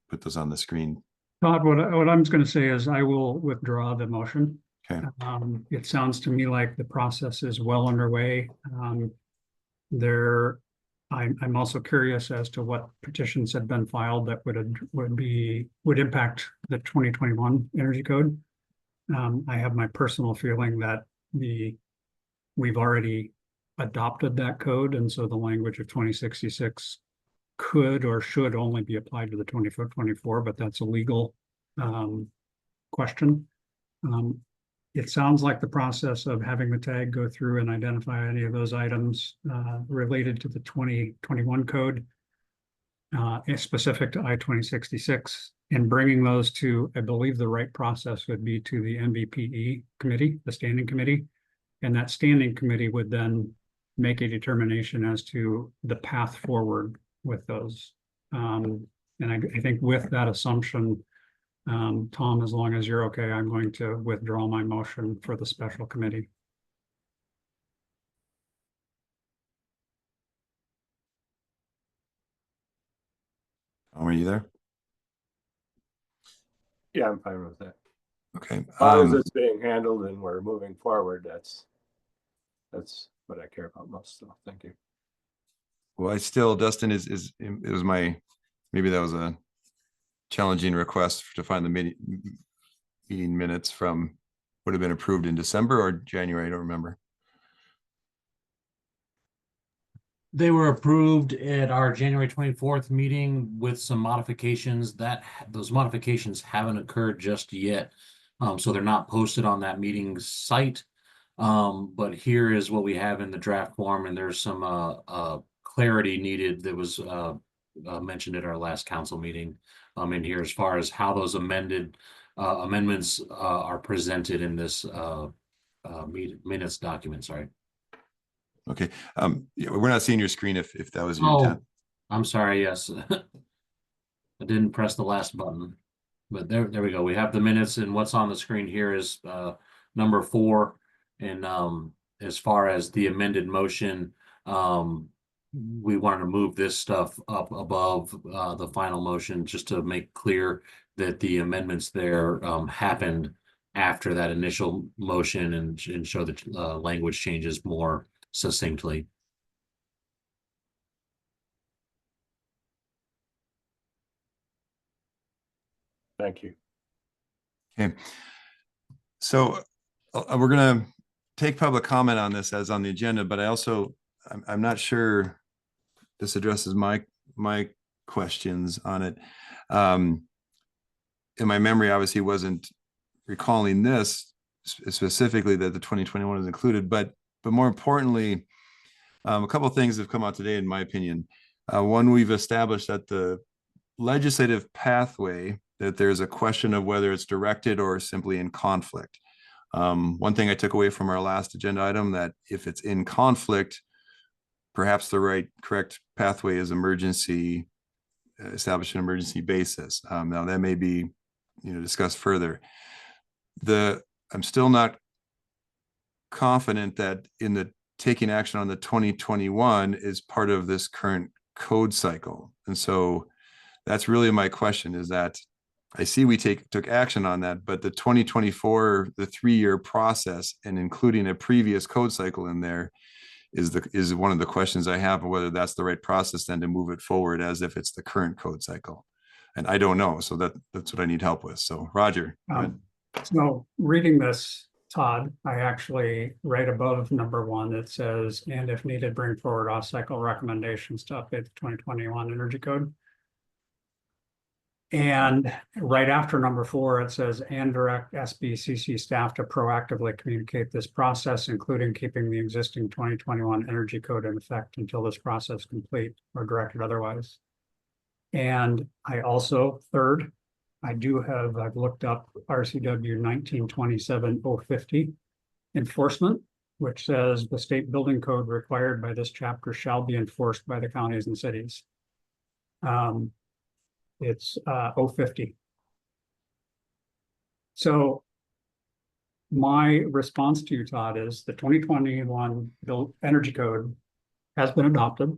[SPEAKER 2] put those on the screen?
[SPEAKER 19] Todd, what I'm just going to say is I will withdraw the motion.
[SPEAKER 2] Okay.
[SPEAKER 19] It sounds to me like the process is well underway. I'm also curious as to what petitions had been filed that would impact the 2021 Energy Code. I have my personal feeling that we've already adopted that code, and so the language of 2066 could or should only be applied to the 2024, but that's a legal question. It sounds like the process of having the tag go through and identify any of those items related to the 2021 code, specific to I-2066, and bringing those to, I believe the right process would be to the MVPE committee, the standing committee. And that standing committee would then make a determination as to the path forward with those. And I think with that assumption, Tom, as long as you're okay, I'm going to withdraw my motion for the special committee.
[SPEAKER 2] Are you there?
[SPEAKER 10] Yeah, I'm fine with that.
[SPEAKER 2] Okay.
[SPEAKER 10] As long as it's being handled and we're moving forward, that's what I care about most. So thank you.
[SPEAKER 2] Well, Dustin, it was maybe that was a challenging request to find the meeting minutes from would have been approved in December or January. I don't remember.
[SPEAKER 1] They were approved at our January 24th meeting with some modifications. Those modifications haven't occurred just yet. So they're not posted on that meeting site. But here is what we have in the draft form, and there's some clarity needed that was mentioned at our last council meeting in here as far as how those amendments are presented in this minutes document. Sorry.
[SPEAKER 2] Okay. Yeah, we're not seeing your screen if that was your intent.
[SPEAKER 1] I'm sorry. Yes. I didn't press the last button, but there we go. We have the minutes, and what's on the screen here is number 4. And as far as the amended motion, we wanted to move this stuff up above the final motion just to make clear that the amendments there happened after that initial motion and show that language changes more succinctly.
[SPEAKER 10] Thank you.
[SPEAKER 2] Okay. So we're going to take public comment on this as on the agenda, but I'm not sure this addresses my questions on it. In my memory, obviously wasn't recalling this specifically that the 2021 is included, but more importantly, a couple of things have come out today, in my opinion. One, we've established that the legislative pathway, that there's a question of whether it's directed or simply in conflict. One thing I took away from our last agenda item, that if it's in conflict, perhaps the correct pathway is establish an emergency basis. Now that may be, discussed further. I'm still not confident that in the taking action on the 2021 is part of this current code cycle. And so that's really my question, is that I see we took action on that, but the 2024, the 3-year process and including a previous code cycle in there is one of the questions I have, whether that's the right process then to move it forward as if it's the current code cycle. And I don't know. So that's what I need help with. So Roger. Go ahead.
[SPEAKER 19] So reading this, Todd, I actually right above number 1, it says, and if needed, bring forward off-cycle recommendations to update the 2021 Energy Code. And right after number 4, it says, and direct SBCC staff to proactively communicate this process, including keeping the existing 2021 Energy Code in effect until this process is complete or directed otherwise. And I also, third, I've looked up RCW 1927-050 enforcement, which says the state building code required by this chapter shall be enforced by the counties and cities. It's 050. So my response to you, Todd, is the 2021 Energy Code has been adopted.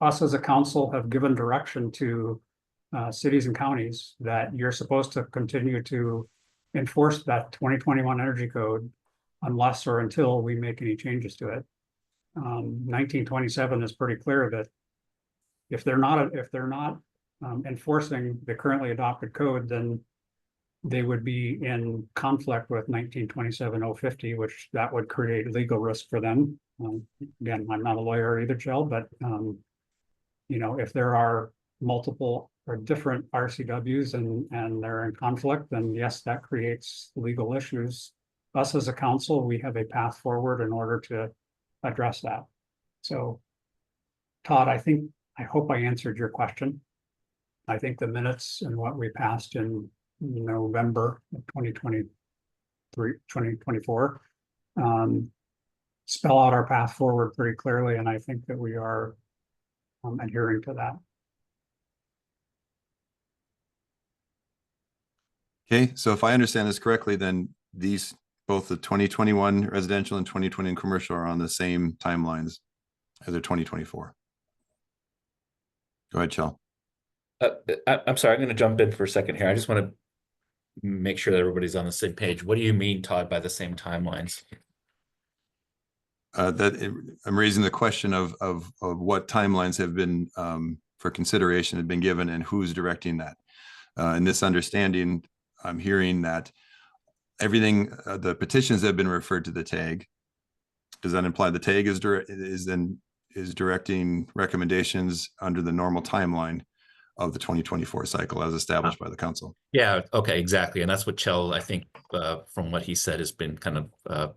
[SPEAKER 19] Us as a council have given direction to cities and counties that you're supposed to continue to enforce that 2021 Energy Code unless or until we make any changes to it. 1927 is pretty clear that if they're not enforcing the currently adopted code, then they would be in conflict with 1927-050, which that would create legal risk for them. Again, I'm not a lawyer either, Jill, but you know, if there are multiple or different RCWs and they're in conflict, then yes, that creates legal issues. Us as a council, we have a path forward in order to address that. So, Todd, I hope I answered your question. I think the minutes and what we passed in November of 2024 spell out our path forward pretty clearly, and I think that we are adhering to that.
[SPEAKER 2] Okay, so if I understand this correctly, then these, both the 2021 residential and 2020 commercial, are on the same timelines as the 2024. Go ahead, Chell.
[SPEAKER 6] I'm sorry, I'm going to jump in for a second here. I just want to make sure that everybody's on the same page. What do you mean, Todd, by the same timelines?
[SPEAKER 2] I'm raising the question of what timelines have been for consideration have been given and who's directing that. In this understanding, I'm hearing that everything, the petitions have been referred to the TAG. Does that imply the TAG is directing recommendations under the normal timeline of the 2024 cycle as established by the council?
[SPEAKER 6] Yeah, okay, exactly. And that's what Chell, I think, from what he said, has been kind of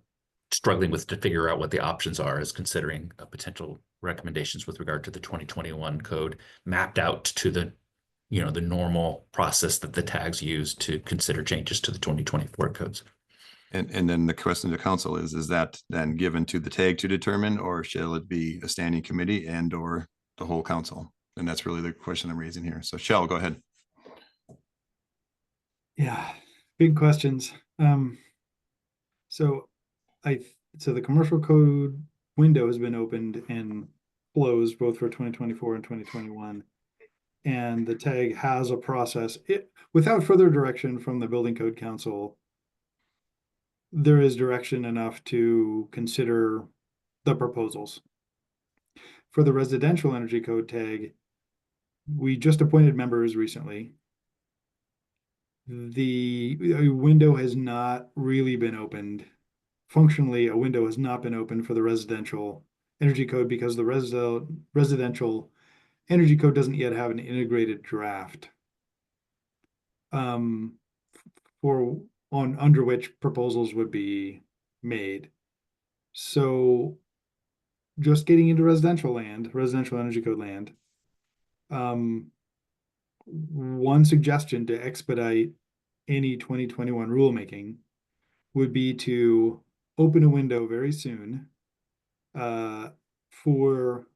[SPEAKER 6] struggling with to figure out what the options are as considering potential recommendations with regard to the 2021 code mapped out to the, the normal process that the tags use to consider changes to the 2024 codes.
[SPEAKER 2] And then the question to council is that then given to the TAG to determine, or shall it be a standing committee and or the whole council? And that's really the question I'm raising here. So Shell, go ahead.
[SPEAKER 7] Yeah, big questions. So the commercial code window has been opened and closed both for 2024 and 2021. And the TAG has a process. Without further direction from the Building Code Council, there is direction enough to consider the proposals. For the residential energy code TAG, we just appointed members recently. The window has not really been opened. Functionally, a window has not been opened for the residential energy code because the residential energy code doesn't yet have an integrated draft under which proposals would be made. So just getting into residential energy code land, one suggestion to expedite any 2021 rulemaking would be to open a window very soon for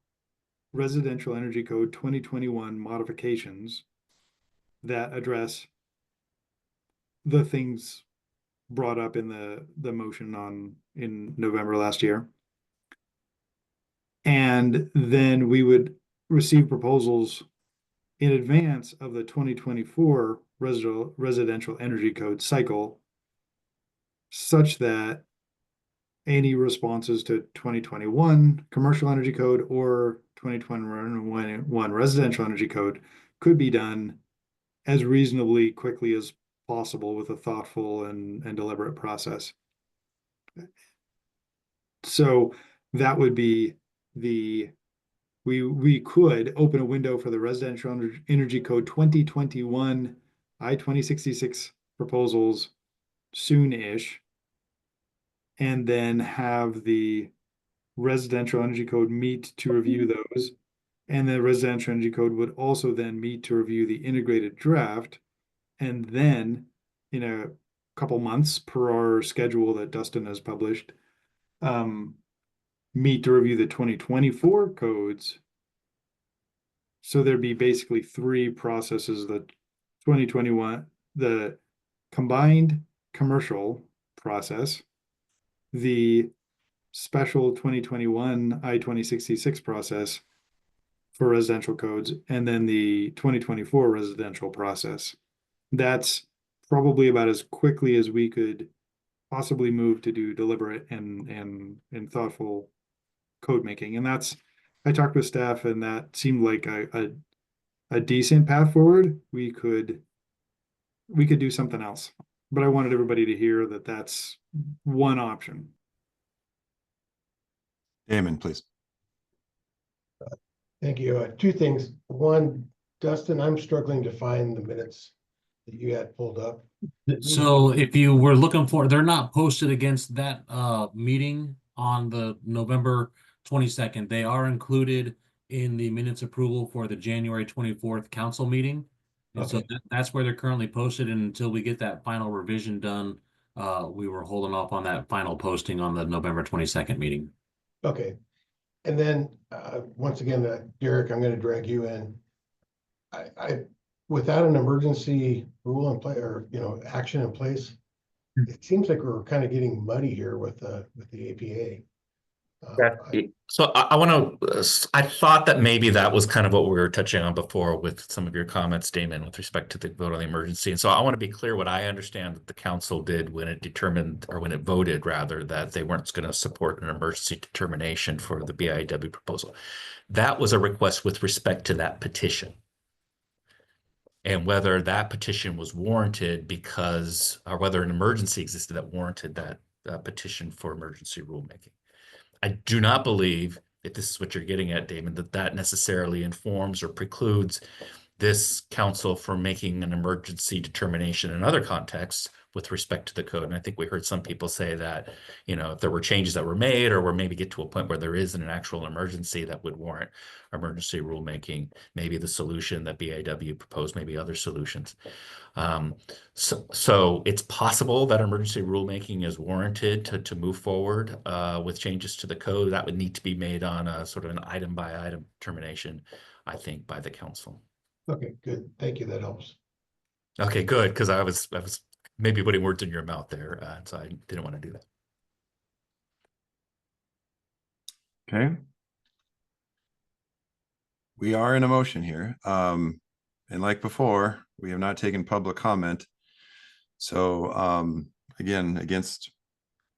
[SPEAKER 7] residential energy code 2021 modifications that address the things brought up in the motion in November last year. And then we would receive proposals in advance of the 2024 residential energy code cycle, such that any responses to 2021 commercial energy code or 2021 residential energy code could be done as reasonably quickly as possible with a thoughtful and deliberate process. So that would be we could open a window for the residential energy code 2021 I-2066 proposals soon-ish, and then have the residential energy code meet to review those. And the residential energy code would also then meet to review the integrated draft. And then in a couple months per our schedule that Dustin has published, meet to review the 2024 codes. So there'd be basically three processes: the 2021, the combined commercial process, the special 2021 I-2066 process for residential codes, and then the 2024 residential process. That's probably about as quickly as we could possibly move to do deliberate and thoughtful code making. And that's, I talked with staff, and that seemed like a decent path forward. We could do something else, but I wanted everybody to hear that that's one option.
[SPEAKER 2] Damon, please.
[SPEAKER 4] Thank you. Two things. One, Dustin, I'm struggling to find the minutes that you had pulled up.
[SPEAKER 1] So if you were looking for, they're not posted against that meeting on the November 22nd. They are included in the minutes approval for the January 24th council meeting. And so that's where they're currently posted. And until we get that final revision done, we were holding off on that final posting on the November 22nd meeting.
[SPEAKER 4] Okay. And then once again, Derek, I'm going to drag you in. I without an emergency rule in place, or action in place, it seems like we're kind of getting muddy here with the APA.
[SPEAKER 6] So I want to, I thought that maybe that was kind of what we were touching on before with some of your comments, Damon, with respect to the vote on the emergency. And so I want to be clear what I understand that the council did when it determined, or when it voted rather, that they weren't going to support an emergency determination for the BIW proposal. That was a request with respect to that petition, and whether that petition was warranted because, or whether an emergency existed that warranted that petition for emergency rulemaking. I do not believe, if this is what you're getting at, Damon, that necessarily informs or precludes this council from making an emergency determination in other contexts with respect to the code. And I think we heard some people say that, if there were changes that were made, or we're maybe get to a point where there isn't an actual emergency that would warrant emergency rulemaking, maybe the solution that BIW proposed, maybe other solutions. So it's possible that emergency rulemaking is warranted to move forward with changes to the code. That would need to be made on a sort of an item by item determination, I think, by the council.
[SPEAKER 4] Okay, good. Thank you. That helps.
[SPEAKER 6] Okay, good, because I was maybe putting words in your mouth there, so I didn't want to do that.
[SPEAKER 2] Okay. We are in a motion here. And like before, we have not taken public comment. So again, against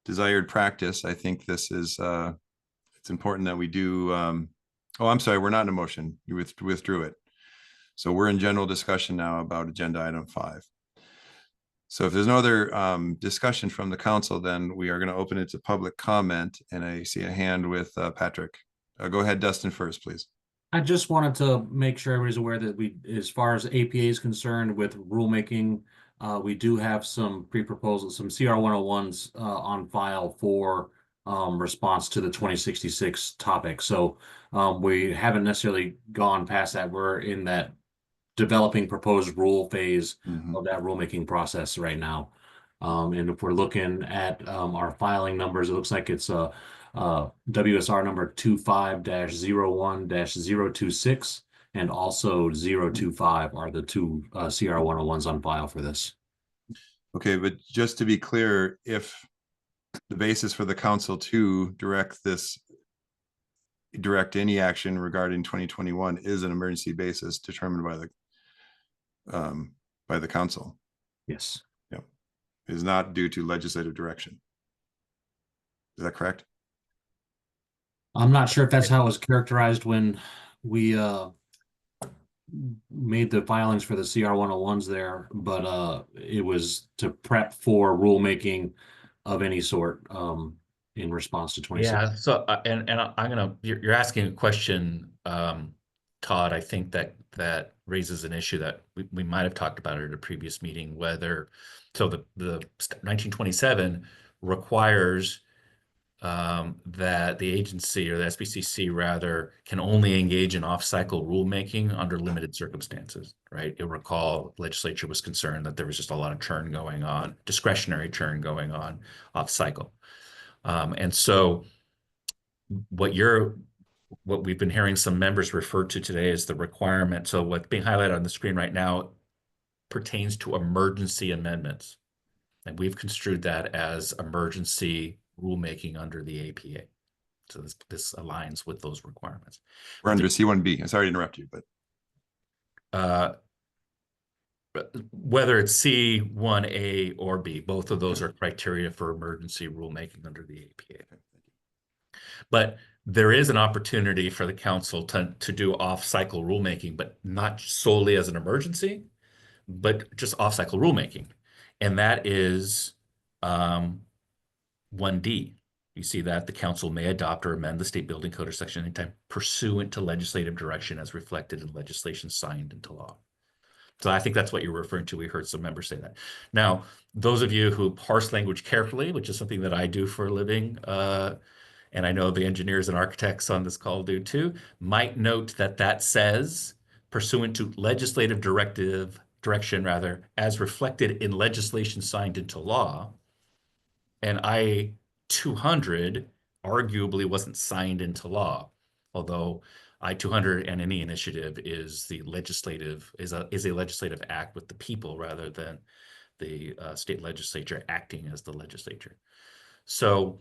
[SPEAKER 2] desired practice, I think this is, it's important that we do, oh, I'm sorry, we're not in a motion. You withdrew it. So we're in general discussion now about agenda item 5. So if there's no other discussion from the council, then we are going to open it to public comment. And I see a hand with Patrick. Go ahead, Dustin, first, please.
[SPEAKER 1] I just wanted to make sure everybody's aware that we, as far as APA is concerned with rulemaking, we do have some pre-proposals, some CR 101s on file for response to the 2066 topic. So we haven't necessarily gone past that. We're in that developing proposed rule phase of that rulemaking process right now. And if we're looking at our filing numbers, it looks like it's WSR number 25-01-026 and also 025 are the two CR 101s on file for this.
[SPEAKER 2] Okay, but just to be clear, if the basis for the council to direct any action regarding 2021 is an emergency basis determined by the council.
[SPEAKER 1] Yes.
[SPEAKER 2] Yep. It is not due to legislative direction. Is that correct?
[SPEAKER 1] I'm not sure if that's how it was characterized when we made the filings for the CR 101s there, but it was to prep for rulemaking of any sort in response to 26.
[SPEAKER 6] Yeah, so you're asking a question, Todd, I think that raises an issue that we might have talked about at a previous meeting, whether, so the 1927 requires that the agency, or the SBCC rather, can only engage in off-cycle rulemaking under limited circumstances, right? You'll recall legislature was concerned that there was just a lot of churn going on, discretionary churn going on off-cycle. And so what we've been hearing some members refer to today is the requirement. So what's being highlighted on the screen right now pertains to emergency amendments. And we've construed that as emergency rulemaking under the APA. So this aligns with those requirements.
[SPEAKER 2] We're under C1B. I'm sorry to interrupt you,
[SPEAKER 6] but whether it's C1A or B, both of those are criteria for emergency rulemaking under the APA. But there is an opportunity for the council to do off-cycle rulemaking, but not solely as an emergency, but just off-cycle rulemaking. And that is 1D. You see that the council may adopt or amend the state building code or section anytime pursuant to legislative direction as reflected in legislation signed into law. So I think that's what you're referring to. We heard some members say that. Now, those of you who parse language carefully, which is something that I do for a living, and I know the engineers and architects on this call do too, might note that that says pursuant to legislative direction rather, as reflected in legislation signed into law. And I-200 arguably wasn't signed into law, although I-200 and any initiative is a legislative act with the people rather than the state legislature acting as the legislature. So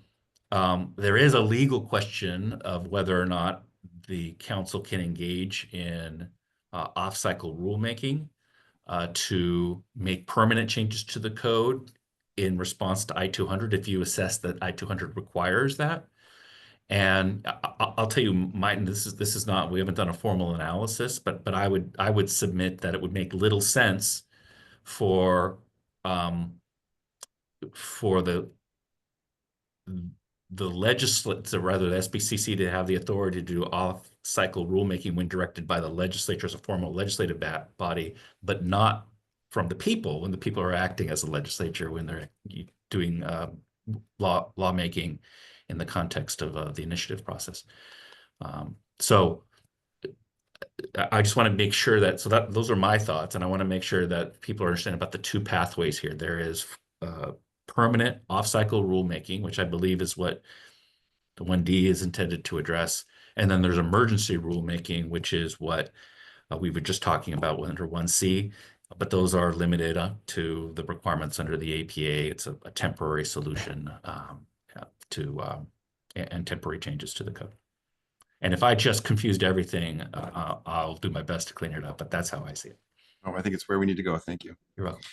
[SPEAKER 6] there is a legal question of whether or not the council can engage in off-cycle rulemaking to make permanent changes to the code in response to I-200 if you assess that I-200 requires that. And I'll tell you, Martin, this is not, we haven't done a formal analysis, but I would submit that it would make little sense for the legislature, rather the SBCC, to have the authority to do off-cycle rulemaking when directed by the legislature as a formal legislative body, but not from the people when the people are acting as a legislature when they're doing lawmaking in the context of the initiative process. So I just want to make sure that, those are my thoughts, and I want to make sure that people understand about the two pathways here. There is permanent off-cycle rulemaking, which I believe is what the 1D is intended to address. And then there's emergency rulemaking, which is what we were just talking about under 1C, but those are limited to the requirements under the APA. It's a temporary solution and temporary changes to the code. And if I just confused everything, I'll do my best to clean it up, but that's how I see it.
[SPEAKER 2] Oh, I think it's where we need to go. Thank you.
[SPEAKER 6] You're welcome.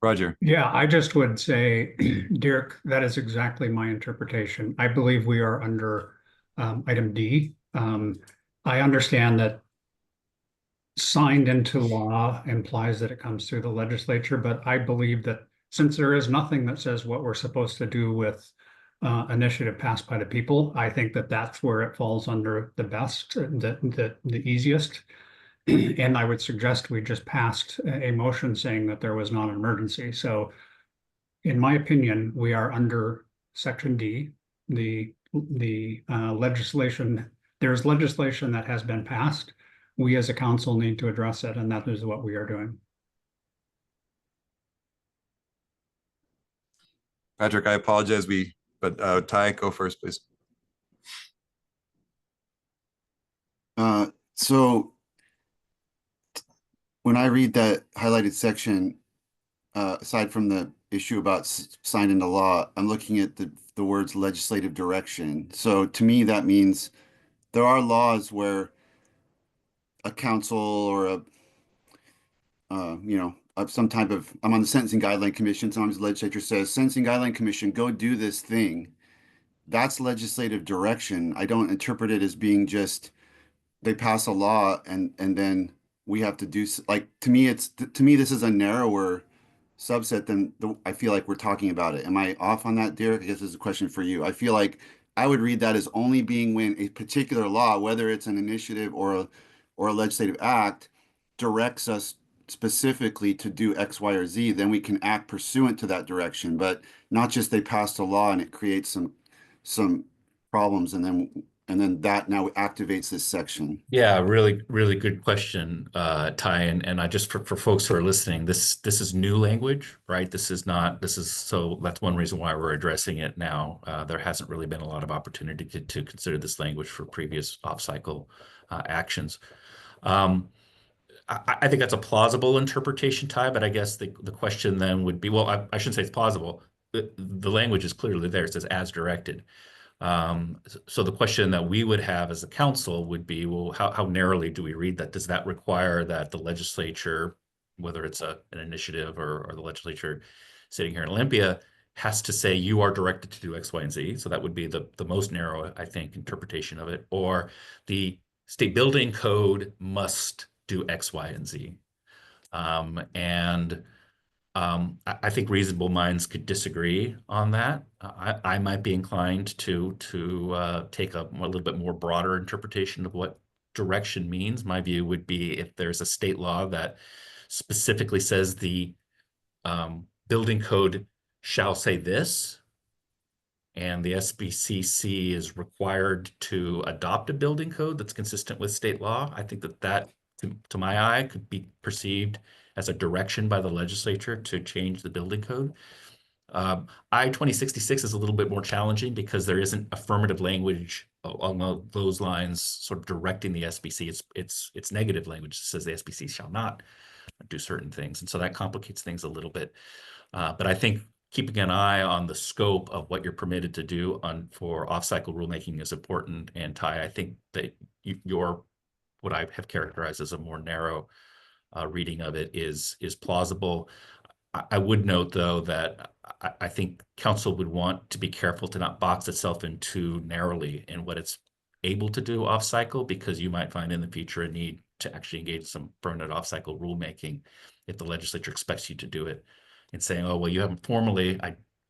[SPEAKER 2] Roger.
[SPEAKER 19] Yeah, I just would say, Dirk, that is exactly my interpretation. I believe we are under item D. I understand that signed into law implies that it comes through the legislature, but I believe that since there is nothing that says what we're supposed to do with initiative passed by the people, I think that that's where it falls under the best, the easiest. And I would suggest we just passed a motion saying that there was not an emergency. So in my opinion, we are under section D, the legislation. There's legislation that has been passed. We as a council need to address it, and that is what we are doing.
[SPEAKER 2] Patrick, I apologize. But Ty, go first, please.
[SPEAKER 14] So when I read that highlighted section, aside from the issue about signed into law, I'm looking at the words legislative direction. So to me, that means there are laws where a council or a of some type of, I'm on the Sentencing Guideline Commission, sometimes the legislature says, Sentencing Guideline Commission, go do this thing. That's legislative direction. I don't interpret it as being just, they pass a law and then we have to do, like, to me, this is a narrower subset than I feel like we're talking about it. Am I off on that, Derek? I guess this is a question for you. I feel like I would read that as only being when a particular law, whether it's an initiative or a legislative act, directs us specifically to do X, Y, or Z, then we can act pursuant to that direction, but not just they passed a law and it creates some problems and then that now activates this section.
[SPEAKER 6] Yeah, really, really good question, Ty. And I just for folks who are listening, this is new language, right? So that's one reason why we're addressing it now. There hasn't really been a lot of opportunity to consider this language for previous off-cycle actions. I think that's a plausible interpretation, Ty, but I guess the question then would be, well, I shouldn't say it's plausible. The language is clearly there. It says as directed. So the question that we would have as a council would be, well, how narrowly do we read that? Does that require that the legislature, whether it's an initiative or the legislature sitting here in Olympia, has to say you are directed to do X, Y, and Z? So that would be the most narrow, I think, interpretation of it. Or the state building code must do X, Y, and Z. I think reasonable minds could disagree on that. I might be inclined to take a little bit more broader interpretation of what direction means. My view would be if there's a state law that specifically says the building code shall say this, and the SBCC is required to adopt a building code that's consistent with state law, I think that to my eye could be perceived as a direction by the legislature to change the building code. I-2066 is a little bit more challenging because there isn't affirmative language along those lines sort of directing the SBC. It's negative language that says the SBC shall not do certain things. And so that complicates things a little bit. But I think keeping an eye on the scope of what you're permitted to do for off-cycle rulemaking is important. And Ty, I think that what I have characterized as a more narrow reading of it is plausible. I would note, though, that I think council would want to be careful to not box itself in too narrowly in what it's able to do off-cycle, because you might find in the future a need to actually engage some permanent off-cycle rulemaking if the legislature expects you to do it. And saying, oh, well, you haven't formally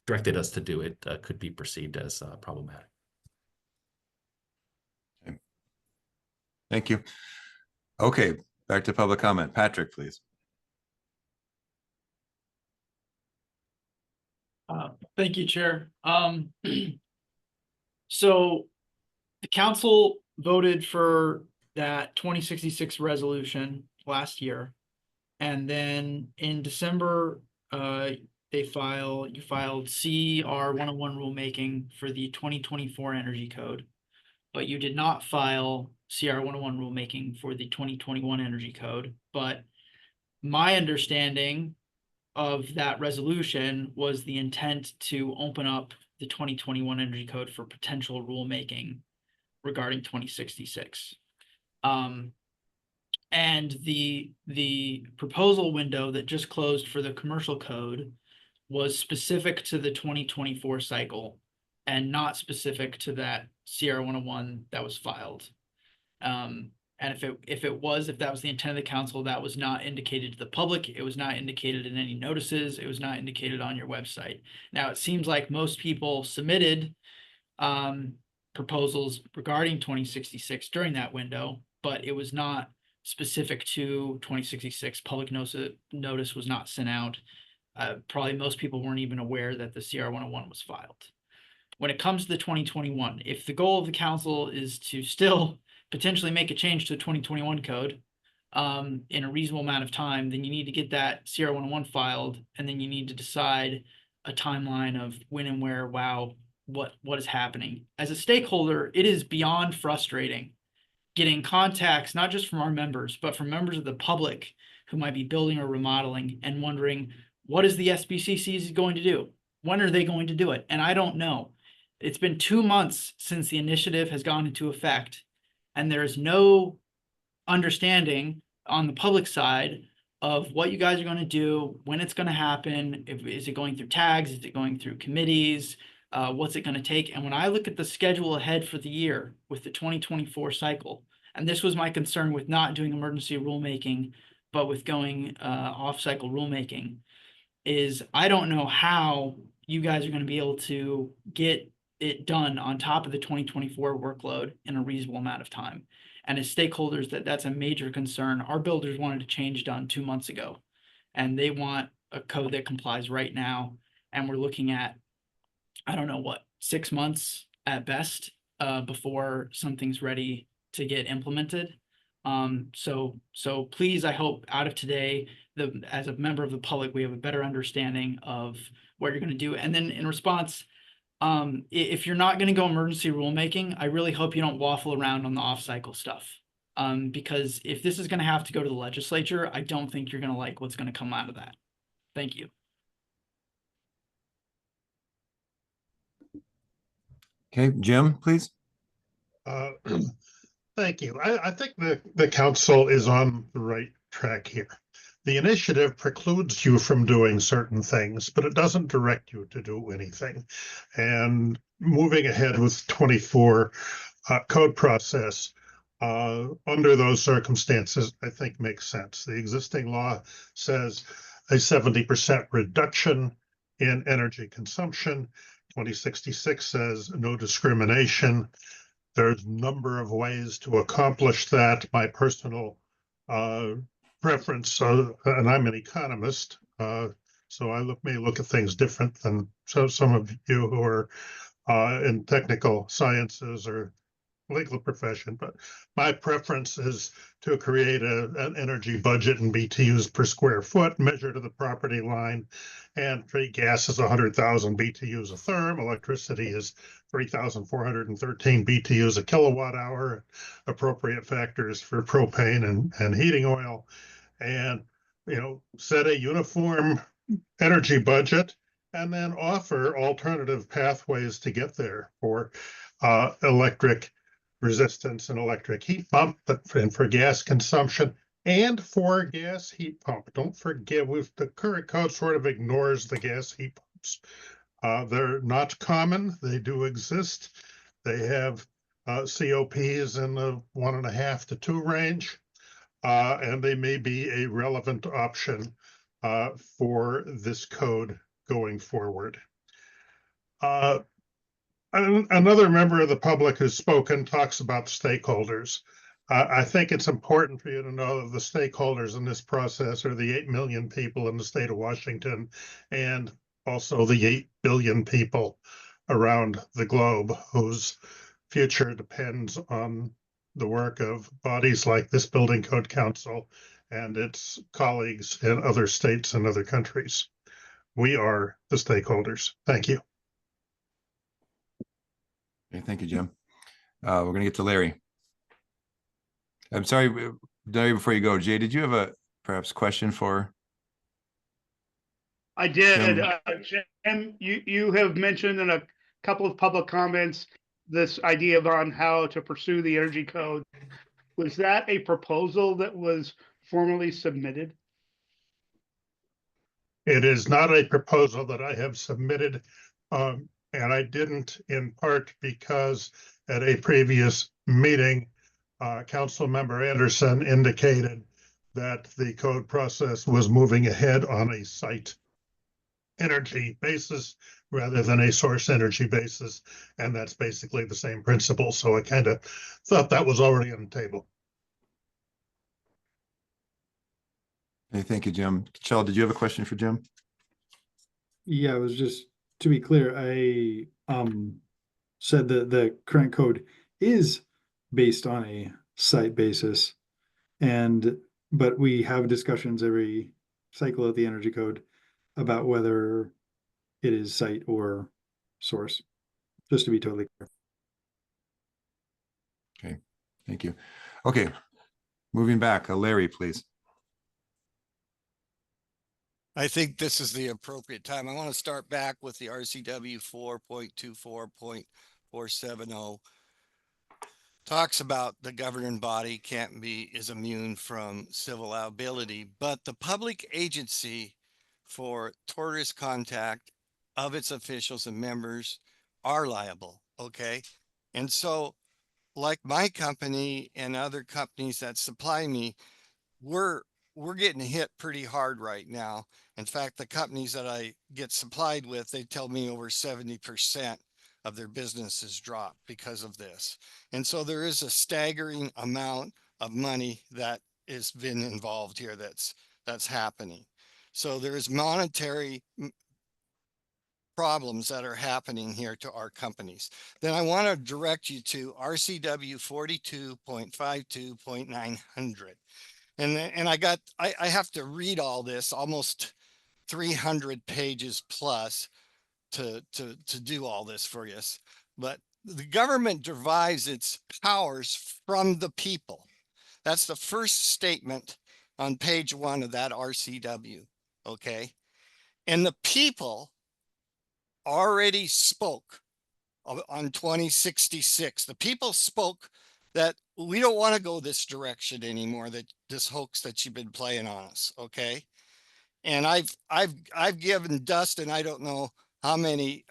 [SPEAKER 6] directed us to do it, could be perceived as problematic.
[SPEAKER 2] Okay. Thank you. Okay, back to public comment. Patrick, please.
[SPEAKER 8] Thank you, Chair. So the council voted for that 2066 resolution last year. And then in December, you filed CR 101 rulemaking for the 2024 Energy Code, but you did not file CR 101 rulemaking for the 2021 Energy Code. But my understanding of that resolution was the intent to open up the 2021 Energy Code for potential rulemaking regarding 2066. And the proposal window that just closed for the commercial code was specific to the 2024 cycle and not specific to that CR 101 that was filed. And if that was the intent of the council, that was not indicated to the public. It was not indicated in any notices. It was not indicated on your website. Now, it seems like most people submitted proposals regarding 2066 during that window, but it was not specific to 2066. Public notice was not sent out. Probably most people weren't even aware that the CR 101 was filed. When it comes to the 2021, if the goal of the council is to still potentially make a change to the 2021 code in a reasonable amount of time, then you need to get that CR 101 filed, and then you need to decide a timeline of when and where, what is happening. As a stakeholder, it is beyond frustrating getting contacts, not just from our members, but from members of the public who might be building or remodeling and wondering, what is the SBCC going to do? When are they going to do it? And I don't know. It's been 2 months since the initiative has gone into effect, and there is no understanding on the public side of what you guys are going to do, when it's going to happen. Is it going through tags? Is it going through committees? What's it going to take? And when I look at the schedule ahead for the year with the 2024 cycle, and this was my concern with not doing emergency rulemaking, but with going off-cycle rulemaking, is I don't know how you guys are going to be able to get it done on top of the 2024 workload in a reasonable amount of time. And as stakeholders, that's a major concern. Our builders wanted a change done 2 months ago, and they want a code that complies right now. And we're looking at, I don't know what, 6 months at best before something's ready to get implemented. So please, I hope out of today, as a member of the public, we have a better understanding of what you're going to do. And then in response, if you're not going to go emergency rulemaking, I really hope you don't waffle around on the off-cycle stuff. Because if this is going to have to go to the legislature, I don't think you're going to like what's going to come out of that. Thank you.
[SPEAKER 2] Okay, Jim, please.
[SPEAKER 21] Thank you. I think the council is on the right track here. The initiative precludes you from doing certain things, but it doesn't direct you to do anything. And moving ahead with 24 code process under those circumstances, I think makes sense. The existing law says a 70% reduction in energy consumption. 2066 says no discrimination. There's a number of ways to accomplish that. My personal preference, and I'm an economist, so I may look at things different than some of you who are in technical sciences or legal profession, but my preference is to create an energy budget in BTUs per square foot, measure to the property line, and free gas is 100,000 BTUs a therm, electricity is 3,413 BTUs a kilowatt hour, appropriate factors for propane and heating oil, and set a uniform energy budget, and then offer alternative pathways to get there for electric resistance and electric heat pump, and for gas consumption and for gas heat pump. Don't forget, the current code sort of ignores the gas heat pumps. They're not common. They do exist. They have COPs in the 1.5 to 2 range, and they may be a relevant option for this code going forward. Another member of the public who's spoken talks about stakeholders. I think it's important for you to know that the stakeholders in this process are the 8 million people in the state of Washington, and also the 8 billion people around the globe whose future depends on the work of bodies like this Building Code Council and its colleagues in other states and other countries. We are the stakeholders. Thank you.
[SPEAKER 2] Okay, thank you, Jim. We're going to get to Larry. I'm sorry, Larry, before you go, Jay, did you have a perhaps question for?
[SPEAKER 18] I did.
[SPEAKER 2] Jim?
[SPEAKER 18] Jim, you have mentioned in a couple of public comments this idea on how to pursue the energy code. Was that a proposal that was formally submitted?
[SPEAKER 21] It is not a proposal that I have submitted, and I didn't, in part because at a previous meeting, Council Member Anderson indicated that the code process was moving ahead on a site energy basis rather than a source energy basis, and that's basically the same principle. So I kind of thought that was already on the table.
[SPEAKER 2] Hey, thank you, Jim. Chell, did you have a question for Jim?
[SPEAKER 7] Yeah, it was just to be clear, I said that the current code is based on a site basis, but we have discussions every cycle of the energy code about whether it is site or source, just to be totally clear.
[SPEAKER 2] Okay, thank you. Okay, moving back, Larry, please.
[SPEAKER 9] I think this is the appropriate time. I want to start back with the RCW 4.24.470. Talks about the governing body is immune from civil liability, but the public agency for tortious contact of its officials and members are liable. Okay. And so, like my company and other companies that supply me, we're getting hit pretty hard right now. In fact, the companies that I get supplied with, they tell me over 70% of their business has dropped because of this. And so there is a staggering amount of money that has been involved here that's happening. So there is monetary problems that are happening here to our companies. Then I want to direct you to RCW 42.52.900. And I have to read all this, almost 300 pages plus to do all this for you. But the government derives its powers from the people. That's the first statement on page 1 of that RCW. Okay. And the people already spoke on 2066. The people spoke that we don't want to go this direction anymore, that this hoax that you've been playing on us. Okay. And I've given Dustin, I don't know how many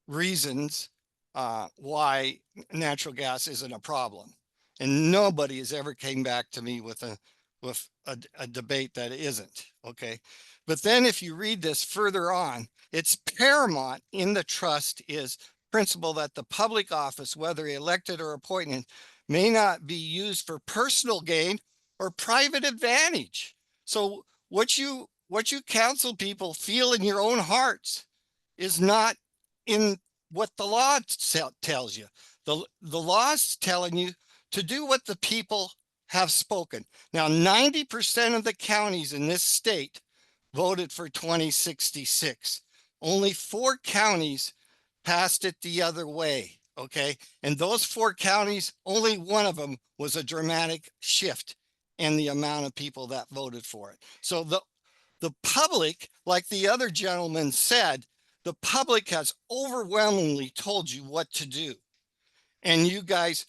[SPEAKER 9] reasons why natural gas isn't a problem. And nobody has ever came back to me with a debate that isn't. Okay. But then if you read this further on, it's paramount in the trust is principle that the public office, whether elected or appointed, may not be used for personal gain or private advantage. So what you council people feel in your own hearts is not in what the law tells you. The law is telling you to do what the people have spoken. Now, 90% of the counties in this state voted for 2066. Only 4 counties passed it the other way. Okay. And those 4 counties, only one of them was a dramatic shift in the amount of people that voted for it. So the public, like the other gentleman said, the public has overwhelmingly told you what to do. And you guys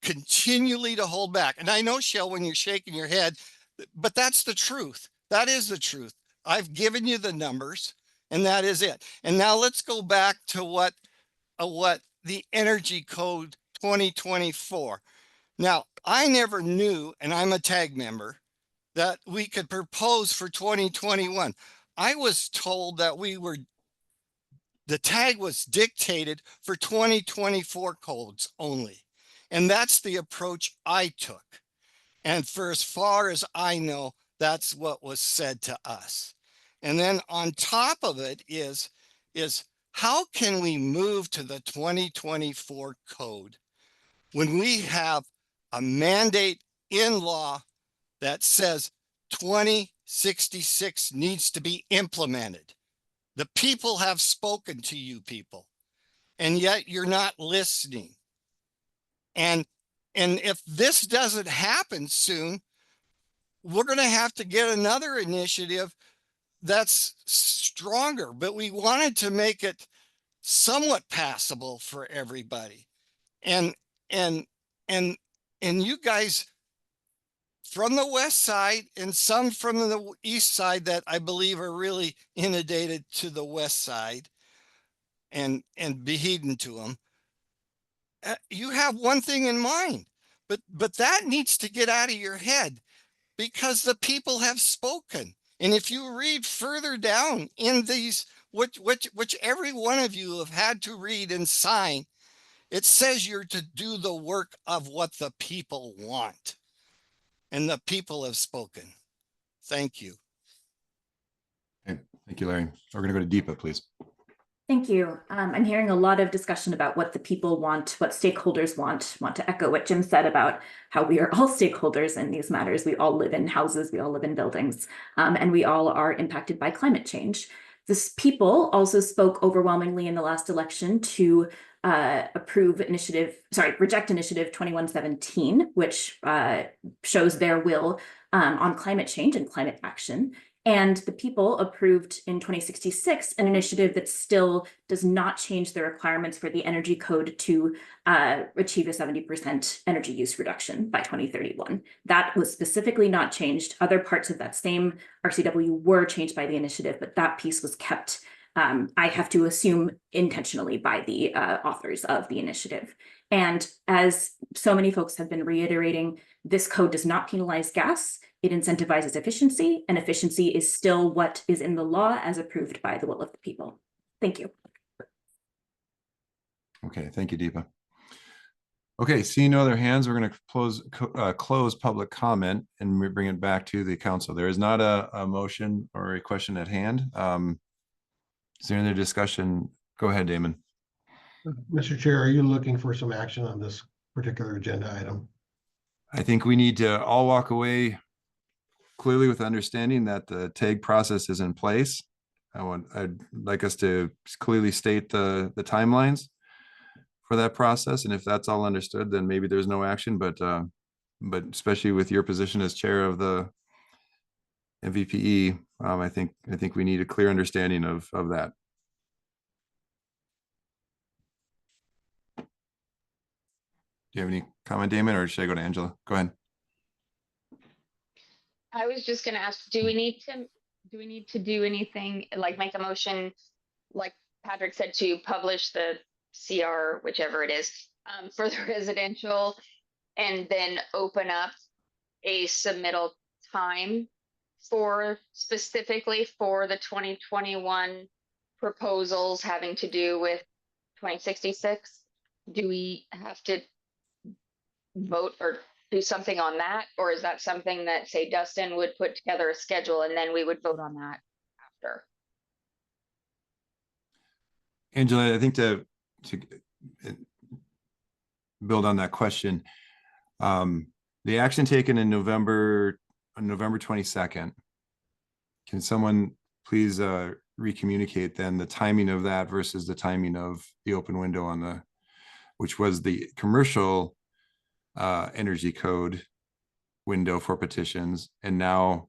[SPEAKER 9] continually to hold back. And I know, Shell, when you're shaking your head, but that's the truth. That is the truth. I've given you the numbers and that is it. And now let's go back to what the Energy Code 2024. Now, I never knew, and I'm a TAG member, that we could propose for 2021. I was told that the tag was dictated for 2024 codes only. And that's the approach I took. And for as far as I know, that's what was said to us. And then on top of it is how can we move to the 2024 code when we have a mandate in law that says 2066 needs to be implemented? The people have spoken to you people, and yet you're not listening. And if this doesn't happen soon, we're going to have to get another initiative that's stronger, but we wanted to make it somewhat passable for everybody. And you guys from the west side and some from the east side that I believe are really inundated to the west side and beholden to them. You have one thing in mind, but that needs to get out of your head because the people have spoken. And if you read further down in these, which every one of you have had to read and sign, it says you're to do the work of what the people want. And the people have spoken. Thank you.
[SPEAKER 2] Okay. Thank you, Larry. We're going to go to Deepa, please.
[SPEAKER 16] Thank you. I'm hearing a lot of discussion about what the people want, what stakeholders want. Want to echo what Jim said about how we are all stakeholders in these matters. We all live in houses, we all live in buildings, and we all are impacted by climate change. This people also spoke overwhelmingly in the last election to reject initiative 2117, which shows their will on climate change and climate action. And the people approved in 2066 an initiative that still does not change the requirements for the energy code to achieve a 70% energy use reduction by 2031. That was specifically not changed. Other parts of that same RCW were changed by the initiative, but that piece was kept, I have to assume, intentionally by the authors of the initiative. And as so many folks have been reiterating, this code does not penalize gas. It incentivizes efficiency, and efficiency is still what is in the law as approved by the will of the people. Thank you.
[SPEAKER 2] Okay, thank you, Deepa. Okay, seeing no other hands, we're going to close public comment and we bring it back to the council. There is not a motion or a question at hand. Is there any other discussion? Go ahead, Damon.
[SPEAKER 4] Mr. Chair, are you looking for some action on this particular agenda item?
[SPEAKER 2] I think we need to all walk away clearly with understanding that the TAG process is in place. I'd like us to clearly state the timelines for that process. And if that's all understood, then maybe there's no action, but especially with your position as chair of the MVPE, I think we need a clear understanding of that. Do you have any comment, Damon, or should I go to Angela? Go ahead.
[SPEAKER 20] I was just gonna ask, do we need to do anything, like make a motion, like Patrick said, to publish the CR, whichever it is, for the residential, and then open up a submittal time for specifically for the 2021 proposals having to do with 2066? Do we have to vote or do something on that? Or is that something that, say, Dustin would put together a schedule and then we would vote on that after?
[SPEAKER 2] Angela, I think to build on that question, the action taken in November 22nd, can someone please recommunicate then the timing of that versus the timing of the open window on which was the commercial energy code window for petitions, and now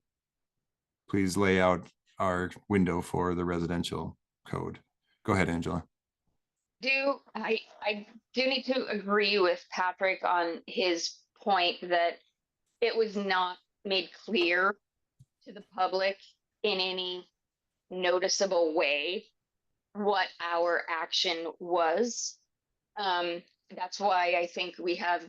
[SPEAKER 2] please lay out our window for the residential code. Go ahead, Angela.
[SPEAKER 20] I do need to agree with Patrick on his point that it was not made clear to the public in any noticeable way what our action was. That's why I think we have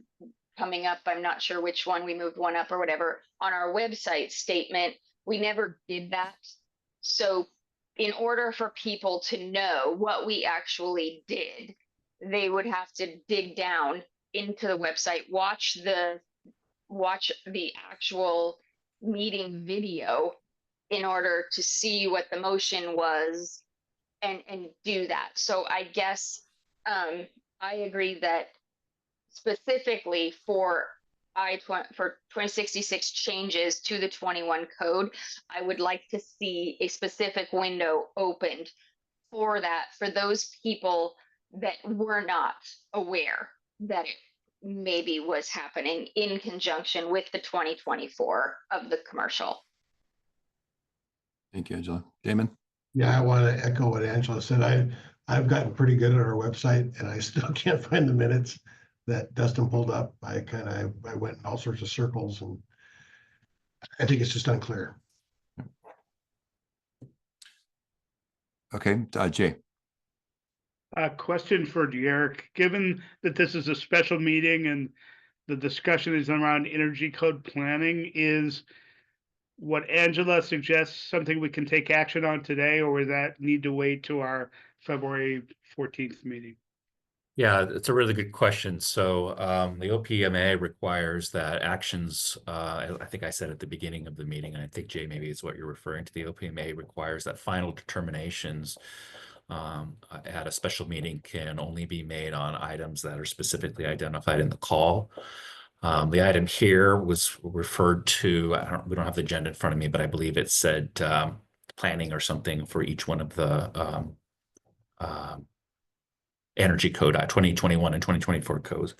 [SPEAKER 20] coming up, I'm not sure which one, we moved one up or whatever, on our website statement. We never did that. So in order for people to know what we actually did, they would have to dig down into the website, watch the actual meeting video in order to see what the motion was and do that. So I guess I agree that specifically for 2066 changes to the 21 code, I would like to see a specific window opened for that, for those people that were not aware that it maybe was happening in conjunction with the 2024 of the commercial.
[SPEAKER 2] Thank you, Angela. Damon?
[SPEAKER 4] Yeah, I want to echo what Angela said. I've gotten pretty good at our website and I still can't find the minutes that Dustin pulled up. I went in all sorts of circles and I think it's just unclear.
[SPEAKER 2] Okay, Jay.
[SPEAKER 18] A question for Derek. Given that this is a special meeting and the discussion is around energy code planning, is what Angela suggests something we can take action on today, or would that need to wait to our February 14th meeting?
[SPEAKER 6] Yeah, it's a really good question. So the OPMA requires that actions, I think I said at the beginning of the meeting, and I think Jay, maybe is what you're referring to, the OPMA requires that final determinations at a special meeting can only be made on items that are specifically identified in the call. The item here was referred to, we don't have the agenda in front of me, but I believe it said planning or something for each one of the energy code, 2021 and 2024 codes.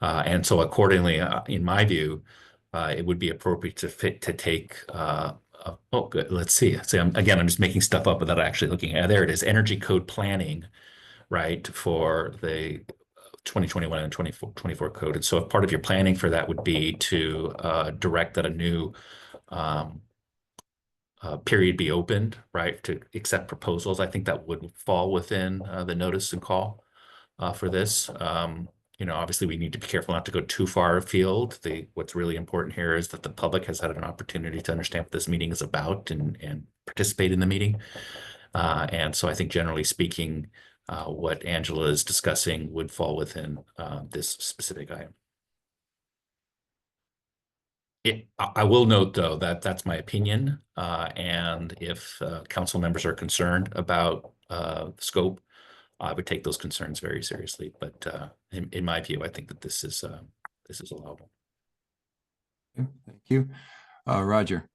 [SPEAKER 6] And so accordingly, in my view, it would be appropriate to take oh, good. Let's see. See, I'm just making stuff up without actually looking at. There it is. Energy code planning, right, for the 2021 and 24 code. And so if part of your planning for that would be to direct that a new period be opened, right, to accept proposals, I think that would fall within the notice and call for this. You know, obviously we need to be careful not to go too far afield. What's really important here is that the public has had an opportunity to understand what this meeting is about and participate in the meeting. And so I think generally speaking, what Angela is discussing would fall within this specific item. I will note, though, that that's my opinion. And if council members are concerned about scope, I would take those concerns very seriously. But in my view, I think that this is allowable.
[SPEAKER 2] Thank you. Roger.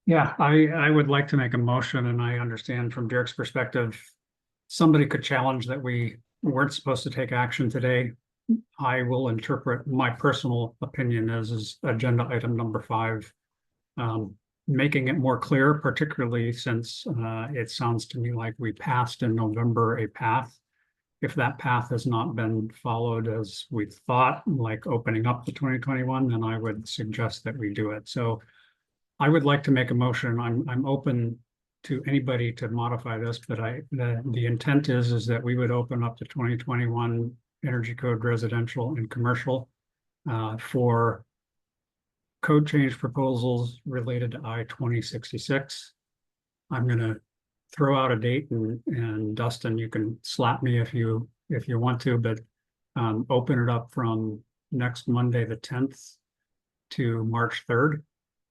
[SPEAKER 19] Yeah, I would like to make a motion, and I understand from Derek's perspective, somebody could challenge that we weren't supposed to take action today. I will interpret my personal opinion as agenda item number 5, making it more clear, particularly since it sounds to me like we passed in November a path. If that path has not been followed as we thought, like opening up the 2021, then I would suggest that we do it. So I would like to make a motion. I'm open to anybody to modify this, but the intent is that we would open up the 2021 Energy Code residential and commercial for code change proposals related to I-2066. I'm going to throw out a date, and Dustin, you can slap me if you want to, but open it up from next Monday, the 10th to March 3rd,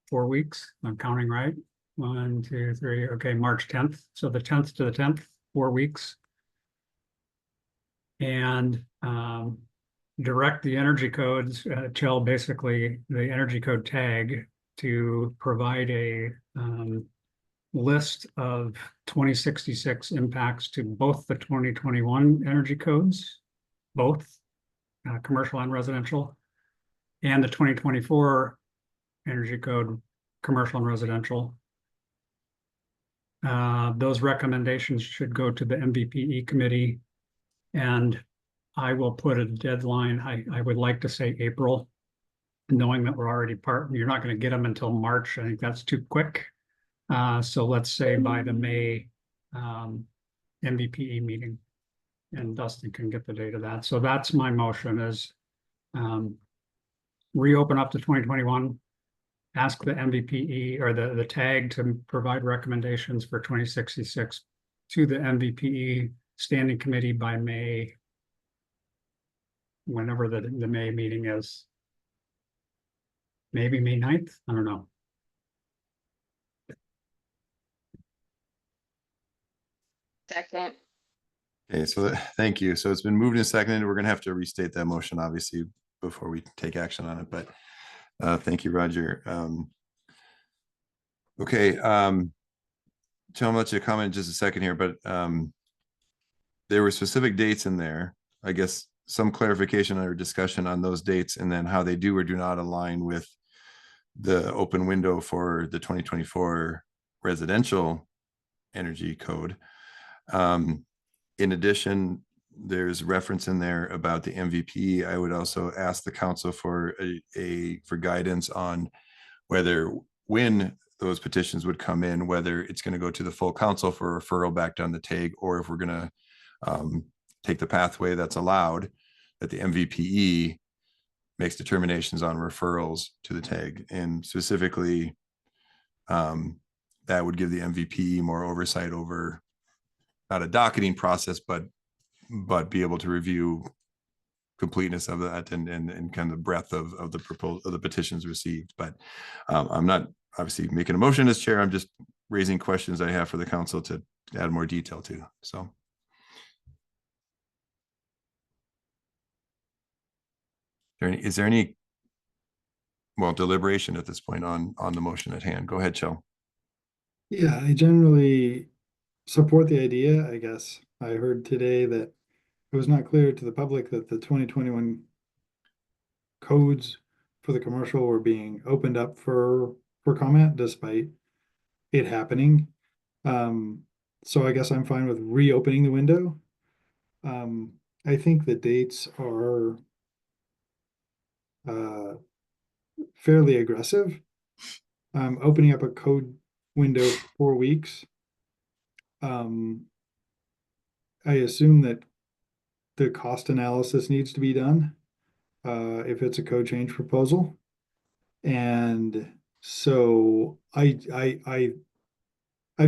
[SPEAKER 19] 4 weeks. I'm counting right. 1, 2, 3. Okay, March 10th. So the 10th to the 10th, 4 weeks. And direct the energy codes, tell basically the energy code tag to provide a list of 2066 impacts to both the 2021 energy codes, both commercial and residential, and the 2024 energy code, commercial and residential. Those recommendations should go to the MVPE committee, and I will put a deadline. I would like to say April, knowing that we're already you're not going to get them until March. I think that's too quick. So let's say by the May MVPE meeting, and Dustin can get the date of that. So that's my motion, is reopen up to 2021, ask the MVPE or the tag to provide recommendations for 2066 to the MVPE standing committee by May, whenever the May meeting is. Maybe May 9th, I don't know.
[SPEAKER 20] Second.
[SPEAKER 2] Okay, so thank you. So it's been moved and seconded. We're going to have to restate that motion, obviously, before we take action on it. But thank you, Roger. Okay, John, I'll let you comment in just a second here, but there were specific dates in there. I guess some clarification or discussion on those dates, and then how they do or do not align with the open window for the 2024 residential energy code. In addition, there's reference in there about the MVP. I would also ask the council for for guidance on whether, when those petitions would come in, whether it's going to go to the full council for referral back down the TAG, or if we're going to take the pathway that's allowed, that the MVPE makes determinations on referrals to the TAG. And specifically, that would give the MVPE more oversight over not a docketing process, but be able to review completeness of that and kind of breadth of the proposal of the petitions received. But I'm not obviously making a motion as chair. I'm just raising questions I have for the council to add more detail to. So. Is there any deliberation at this point on the motion at hand? Go ahead, Chell.
[SPEAKER 7] Yeah, I generally support the idea. I guess I heard today that it was not clear to the public that the 2021 codes for the commercial were being opened up for comment, despite it happening. So I guess I'm fine with reopening the window. I think the dates are fairly aggressive. Opening up a code window for 4 weeks. I assume that the cost analysis needs to be done if it's a code change proposal. And so I've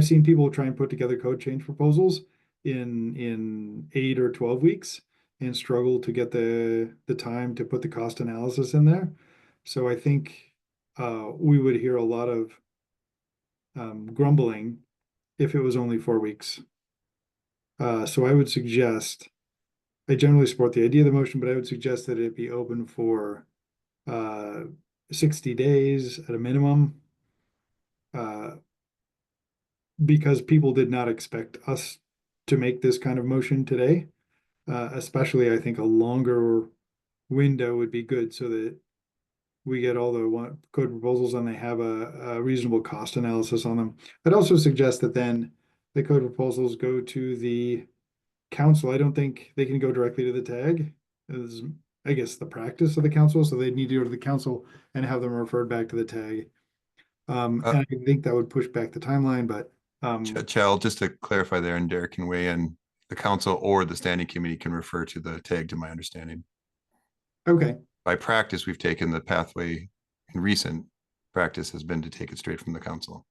[SPEAKER 7] seen people try and put together code change proposals in 8 or 12 weeks and struggle to get the time to put the cost analysis in there. So I think we would hear a lot of grumbling if it was only 4 weeks. So I would suggest, I generally support the idea of the motion, but I would suggest that it be open for 60 days at a minimum. Because people did not expect us to make this kind of motion today. Especially, I think a longer window would be good so that we get all the code proposals and they have a reasonable cost analysis on them. I'd also suggest that then the code proposals go to the council. I don't think they can go directly to the tag. Is, I guess, the practice of the council, so they need to go to the council and have them referred back to the tag. And I think that would push back the timeline, but
[SPEAKER 2] Chell, just to clarify there, and Derek can weigh in, the council or the standing committee can refer to the tag, to my understanding.
[SPEAKER 7] Okay.
[SPEAKER 2] By practice, we've taken the pathway in recent practice has been to take it straight from the council.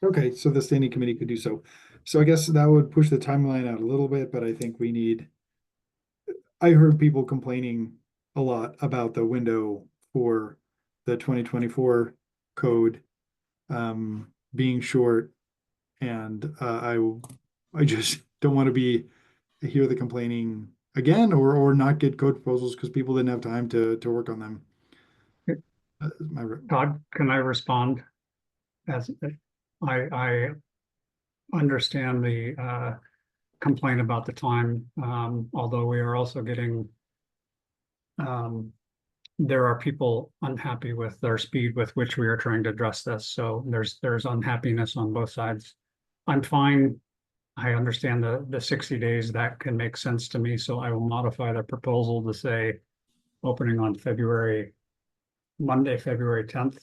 [SPEAKER 7] Okay, so the standing committee could do so. So I guess that would push the timeline out a little bit, but I think we need, I heard people complaining a lot about the window for the 2024 code being short. And I just don't want to hear the complaining again or not get code proposals because people didn't have time to work on them.
[SPEAKER 19] Todd, can I respond? As I understand the complaint about the time, although we are also getting there are people unhappy with their speed with which we are trying to address this. So there's unhappiness on both sides. I'm fine. I understand the 60 days, that can make sense to me. So I will modify the proposal to say opening on Monday, February 10th,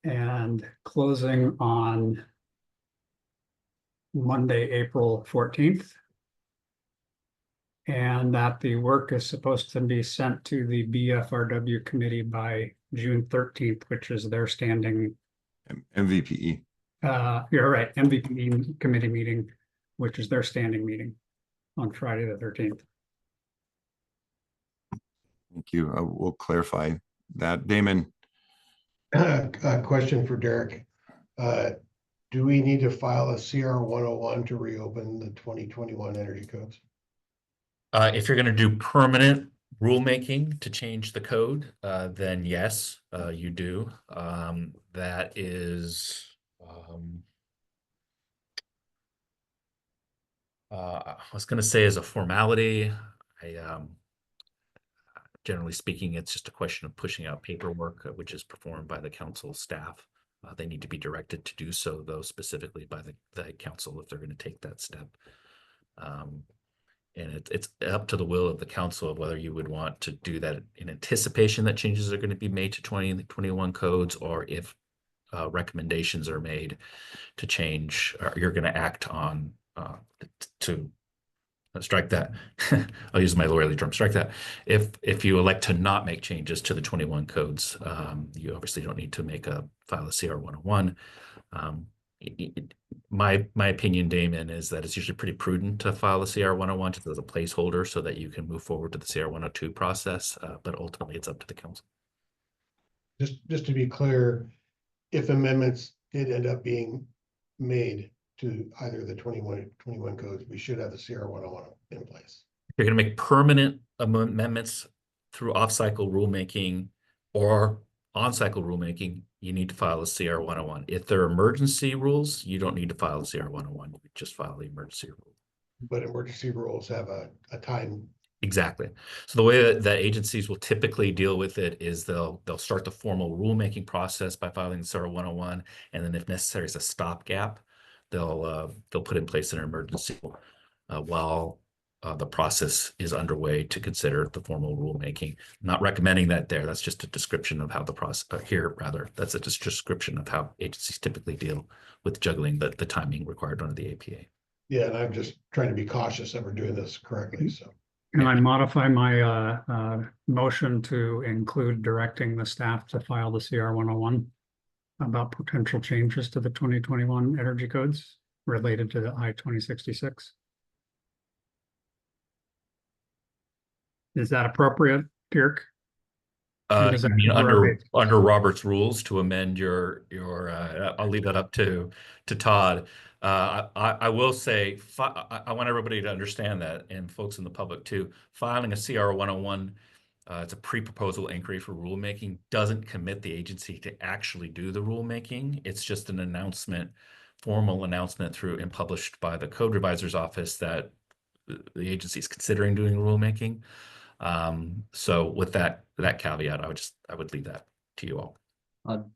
[SPEAKER 19] and closing on Monday, April 14th. And that the work is supposed to be sent to the BFRW committee by June 13th, which is their standing
[SPEAKER 2] MVPE.
[SPEAKER 19] You're right, MVPE committee meeting, which is their standing meeting on Friday the 13th.
[SPEAKER 2] Thank you. We'll clarify that. Damon.
[SPEAKER 4] A question for Derek. Do we need to file a CR 101 to reopen the 2021 energy codes?
[SPEAKER 6] If you're going to do permanent rulemaking to change the code, then yes, you do. That is, I was going to say as a formality, generally speaking, it's just a question of pushing out paperwork, which is performed by the council staff. They need to be directed to do so, though, specifically by the council if they're going to take that step. And it's up to the will of the council of whether you would want to do that in anticipation that changes are going to be made to 2021 codes, or if recommendations are made to change, or you're going to act on to strike that. I'll use my lawyerly term, strike that. If you elect to not make changes to the 21 codes, you obviously don't need to file a CR 101. My opinion, Damon, is that it's usually pretty prudent to file a CR 101 just as a placeholder so that you can move forward to the CR 102 process, but ultimately it's up to the council.
[SPEAKER 4] Just to be clear, if amendments did end up being made to either the 21 codes, we should have the CR 101 in place.
[SPEAKER 6] If you're going to make permanent amendments through off-cycle rulemaking or on-cycle rulemaking, you need to file a CR 101. If they're emergency rules, you don't need to file a CR 101. You just file the emergency rule.
[SPEAKER 4] But emergency rules have a time.
[SPEAKER 6] Exactly. So the way that agencies will typically deal with it is they'll start the formal rulemaking process by filing the SAR 101, and then if necessary as a stopgap, they'll put in place an emergency while the process is underway to consider the formal rulemaking. Not recommending that there. That's just a description of how the process here, rather. That's a description of how agencies typically deal with juggling the timing required under the APA.
[SPEAKER 4] Yeah, and I'm just trying to be cautious that we're doing this correctly, so.
[SPEAKER 19] Can I modify my motion to include directing the staff to file the CR 101 about potential changes to the 2021 energy codes related to the I-2066? Is that appropriate, Dirk? Does that
[SPEAKER 6] You mean
[SPEAKER 19] cover our bases?
[SPEAKER 6] under Robert's rules to amend I'll leave that up to Todd. I will say, I want everybody to understand that, and folks in the public too, filing a CR 101, it's a pre-proposal inquiry for rulemaking, doesn't commit the agency to actually do the rulemaking. It's just an announcement, formal announcement through and published by the code revisor's office that the agency is considering doing rulemaking. So with that caveat, I would leave that to you all.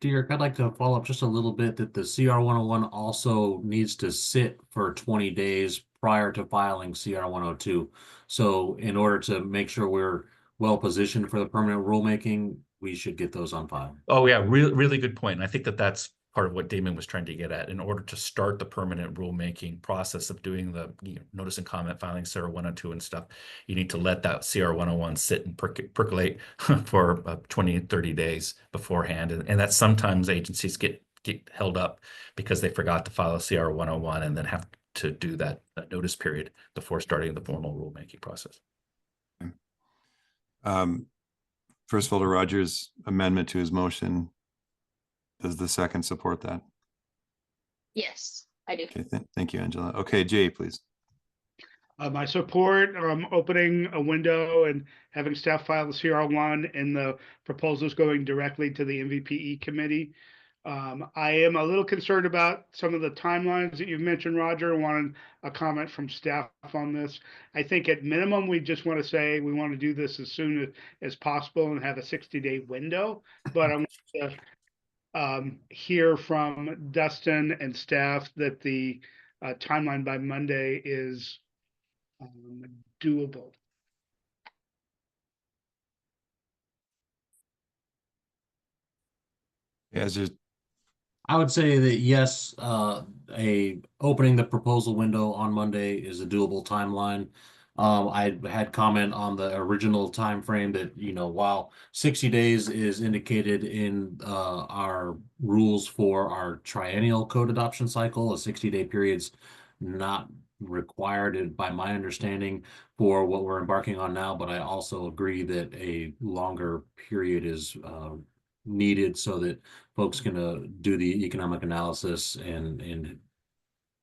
[SPEAKER 1] Dirk, I'd like to follow up just a little bit that the CR 101 also needs to sit for 20 days prior to filing CR 102. So in order to make sure we're well positioned for the permanent rulemaking, we should get those on file.
[SPEAKER 6] Oh yeah, really good point. And I think that's part of what Damon was trying to get at. In order to start the permanent rulemaking process of doing the notice and comment filing CR 102 and stuff, you need to let that CR 101 sit and percolate for 20 30 days beforehand. And that sometimes agencies get held up because they forgot to file a CR 101 and then have to do that notice period before starting the formal rulemaking process.
[SPEAKER 2] First of all, to Roger's amendment to his motion, does the second support that?
[SPEAKER 20] Yes, I do.
[SPEAKER 2] Okay, thank you, Angela. Okay, Jay, please.
[SPEAKER 18] I support opening a window and having staff file the CR1 and the proposals going directly to the MVPE committee. I am a little concerned about some of the timelines that you've mentioned, Roger. I wanted a comment from staff on this. I think at minimum, we just want to say we want to do this as soon as possible and have a 60-day window. But I want to hear from Dustin and staff that the timeline by Monday is doable.
[SPEAKER 2] As
[SPEAKER 1] I would say that yes, opening the proposal window on Monday is a doable timeline. I had comment on the original time frame that, while 60 days is indicated in our rules for our triennial code adoption cycle, a 60-day period's not required by my understanding for what we're embarking on now, but I also agree that a longer period is needed so that folks can do the economic analysis and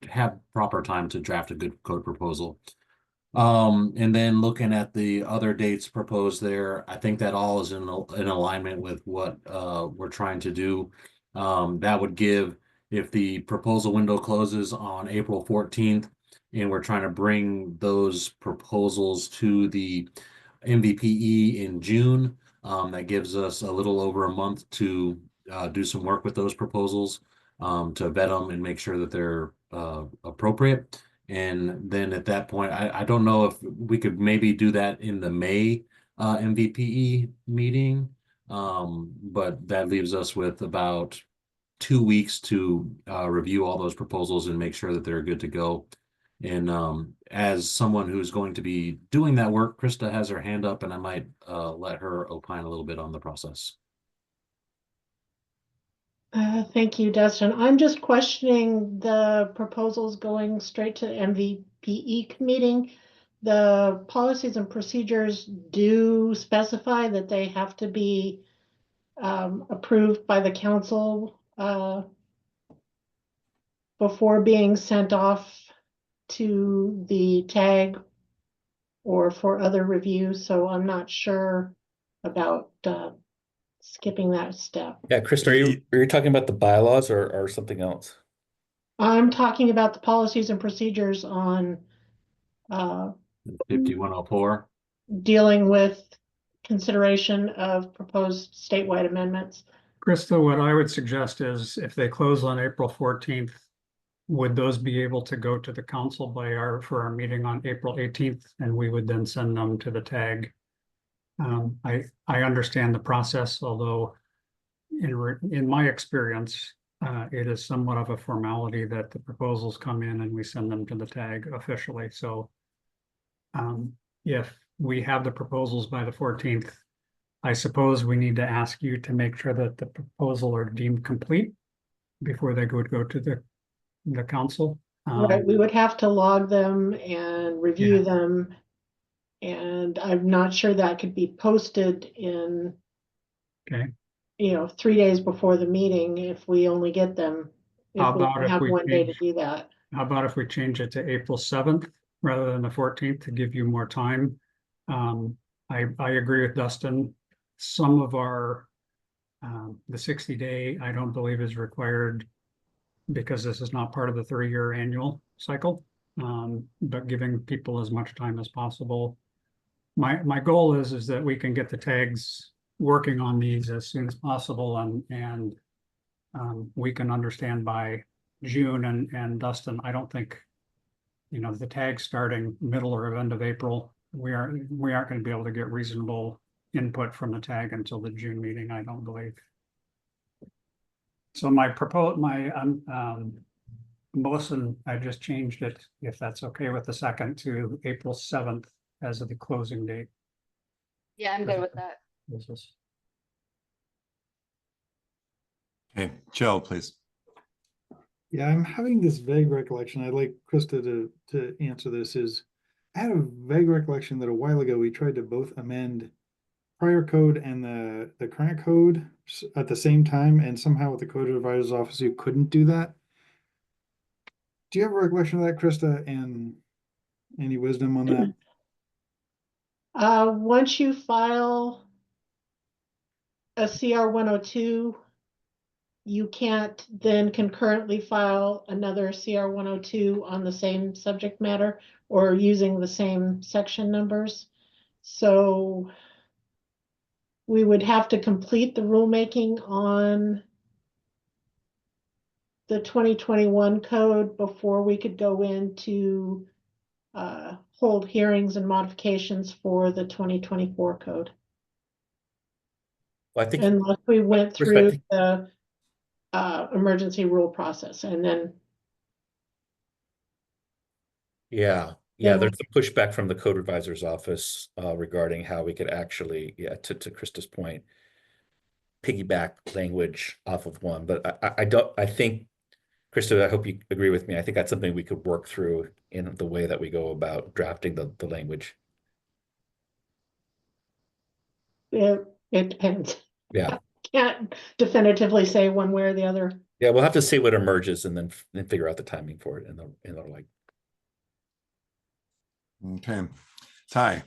[SPEAKER 1] have proper time to draft a good code proposal. And then looking at the other dates proposed there, I think that all is in alignment with what we're trying to do. That would give, if the proposal window closes on April 14th, and we're trying to bring those proposals to the MVPE in June, that gives us a little over a month to do some work with those proposals, to vet them and make sure that they're appropriate. And then at that point, I don't know if we could maybe do that in the May MVPE meeting, but that leaves us with about 2 weeks to review all those proposals and make sure that they're good to go. And as someone who's going to be doing that work, Krista has her hand up, and I might let her opine a little bit on the process.
[SPEAKER 17] Thank you, Dustin. I'm just questioning the proposals going straight to MVPE meeting. The policies and procedures do specify that they have to be approved by the council before being sent off to the tag or for other reviews. So I'm not sure about skipping that step.
[SPEAKER 6] Yeah, Krista, are you talking about the bylaws or something else?
[SPEAKER 17] I'm talking about the policies and procedures on
[SPEAKER 1] 5104.
[SPEAKER 17] dealing with consideration of proposed statewide amendments.
[SPEAKER 19] Krista, what I would suggest is if they close on April 14th, would those be able to go to the council for our meeting on April 18th, and we would then send them to the tag? I understand the process, although in my experience, it is somewhat of a formality that the proposals come in and we send them to the tag officially. So if we have the proposals by the 14th, I suppose we need to ask you to make sure that the proposal are deemed complete before they go to the council.
[SPEAKER 17] Right, we would have to log them and review them. And I'm not sure that could be posted in,
[SPEAKER 19] Okay.
[SPEAKER 17] 3 days before the meeting if we only get them.
[SPEAKER 19] How
[SPEAKER 17] If we
[SPEAKER 19] about
[SPEAKER 17] only
[SPEAKER 19] if
[SPEAKER 17] have
[SPEAKER 19] we
[SPEAKER 17] one day to
[SPEAKER 19] change-
[SPEAKER 17] do that.
[SPEAKER 19] How about if we change it to April 7th rather than the 14th to give you more time? I agree with Dustin. Some of our, the 60-day, I don't believe is required because this is not part of the 3-year annual cycle, but giving people as much time as possible. My goal is that we can get the tags working on these as soon as possible and we can understand by June and Dustin, I don't think, the tag starting middle or end of April, we aren't going to be able to get reasonable input from the tag until the June meeting, I don't believe. So my motion, I just changed it, if that's okay with the second, to April 7th as of the closing date.
[SPEAKER 20] Yeah, I'm good with that.
[SPEAKER 19] This is.
[SPEAKER 2] Okay, Jill, please.
[SPEAKER 7] Yeah, I'm having this vague recollection. I'd like Krista to answer this. I had a vague recollection that a while ago we tried to both amend prior code and the current code at the same time, and somehow with the code advisor's office you couldn't do that. Do you have a recollection of that, Krista, and any wisdom on that?
[SPEAKER 17] Once you file a CR 102, you can't then concurrently file another CR 102 on the same subject matter or using the same section numbers. So we would have to complete the rulemaking on the 2021 code before we could go into hold hearings and modifications for the 2024 code.
[SPEAKER 6] Well, I think
[SPEAKER 17] Unless we went through the emergency rule process and then.
[SPEAKER 6] Yeah, there's some pushback from the code advisor's office regarding how we could actually, to Krista's point, piggyback language off of one. But I think, Krista, I hope you agree with me. I think that's something we could work through in the way that we go about drafting the language.
[SPEAKER 17] It depends.
[SPEAKER 6] Yeah.
[SPEAKER 17] Can't definitively say one way or the other.
[SPEAKER 6] Yeah, we'll have to see what emerges and then figure out the timing for it and the like.
[SPEAKER 2] Okay, Ty.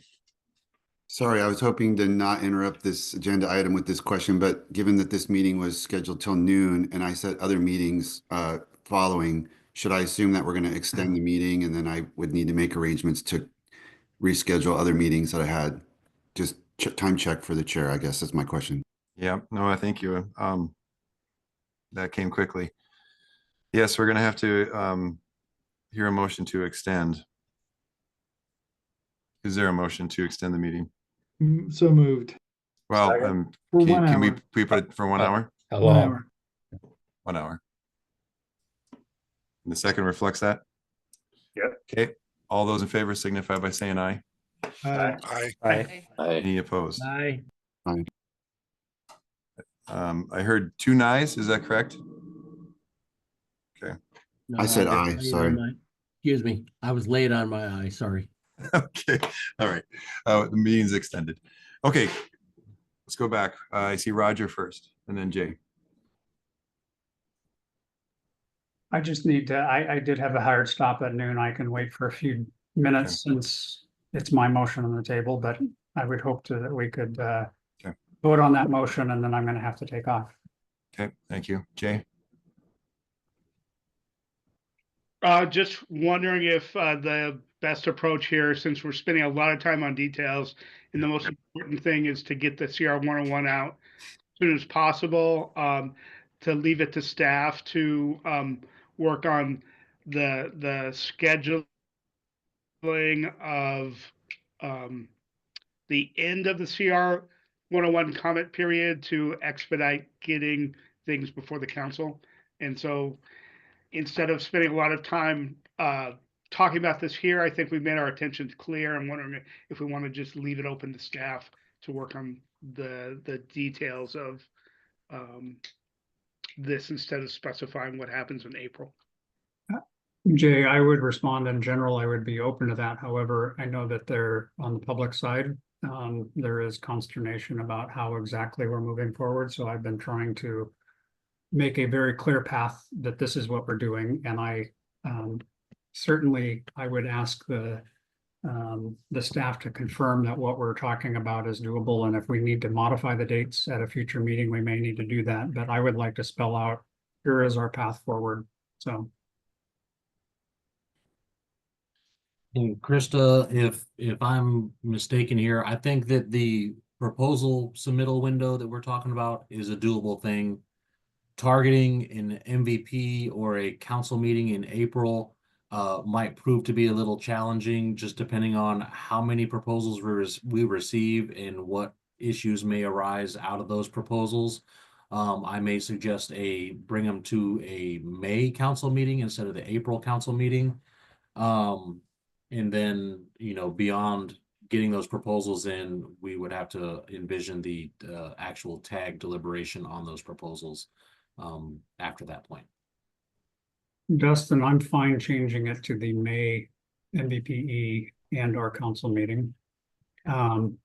[SPEAKER 14] Sorry, I was hoping to not interrupt this agenda item with this question, but given that this meeting was scheduled till noon and I set other meetings following, should I assume that we're going to extend the meeting and then I would need to make arrangements to reschedule other meetings that I had? Just time check for the chair, I guess that's my question.
[SPEAKER 2] Yeah, no, I thank you. That came quickly. Yes, we're going to have to hear a motion to extend. Is there a motion to extend the meeting?
[SPEAKER 7] So moved.
[SPEAKER 2] Well,
[SPEAKER 7] For 1
[SPEAKER 2] can
[SPEAKER 7] hour.
[SPEAKER 2] we put it for 1 hour?
[SPEAKER 6] How
[SPEAKER 7] 1
[SPEAKER 6] long?
[SPEAKER 7] hour.
[SPEAKER 2] 1 hour. And the second reflects that?
[SPEAKER 10] Yep.
[SPEAKER 2] Okay, all those in favor signify by saying aye.
[SPEAKER 7] Aye.
[SPEAKER 2] Any opposed?
[SPEAKER 1] Aye.
[SPEAKER 2] I heard 2 nays, is that correct? Okay.
[SPEAKER 14] I said aye,
[SPEAKER 1] late
[SPEAKER 14] sorry.
[SPEAKER 1] on excuse me, I was late on my eye, sorry.
[SPEAKER 2] Okay, all right. The meeting's extended. Okay, let's go back. I see Roger first and then Jay.
[SPEAKER 19] I just need to, I did have a hard stop at noon. I can wait for a few minutes since it's my motion on the table, but I would hope that we could vote on that motion and then I'm going to have to take off.
[SPEAKER 2] Okay, thank you. Jay?
[SPEAKER 18] Just wondering if the best approach here, since we're spending a lot of time on details. And the most important thing is to get the CR 101 out as soon as possible, to leave it to staff to work on the scheduling of the end of the CR 101 comment period to expedite getting things before the council. And so instead of spending a lot of time talking about this here, I think we've made our intentions clear. I'm wondering if we want to just leave it open to staff to work on the details of this instead of specifying what happens in April.
[SPEAKER 19] Jay, I would respond in general. I would be open to that. However, I know that they're on the public side. There is consternation about how exactly we're moving forward. So I've been trying to make a very clear path that this is what we're doing. And I certainly I would ask the staff to confirm that what we're talking about is doable. And if we need to modify the dates at a future meeting, we may need to do that. But I would like to spell out, here is our path forward. So.
[SPEAKER 1] And Krista, if I'm mistaken here, I think that the proposal submittal window that we're talking about is a doable thing. Targeting an MVP or a council meeting in April might prove to be a little challenging, just depending on how many proposals we receive and what issues may arise out of those proposals. I may suggest bring them to a May council meeting instead of the April council meeting. And then, beyond getting those proposals in, we would have to envision the actual tag deliberation on those proposals after that point.
[SPEAKER 19] Dustin, I'm fine changing it to the May MVPE and our council meeting.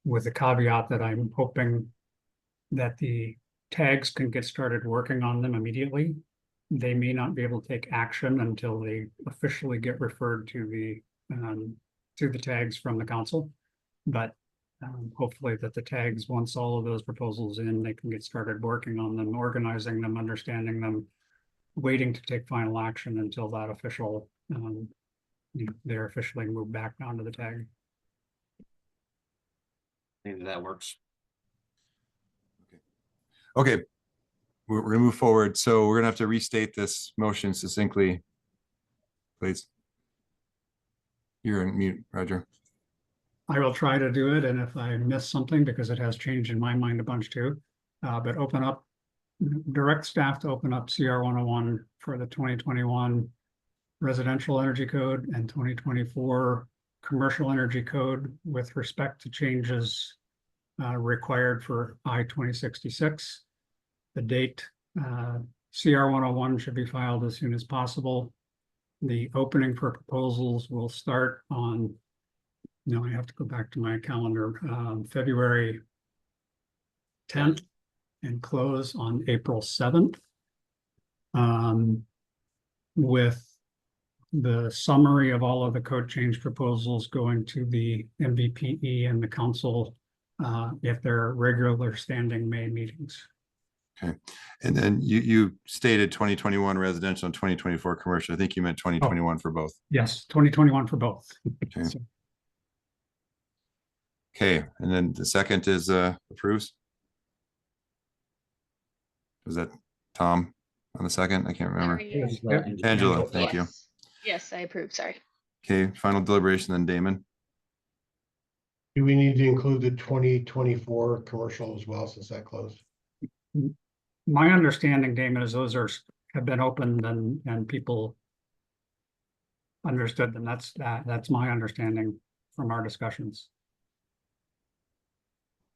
[SPEAKER 19] With the caveat that I'm hoping that the tags can get started working on them immediately. They may not be able to take action until they officially get referred to the tags from the council. But hopefully that the tags, once all of those proposals in, they can get started working on them, organizing them, understanding them, waiting to take final action until that official, they're officially moved back down to the tag.
[SPEAKER 1] Maybe that works.
[SPEAKER 2] Okay, we're gonna move forward. So we're gonna have to restate this motion succinctly, please. You're on mute, Roger.
[SPEAKER 19] I will try to do it, and if I miss something, because it has changed in my mind a bunch too, but direct staff to open up CR 101 for the 2021 residential energy code and 2024 commercial energy code with respect to changes required for I-2066. The date CR 101 should be filed as soon as possible. The opening for proposals will start on, I have to go back to my calendar, February 10th and close on April 7th. With the summary of all of the code change proposals going to the MVPE and the council if they're regular standing May meetings.
[SPEAKER 2] Okay, and then you stated 2021 residential and 2024 commercial. I think you meant 2021 for both.
[SPEAKER 19] Yes, 2021 for both.
[SPEAKER 2] Okay. So. Okay, and then the second is approves. Was that Tom on the second? I can't remember.
[SPEAKER 20] Yes.
[SPEAKER 2] Angela, thank you.
[SPEAKER 20] Yes, I approve. Sorry.
[SPEAKER 2] Okay, final deliberation, then Damon.
[SPEAKER 4] Do we need to include the 2024 commercial as well, since that closed?
[SPEAKER 19] My understanding, Damon, is those have been opened and people understood them. That's my understanding from our discussions.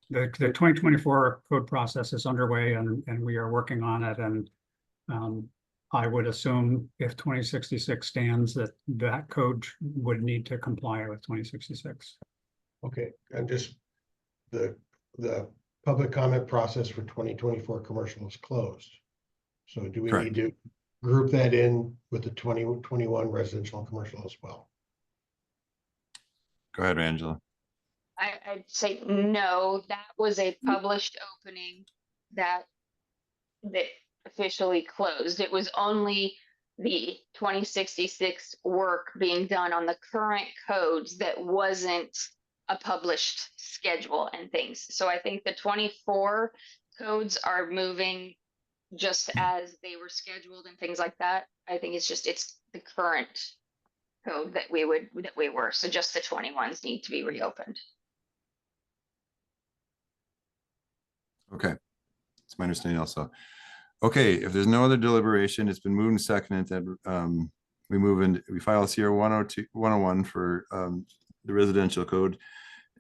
[SPEAKER 19] The 2024 code process is underway and we are working on it. And I would assume if 2066 stands, that code would need to comply with 2066.
[SPEAKER 4] Okay, and just the public comment process for 2024 commercial is closed. So do we need to group that in with the 2021 residential and commercial as well?
[SPEAKER 2] Go ahead, Angela.
[SPEAKER 20] I'd say no, that was a published opening that officially closed. It was only the 2066 work being done on the current codes that wasn't a published schedule and things. So I think the 24 codes are moving just as they were scheduled and things like that. I think it's the current code that we were. So just the 21s need to be reopened.
[SPEAKER 2] Okay, that's my understanding also. Okay, if there's no other deliberation, it's been moved and seconded that we file CR 101 for the residential code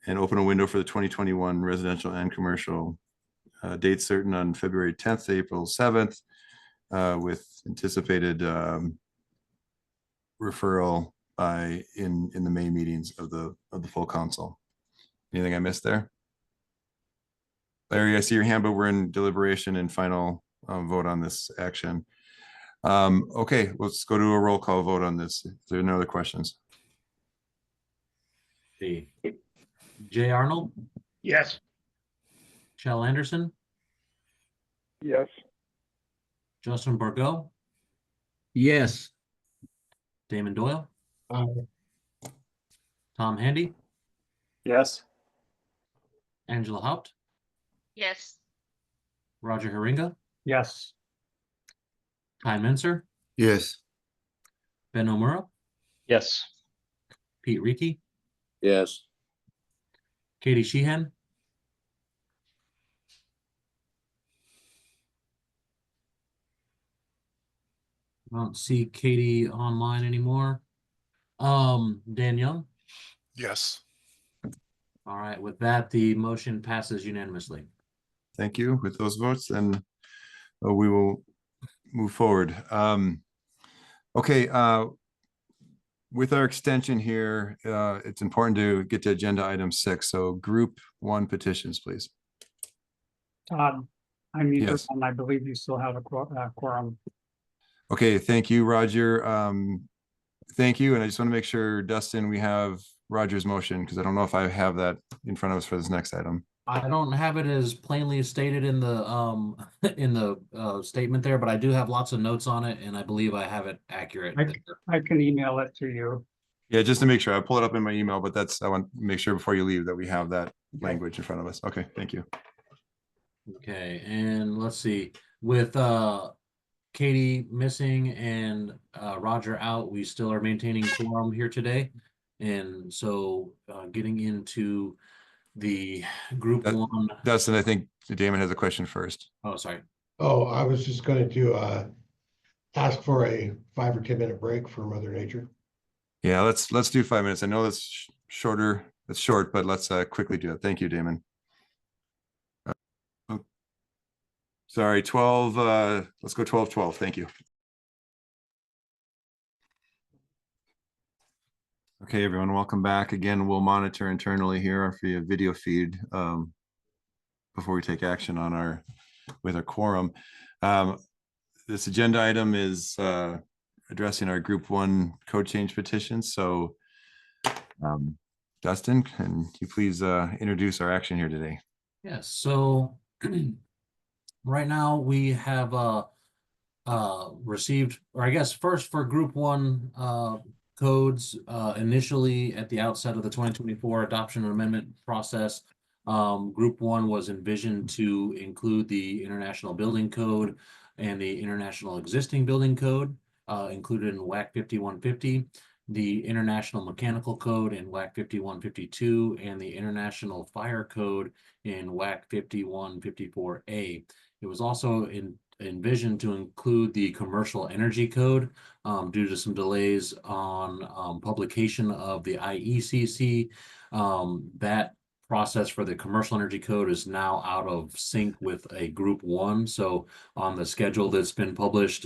[SPEAKER 2] and open a window for the 2021 residential and commercial date certain on February 10th to April 7th with anticipated referral in the May meetings of the full council. Anything I missed there? Larry, I see your hand, but we're in deliberation and final vote on this action. Okay, let's go to a roll call vote on this. Is there no other questions?
[SPEAKER 1] Jay Arnold,
[SPEAKER 18] Yes.
[SPEAKER 1] Shell Anderson,
[SPEAKER 18] Yes.
[SPEAKER 1] Justin Borgo,
[SPEAKER 11] Yes.
[SPEAKER 1] Damon Doyle, Tom Handy,
[SPEAKER 10] Yes.
[SPEAKER 1] Angela Haupt,
[SPEAKER 20] Yes.
[SPEAKER 1] Roger Haringa,
[SPEAKER 19] Yes.
[SPEAKER 1] Ty Mincer,
[SPEAKER 14] Yes.
[SPEAKER 1] Ben Omura,
[SPEAKER 11] Yes.
[SPEAKER 1] Pete Reiki,
[SPEAKER 11] Yes.
[SPEAKER 1] Katie Sheehan, I don't see Katie online anymore. Dan Young.
[SPEAKER 21] Yes.
[SPEAKER 1] All right, with that, the motion passes unanimously.
[SPEAKER 2] Thank you. With those votes, then we will move forward. Okay, with our extension here, it's important to get to agenda item 6. So group 1 petitions, please.
[SPEAKER 19] Todd, I need to,
[SPEAKER 2] Yes.
[SPEAKER 19] and I believe you still have a quorum.
[SPEAKER 2] Okay, thank you, Roger. Thank you. And I just want to make sure, Dustin, we have Roger's motion because I don't know if I have that in front of us for this next item.
[SPEAKER 1] I don't have it as plainly stated in the statement there, but I do have lots of notes on it, and I believe I have it accurate.
[SPEAKER 19] I can email it to you.
[SPEAKER 2] Yeah, just to make sure. I pull it up in my email, but I want to make sure before you leave that we have that language in front of us. Okay, thank you.
[SPEAKER 1] Okay, and let's see. With Katie missing and Roger out, we still are maintaining quorum here today. And so getting into the group 1.
[SPEAKER 2] Dustin, I think Damon has a question first.
[SPEAKER 1] Oh, sorry.
[SPEAKER 4] Oh, I was just going to ask for a 5 or 10 minute break for Mother Nature.
[SPEAKER 2] Yeah, let's do 5 minutes. I know that's shorter. It's short, but let's quickly do it. Thank you, Damon. Sorry, 12. Let's go 12:12. Thank you. Okay, everyone, welcome back. Again, we'll monitor internally here via video feed before we take action on with our quorum. This agenda item is addressing our group 1 code change petition. So Dustin, can you please introduce our action here today?
[SPEAKER 1] Yes, so right now we have received, or I guess first for group 1 codes, initially at the outset of the 2024 adoption and amendment process, group 1 was envisioned to include the International Building Code and the International Existing Building Code, included in WAC 5150, the International Mechanical Code in WAC 5152, and the International Fire Code in WAC 5154A. It was also envisioned to include the Commercial Energy Code due to some delays on publication of the IECC. That process for the Commercial Energy Code is now out of sync with a group 1. So on the schedule that's been published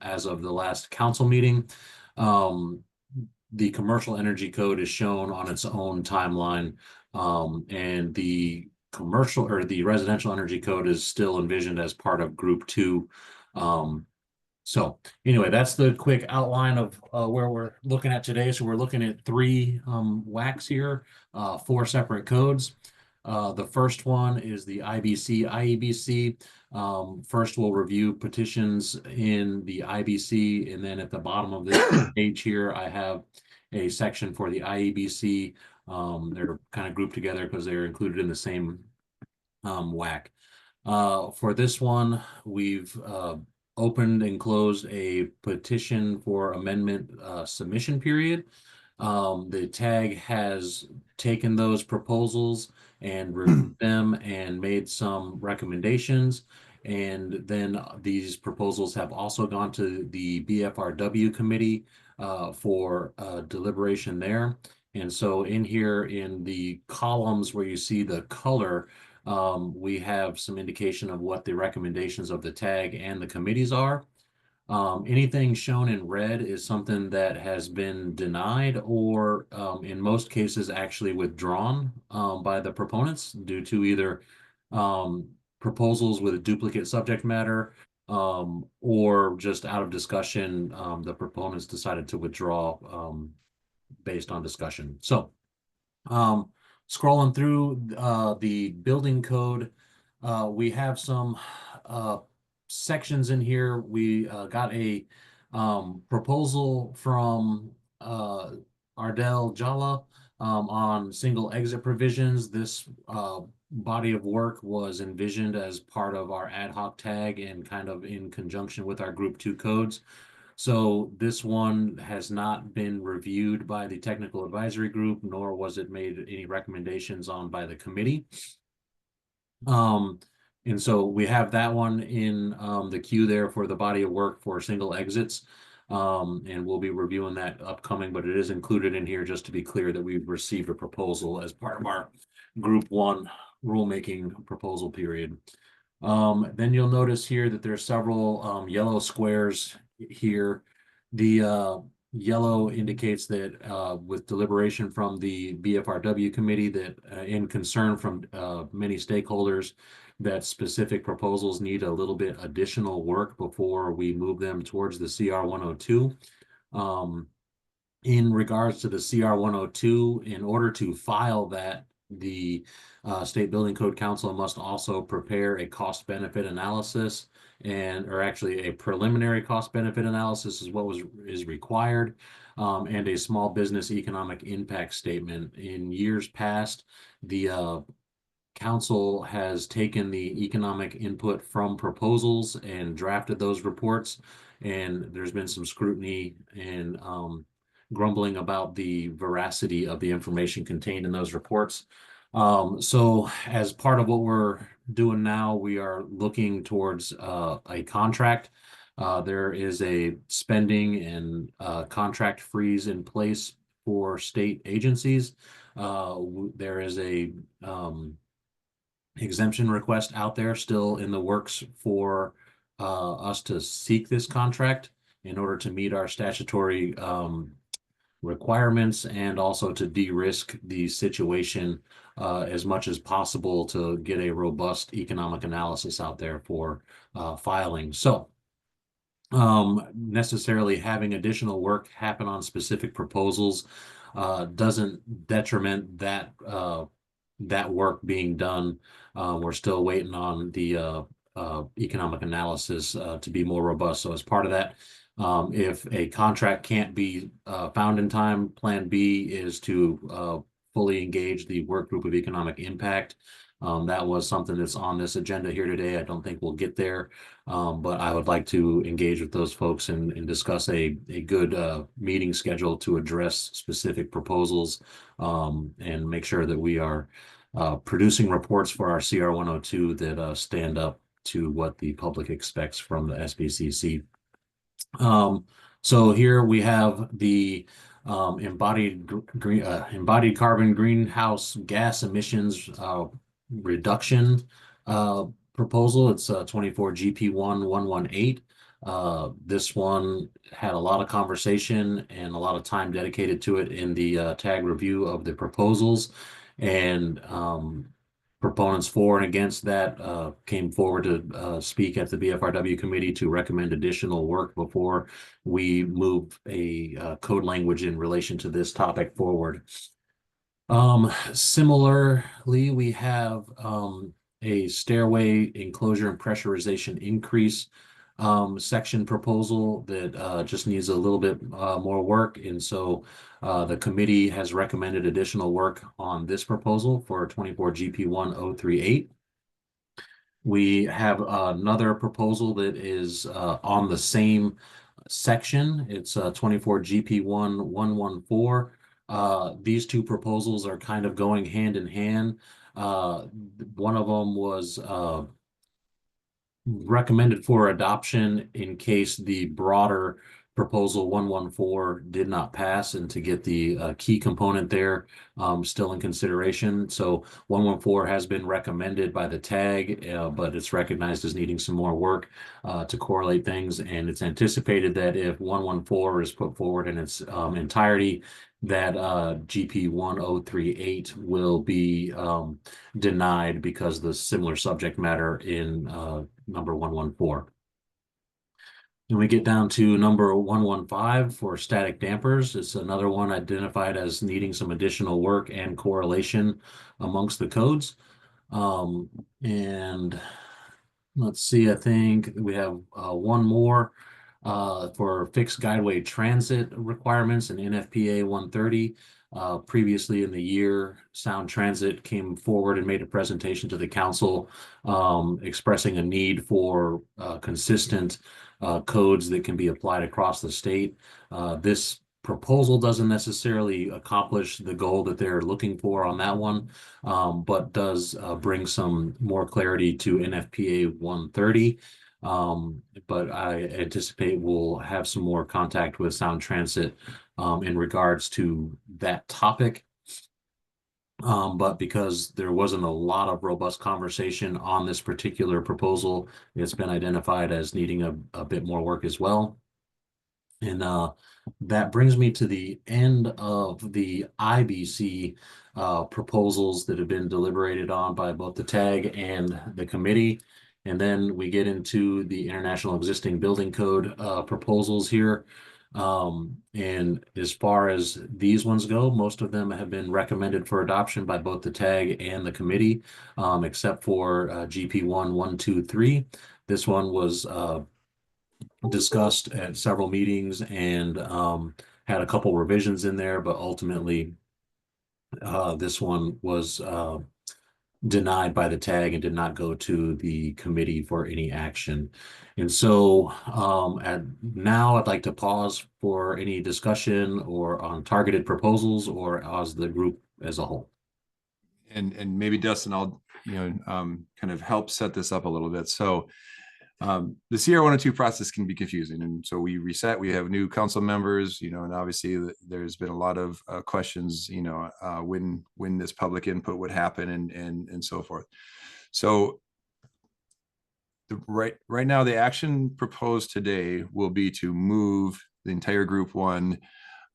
[SPEAKER 1] as of the last council meeting, the Commercial Energy Code is shown on its own timeline, and the commercial or the Residential Energy Code is still envisioned as part of group 2. So anyway, that's the quick outline of where we're looking at today. So we're looking at 3 WACs here, 4 separate codes. The first one is the IBC, IEBC. First, we'll review petitions in the IBC, and then at the bottom of this page here, I have a section for the IEBC. They're kind of grouped together because they're included in the same whack. For this one, we've opened and closed a petition for amendment submission period. The tag has taken those proposals and reviewed them and made some recommendations. And then these proposals have also gone to the BFRW committee for deliberation there. And so in here in the columns where you see the color, we have some indication of what the recommendations of the tag and the committees are. Anything shown in red is something that has been denied or in most cases actually withdrawn by the proponents due to either proposals with a duplicate subject matter or just out of discussion, the proponents decided to withdraw based on discussion. So scrolling through the building code, we have some sections in here. We got a proposal from Ardell Jala on single exit provisions. This body of work was envisioned as part of our ad hoc tag and kind of in conjunction with our group 2 codes. So this one has not been reviewed by the technical advisory group, nor was it made any recommendations on by the committee. And so we have that one in the queue there for the body of work for single exits. And we'll be reviewing that upcoming, but it is included in here just to be clear that we've received a proposal as part of our group 1 rulemaking proposal period. Then you'll notice here that there are several yellow squares here. The yellow indicates that with deliberation from the BFRW committee that in concern from many stakeholders that specific proposals need a little bit additional work before we move them towards the CR 102. In regards to the CR 102, in order to file that, the State Building Code Council must also prepare a cost benefit analysis or actually a preliminary cost benefit analysis is what is required, and a small business economic impact statement. In years past, the council has taken the economic input from proposals and drafted those reports, and there's been some scrutiny and grumbling about the veracity of the information contained in those reports. So as part of what we're doing now, we are looking towards a contract. There is a spending and contract freeze in place for state agencies. There is a exemption request out there still in the works for us to seek this contract in order to meet our statutory requirements and also to de-risk the situation as much as possible to get a robust economic analysis out there for filing. So necessarily having additional work happen on specific proposals doesn't detriment that that work being done. We're still waiting on the economic analysis to be more robust. So as part of that, if a contract can't be found in time, Plan B is to fully engage the work group of economic impact. That was something that's on this agenda here today. I don't think we'll get there, but I would like to engage with those folks and discuss a good meeting schedule to address specific proposals and make sure that we are producing reports for our CR 102 that stand up to what the public expects from the SBCC. So here we have the embodied carbon greenhouse gas emissions reduction proposal. It's 24 GP 1118. This one had a lot of conversation and a lot of time dedicated to it in the tag review of the proposals, and proponents for and against that came forward to speak at the BFRW committee to recommend additional work before we move a code language in relation to this topic forward. Similarly, we have a stairway enclosure and pressurization increase section proposal that just needs a little bit more work. And so the committee has recommended additional work on this proposal for 24 GP 1038. We have another proposal that is on the same section. It's 24 GP 1114. These two proposals are kind of going hand in hand. One of them was recommended for adoption in case the broader proposal 114 did not pass, and to get the key component there still in consideration. So 114 has been recommended by the TAG, but it's recognized as needing some more work to correlate things. And it's anticipated that if 114 is put forward in its entirety, that GP 1038 will be denied because the similar subject matter in number 114. When we get down to number 115 for static dampers, it's another one identified as needing some additional work and correlation amongst the codes. And let's see, I think we have one more for fixed guideway transit requirements in NFPA 130. Previously in the year, Sound Transit came forward and made a presentation to the council expressing a need for consistent codes that can be applied across the state. This proposal doesn't necessarily accomplish the goal that they're looking for on that one, but does bring some more clarity to NFPA 130. But I anticipate we'll have some more contact with Sound Transit in regards to that topic. But because there wasn't a lot of robust conversation on this particular proposal, it's been identified as needing a bit more work as well. And that brings me to the end of the IBC proposals that have been deliberated on by both the TAG and the committee. And then we get into the International Existing Building Code proposals here. And as far as these ones go, most of them have been recommended for adoption by both the TAG and the committee, except for GP 1123. This one was discussed at several meetings and had a couple revisions in there, but ultimately this one was denied by the TAG and did not go to the committee for any action. And so now I'd like to pause for any discussion or on targeted proposals or as the group as a whole.
[SPEAKER 2] And maybe Dustin, I'll kind of help set this up a little bit. So the CR 102 process can be confusing. And so we reset, we have new council members, and obviously there's been a lot of questions, when this public input would happen and so forth. So right now, the action proposed today will be to move the entire group one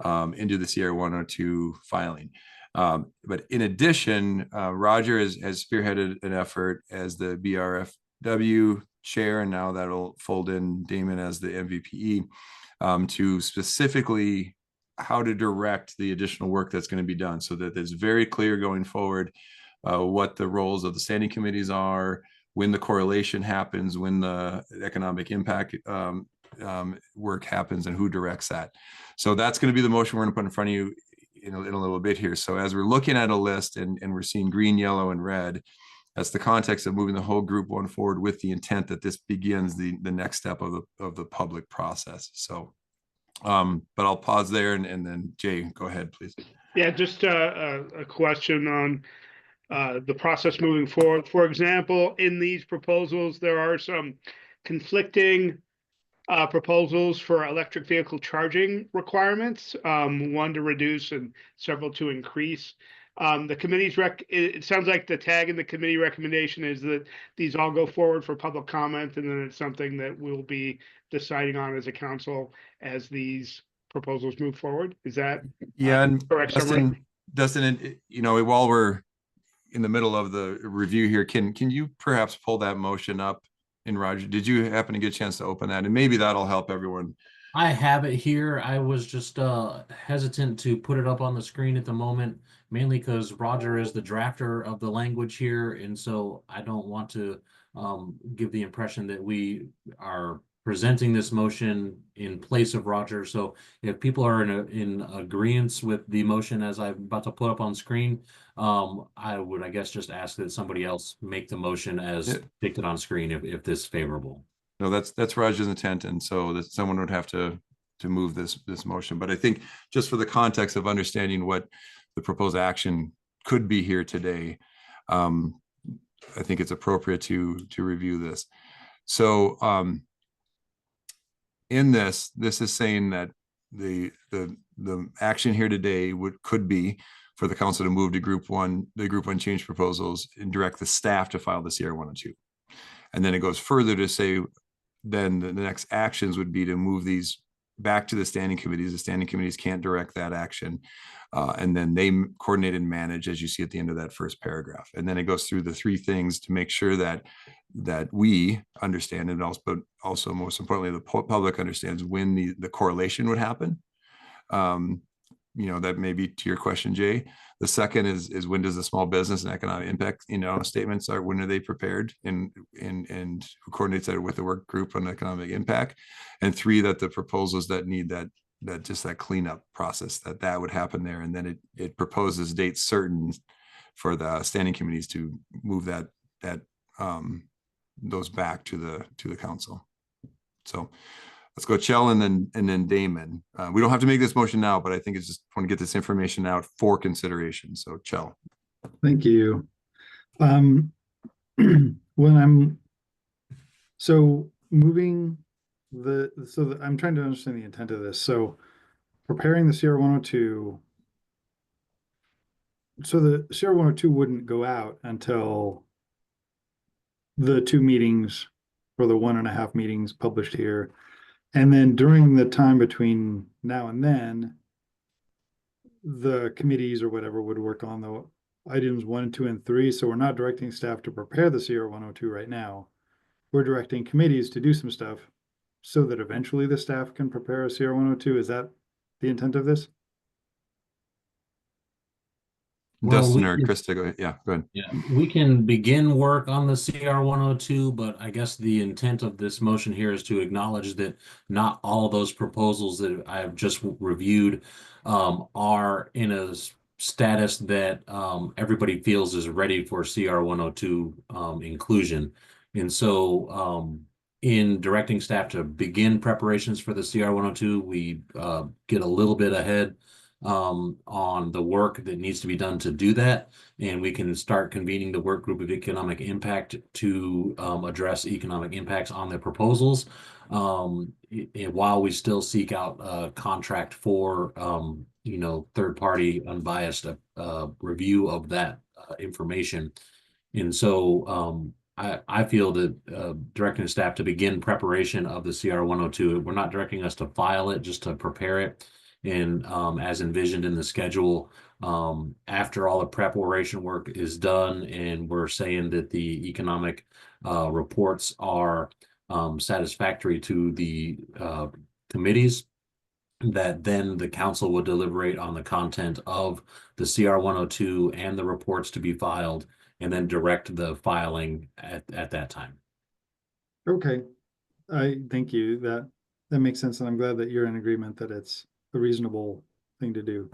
[SPEAKER 2] into the CR 102 filing. But in addition, Roger has spearheaded an effort as the BRFW chair, and now that'll fold in Damon as the MVPE to specifically how to direct the additional work that's going to be done, so that it's very clear going forward what the roles of the standing committees are, when the correlation happens, when the economic impact work happens, and who directs that. So that's going to be the motion we're going to put in front of you in a little bit here. So as we're looking at a list and we're seeing green, yellow, and red, that's the context of moving the whole group one forward with the intent that this begins the next step of the public process. So, but I'll pause there and then Jay, go ahead, please.
[SPEAKER 18] Yeah, just a question on the process moving forward. For example, in these proposals, there are some conflicting proposals for electric vehicle charging requirements, one to reduce and several to increase. The committee's it sounds like the TAG and the committee recommendation is that these all go forward for public comment, and then it's something that we'll be deciding on as a council as these proposals move forward. Is that
[SPEAKER 2] and
[SPEAKER 18] correct?
[SPEAKER 2] Dustin, while we're in the middle of the review here, can you perhaps pull that motion up? And Roger, did you happen to get a chance to open that? And maybe that'll help everyone.
[SPEAKER 1] I have it here. I was just hesitant to put it up on the screen at the moment mainly because Roger is the drafter of the language here, and so I don't want to give the impression that we are presenting this motion in place of Roger. So if people are in agreement with the motion as I'm about to put up on screen, I would, I guess, just ask that somebody else make the motion as depicted on screen if this is favorable.
[SPEAKER 2] No, that's Roger's intent, and so that someone would have to move this motion. But I think just for the context of understanding what the proposed action could be here today, I think it's appropriate to review this. So in this is saying that the action here today could be for the council to move to the group one change proposals and direct the staff to file the CR 102. And then it goes further to say, then the next actions would be to move these back to the standing committees. The standing committees can't direct that action. And then they coordinate and manage, as you see at the end of that first paragraph. And then it goes through the three things to make sure that we understand, and also most importantly, the public understands when the correlation would happen. That may be to your question, Jay. The second is when does the small business and economic impact, statements when are they prepared, and who coordinates that with the work group on economic impact. And three, that the proposals that need that cleanup process, that would happen there. And then it proposes dates certain for the standing committees to move those back to the council. So let's go Chell and then Damon. We don't have to make this motion now, but I think it's just want to get this information out for consideration. So Chell.
[SPEAKER 7] Thank you. I'm trying to understand the intent of this. So preparing the CR 102. So the CR 102 wouldn't go out until the 2 meetings, or the 1.5 meetings published here. And then during the time between now and then, the committees or whatever would work on the items 1, 2, and 3. So we're not directing staff to prepare the CR 102 right now. We're directing committees to do some stuff so that eventually the staff can prepare a CR 102. Is that the intent of this?
[SPEAKER 2] Dustin or Krista, go ahead. Yeah, go ahead.
[SPEAKER 1] Yeah, we can begin work on the CR 102, but I guess the intent of this motion here is to acknowledge that not all those proposals that I have just reviewed are in a status that everybody feels is ready for CR 102 inclusion. And so in directing staff to begin preparations for the CR 102, we get a little bit ahead on the work that needs to be done to do that, and we can start convening the work group of economic impact to address economic impacts on the proposals, while we still seek out a contract for third-party unbiased review of that information. And so I feel that directing staff to begin preparation of the CR 102, we're not directing us to file it, just to prepare it. And as envisioned in the schedule, after all the preparation work is done and we're saying that the economic reports are satisfactory to the committees, that then the council will deliberate on the content of the CR 102 and the reports to be filed, and then direct the filing at that time.
[SPEAKER 7] Okay, I thank you. That makes sense, and I'm glad that you're in agreement that it's a reasonable thing to do.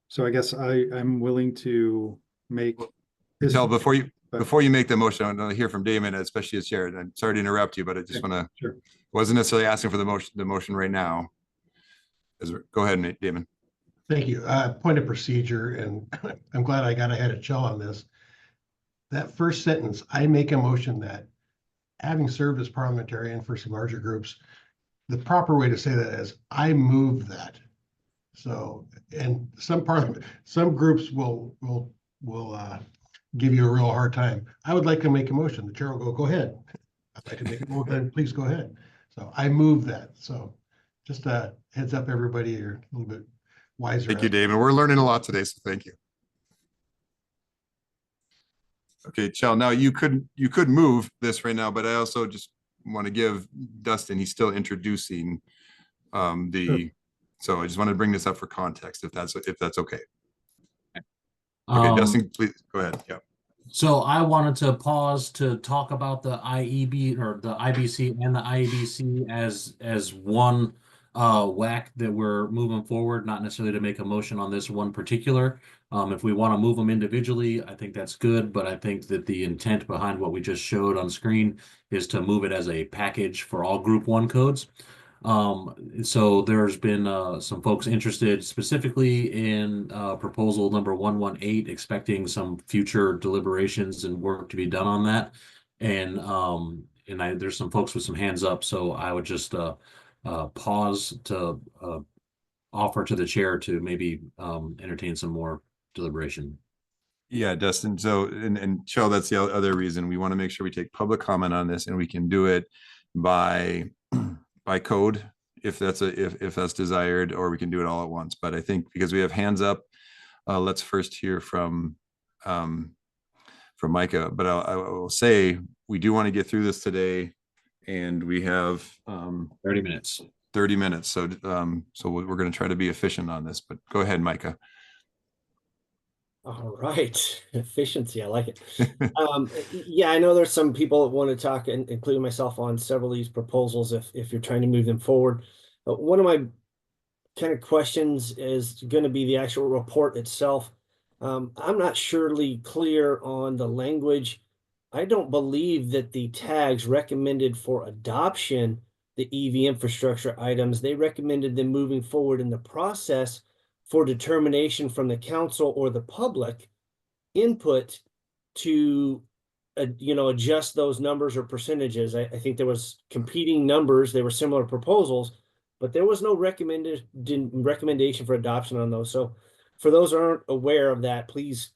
[SPEAKER 7] So I guess I'm willing to make this.
[SPEAKER 2] Tell before you make the motion, I want to hear from Damon, especially as chair. And I'm sorry to interrupt you, but I just want to. Wasn't necessarily asking for the motion right now. Go ahead, Damon.
[SPEAKER 4] Thank you. Point of procedure, and I'm glad I got ahead of Chell on this. That first sentence, I make a motion that, having served as parliamentarian for some larger groups, the proper way to say that is, I move that. So, and some groups will give you a real hard time. I would like to make a motion. The chair will go ahead. I'd like to make a motion, please go ahead. So I move that. So just a heads up, everybody, you're a little bit wiser.
[SPEAKER 2] Thank you, David. We're learning a lot today, so thank you. Okay, Chell, now you could move this right now, but I also just want to give Dustin, he's still introducing so I just want to bring this up for context, if that's okay. Okay, Dustin, please go ahead. Yeah.
[SPEAKER 1] So I wanted to pause to talk about the IEB or the IBC and the IEBC as one whack that we're moving forward, not necessarily to make a motion on this one particular. If we want to move them individually, I think that's good, but I think that the intent behind what we just showed on screen is to move it as a package for all Group 1 codes. So there's been some folks interested specifically in proposal number 118, expecting some future deliberations and work to be done on that. And there's some folks with some hands up, so I would just pause to offer to the chair to maybe entertain some more deliberation.
[SPEAKER 2] Yeah, Dustin. So, and Cheryl, that's the other reason we want to make sure we take public comment on this, and we can do it by code if that's desired, or we can do it all at once. But I think because we have hands up, let's first hear from Micah. But I will say we do want to get through this today, and we have
[SPEAKER 1] 30 minutes.
[SPEAKER 2] 30 minutes. So we're going to try to be efficient on this. But go ahead, Micah.
[SPEAKER 12] All right, efficiency. I like it. Yeah, I know there's some people that want to talk, including myself, on several of these proposals if you're trying to move them forward. One of my kind of questions is going to be the actual report itself. I'm not surely clear on the language. I don't believe that the tags recommended for adoption, the EV infrastructure items, they recommended them moving forward in the process for determination from the council or the public input to adjust those numbers or percentages. I think there was competing numbers. They were similar proposals, but there was no recommendation for adoption on those. So for those who aren't aware of that, please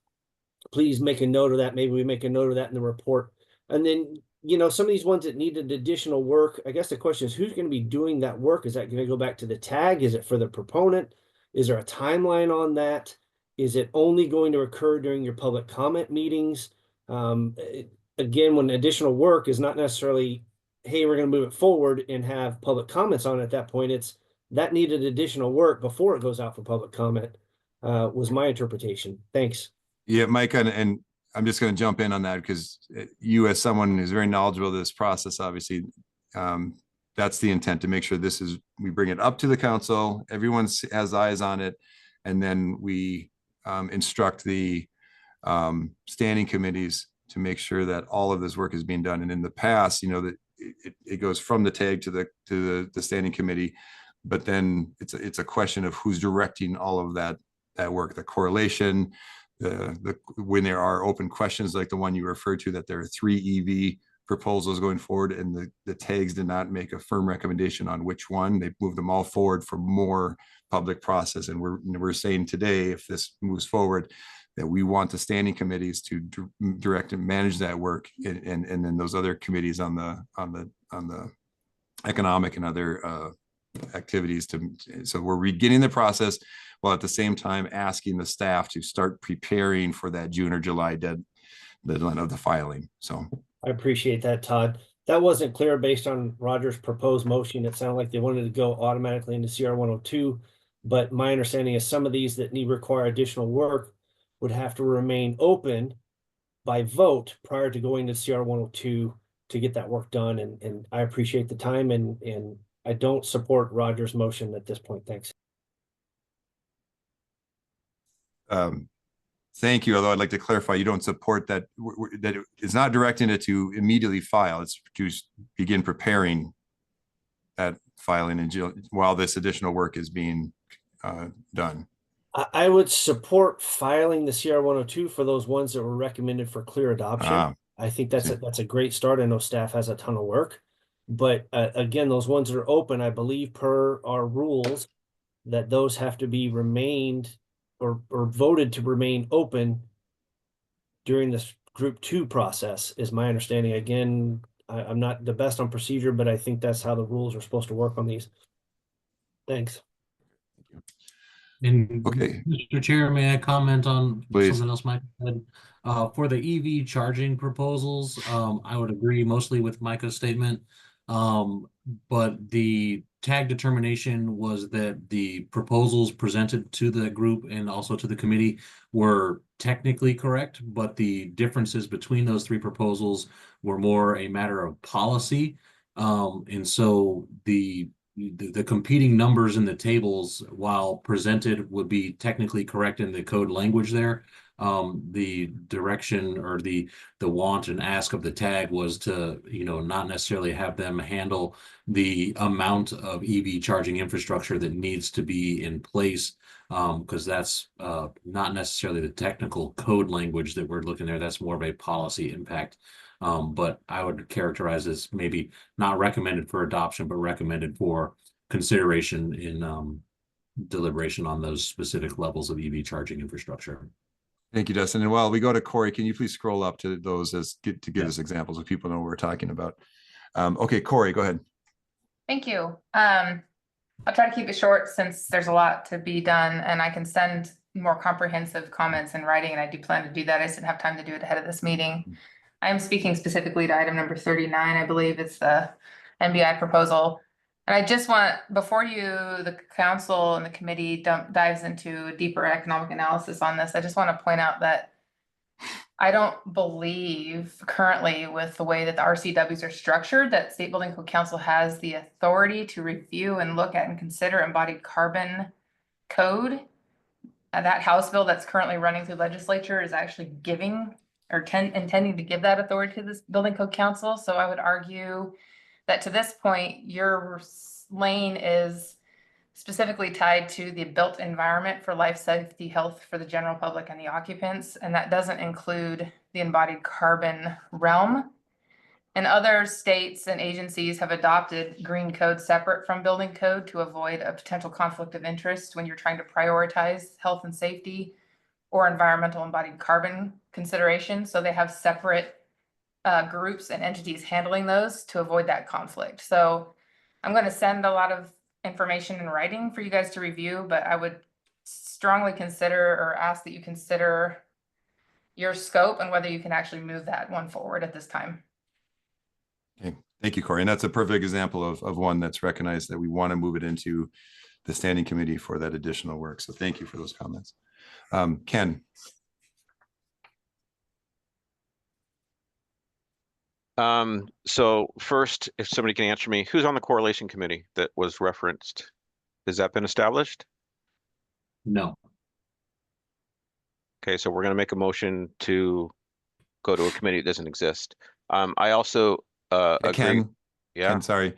[SPEAKER 12] make a note of that. Maybe we make a note of that in the report. And then, some of these ones that needed additional work, I guess the question is, who's going to be doing that work? Is that going to go back to the tag? Is it for the proponent? Is there a timeline on that? Is it only going to occur during your public comment meetings? Again, when additional work is not necessarily, hey, we're going to move it forward and have public comments on it at that point. It's that needed additional work before it goes out for public comment, was my interpretation. Thanks.
[SPEAKER 2] Yeah, Micah, and I'm just going to jump in on that because you, as someone who's very knowledgeable of this process, obviously, that's the intent, to make sure we bring it up to the council, everyone has eyes on it, and then we instruct the standing committees to make sure that all of this work is being done. And in the past, that it goes from the tag to the standing committee, but then it's a question of who's directing all of that work, the correlation, when there are open questions like the one you referred to, that there are 3 EV proposals going forward, and the tags did not make a firm recommendation on which one. They moved them all forward for more public process. And we're saying today, if this moves forward, that we want the standing committees to direct and manage that work, and then those other committees on the economic and other activities so we're beginning the process while at the same time asking the staff to start preparing for that June or July deadline of the filing. So
[SPEAKER 12] I appreciate that, Todd. That wasn't clear based on Roger's proposed motion. It sounded like they wanted to go automatically into CR 102, but my understanding is some of these that require additional work would have to remain open by vote prior to going to CR 102 to get that work done. And I appreciate the time, and I don't support Roger's motion at this point. Thanks.
[SPEAKER 2] Thank you. Although I'd like to clarify, you don't support that it's not directing it to immediately file. It's to begin preparing that filing while this additional work is being done.
[SPEAKER 12] I would support filing the CR 102 for those ones that were recommended for clear adoption. I think that's a great start. I know staff has a ton of work, but again, those ones that are open, I believe per our rules, that those have to be remained or voted to remain open during this Group 2 process, is my understanding. Again, I'm not the best on procedure, but I think that's how the rules are supposed to work on these. Thanks.
[SPEAKER 1] And
[SPEAKER 2] okay,
[SPEAKER 1] Mr. Chair, may I comment on
[SPEAKER 2] Please.
[SPEAKER 1] something else Mike said? For the EV charging proposals, I would agree mostly with Micah's statement. but the tag determination was that the proposals presented to the group and also to the committee were technically correct, but the differences between those three proposals were more a matter of policy. And so the competing numbers in the tables, while presented, would be technically correct in the code language there. The direction or the want and ask of the tag was to, not necessarily have them handle the amount of EV charging infrastructure that needs to be in place, because that's not necessarily the technical code language that we're looking there. That's more of a policy impact. But I would characterize as maybe not recommended for adoption, but recommended for consideration in deliberation on those specific levels of EV charging infrastructure.
[SPEAKER 2] Thank you, Dustin. And while we go to Corey, can you please scroll up to those to give us examples so people know what we're talking about? Okay, Corey, go ahead.
[SPEAKER 3] Thank you. I'll try to keep it short since there's a lot to be done, and I can send more comprehensive comments in writing, and I do plan to do that. I just didn't have time to do it ahead of this meeting. I am speaking specifically to item number 39. I believe it's the NBI proposal. And I just want, before the council and the committee dives into a deeper economic analysis on this, I just want to point out that I don't believe currently, with the way that the RCWs are structured, that State Building Code Council has the authority to review and look at and consider embodied carbon code. That House bill that's currently running through legislature is actually giving or intending to give that authority to this Building Code Council. So I would argue that to this point, your lane is specifically tied to the built environment for life safety, health for the general public and the occupants, and that doesn't include the embodied carbon realm. And other states and agencies have adopted green code separate from building code to avoid a potential conflict of interest when you're trying to prioritize health and safety or environmental embodied carbon considerations. So they have separate groups and entities handling those to avoid that conflict. So I'm going to send a lot of information in writing for you guys to review, but I would strongly consider or ask that you consider your scope and whether you can actually move that one forward at this time.
[SPEAKER 2] Okay, thank you, Corey. And that's a perfect example of one that's recognized that we want to move it into the standing committee for that additional work. So thank you for those comments. Ken.
[SPEAKER 22] So first, if somebody can answer me, who's on the correlation committee that was referenced? Has that been established?
[SPEAKER 1] No.
[SPEAKER 22] Okay, so we're going to make a motion to go to a committee that doesn't exist. I also agree.
[SPEAKER 2] Ken,
[SPEAKER 22] Yeah.
[SPEAKER 2] Ken, sorry.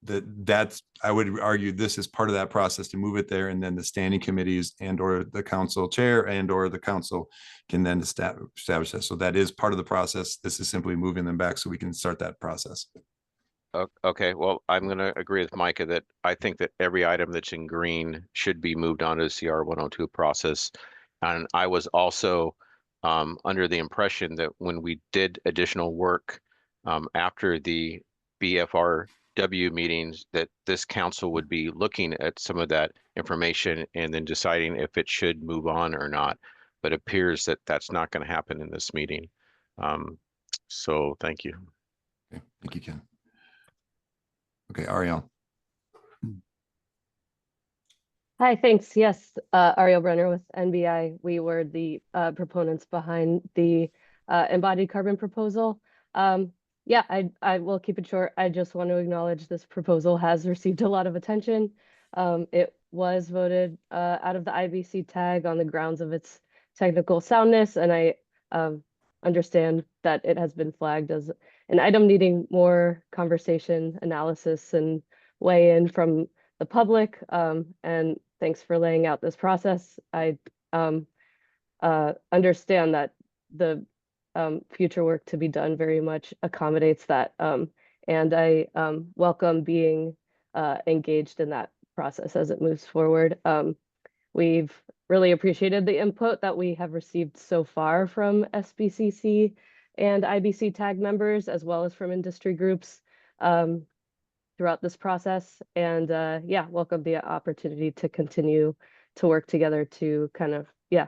[SPEAKER 2] That's, I would argue this is part of that process to move it there, and then the standing committees and or the council chair and or the council can then establish that. So that is part of the process. This is simply moving them back so we can start that process.
[SPEAKER 22] Okay, well, I'm going to agree with Micah that I think that every item that's in green should be moved on to the CR 102 process. And I was also under the impression that when we did additional work after the BFRW meetings, that this council would be looking at some of that information and then deciding if it should move on or not. But it appears that that's not going to happen in this meeting. So thank you.
[SPEAKER 2] Okay, thank you, Ken. Okay, Ariel.
[SPEAKER 23] Hi, thanks. Yes, Ariel Brenner with NBI. We were the proponents behind the embodied carbon proposal. Yeah, I will keep it short. I just want to acknowledge this proposal has received a lot of attention. It was voted out of the IBC tag on the grounds of its technical soundness, and I understand that it has been flagged as an item needing more conversation, analysis, and weigh-in from the public. And thanks for laying out this process. I understand that the future work to be done very much accommodates that. And I welcome being engaged in that process as it moves forward. We've really appreciated the input that we have received so far from SBCC and IBC tag members, as well as from industry groups throughout this process. And yeah, welcome the opportunity to continue to work together to kind of, yeah,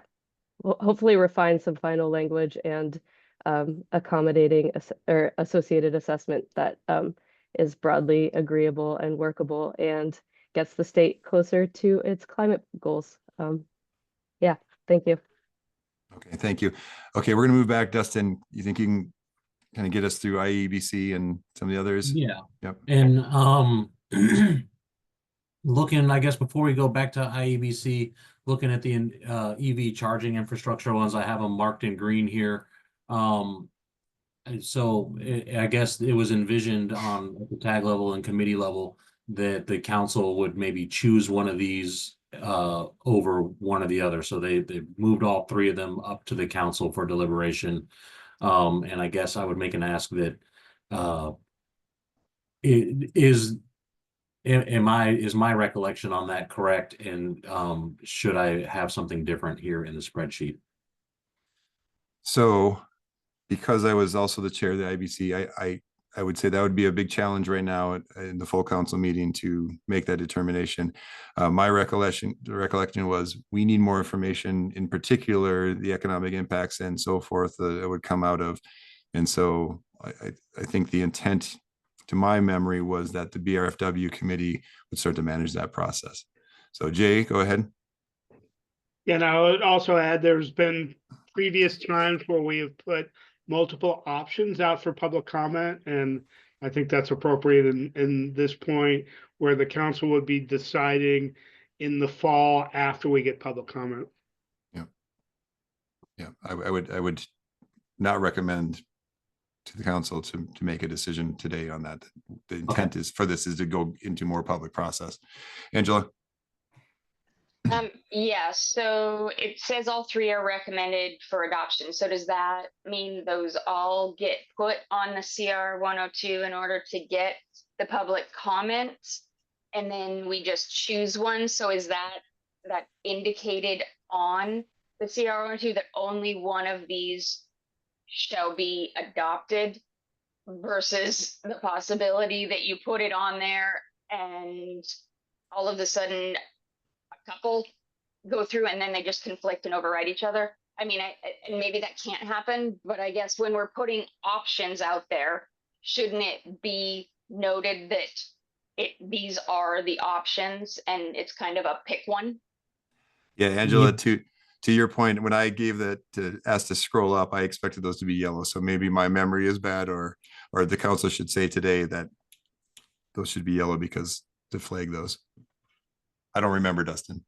[SPEAKER 23] hopefully refine some final language and accommodating or associated assessment that is broadly agreeable and workable and gets the state closer to its climate goals. Yeah, thank you.
[SPEAKER 2] Okay, thank you. Okay, we're gonna move back. Dustin, you think you can kind of get us through IEBC and some of the others?
[SPEAKER 1] Yeah.
[SPEAKER 2] Yep.
[SPEAKER 1] And looking, I guess before we go back to IEBC, looking at the EV charging infrastructure ones, I have them marked in green here. And so I guess it was envisioned on the tag level and committee level that the council would maybe choose one of these over one of the other. So they moved all three of them up to the council for deliberation. And I guess I would make an ask that is my recollection on that correct? And should I have something different here in the spreadsheet?
[SPEAKER 2] So because I was also the chair of the IBC, I would say that would be a big challenge right now in the full council meeting to make that determination. My recollection was we need more information, in particular the economic impacts and so forth that would come out of. And so I think the intent, to my memory, was that the BRFW committee would start to manage that process. So Jay, go ahead.
[SPEAKER 18] Yeah, and I would also add there's been previous times where we have put multiple options out for public comment, and I think that's appropriate in this point where the council would be deciding in the fall after we get public comment.
[SPEAKER 2] Yeah, I would not recommend to the council to make a decision today on that. The intent is for this is to go into more public process. Angela.
[SPEAKER 20] Yeah, so it says all three are recommended for adoption. So does that mean those all get put on the CR 102 in order to get the public comments? And then we just choose one. So is that indicated on the CR 102 that only one of these shall be adopted versus the possibility that you put it on there and all of a sudden couple go through and then they just conflict and override each other? I mean, and maybe that can't happen, but I guess when we're putting options out there, shouldn't it be noted that these are the options and it's kind of a pick one?
[SPEAKER 2] Yeah, Angela, to your point, when I gave that asked to scroll up, I expected those to be yellow. So maybe my memory is bad, or the council should say today that those should be yellow because to flag those. I don't remember, Dustin.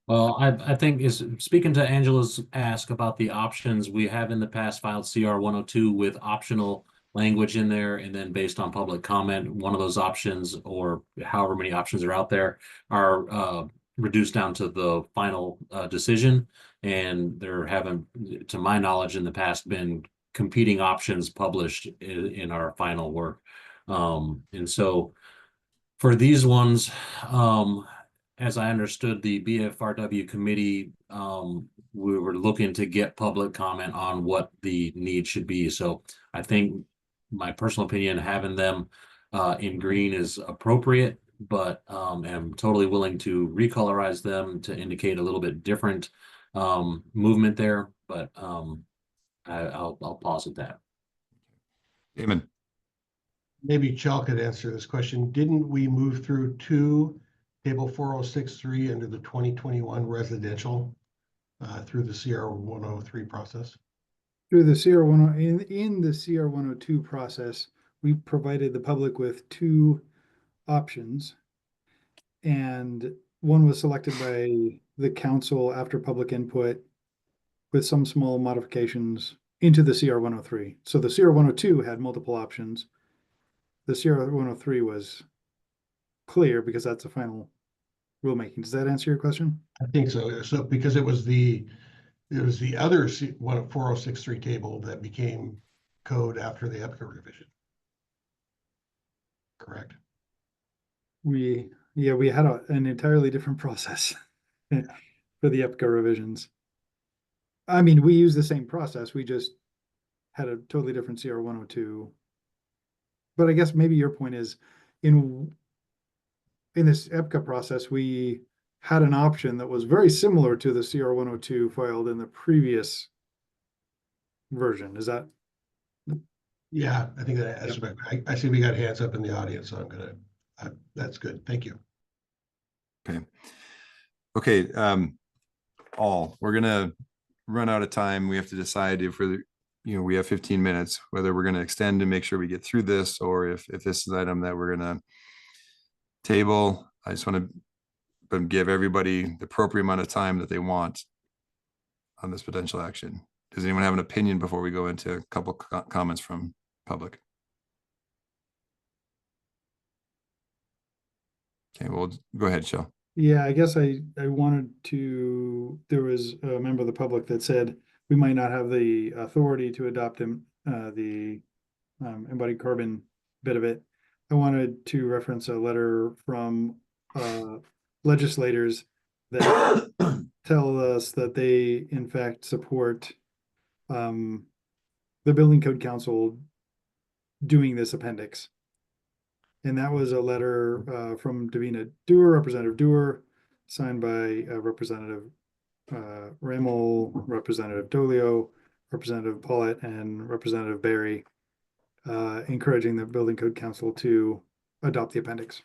[SPEAKER 1] Well, I think is speaking to Angela's ask about the options, we have in the past filed CR 102 with optional language in there, and then based on public comment, one of those options or however many options are out there are reduced down to the final decision. And there haven't, to my knowledge, in the past been competing options published in our final work. And so for these ones, as I understood the BFRW committee, we were looking to get public comment on what the need should be. So I think my personal opinion, having them in green is appropriate, but am totally willing to recolorize them to indicate a little bit different movement there. But I'll pause at that.
[SPEAKER 2] Damon.
[SPEAKER 4] Maybe Chell could answer this question. Didn't we move through two Table 4063 into the 2021 residential through the CR 103 process?
[SPEAKER 7] Through the CR 102, in the CR 102 process, we provided the public with two options, and one was selected by the council after public input with some small modifications into the CR 103. So the CR 102 had multiple options. The CR 103 was clear because that's the final rulemaking. Does that answer your question?
[SPEAKER 4] I think so. So because it was the other 4063 table that became code after the EPCA revision. Correct.
[SPEAKER 7] We had an entirely different process for the EPCA revisions. I mean, we use the same process. We just had a totally different CR 102. But I guess maybe your point is in this EPCA process, we had an option that was very similar to the CR 102 filed in the previous version. Is that?
[SPEAKER 4] Yeah, I think that answers I see we got hands up in the audience, so I'm gonna, that's good. Thank you.
[SPEAKER 2] Okay. Okay, we're gonna run out of time. We have to decide if we're, we have 15 minutes, whether we're gonna extend and make sure we get through this, or if this is an item that we're gonna table. I just want to give everybody the appropriate amount of time that they want on this potential action. Does anyone have an opinion before we go into a couple comments from public? Okay, well, go ahead, Shel.
[SPEAKER 7] Yeah, I guess I wanted to, there was a member of the public that said we might not have the authority to adopt the embodied carbon bit of it. I wanted to reference a letter from legislators that tell us that they in fact support the Building Code Council doing this appendix. And that was a letter from Davina Dewar, Representative Dewar, signed by Representative Ramel, Representative Dolio, Representative Paulette, and Representative Barry, encouraging the Building Code Council to adopt the appendix.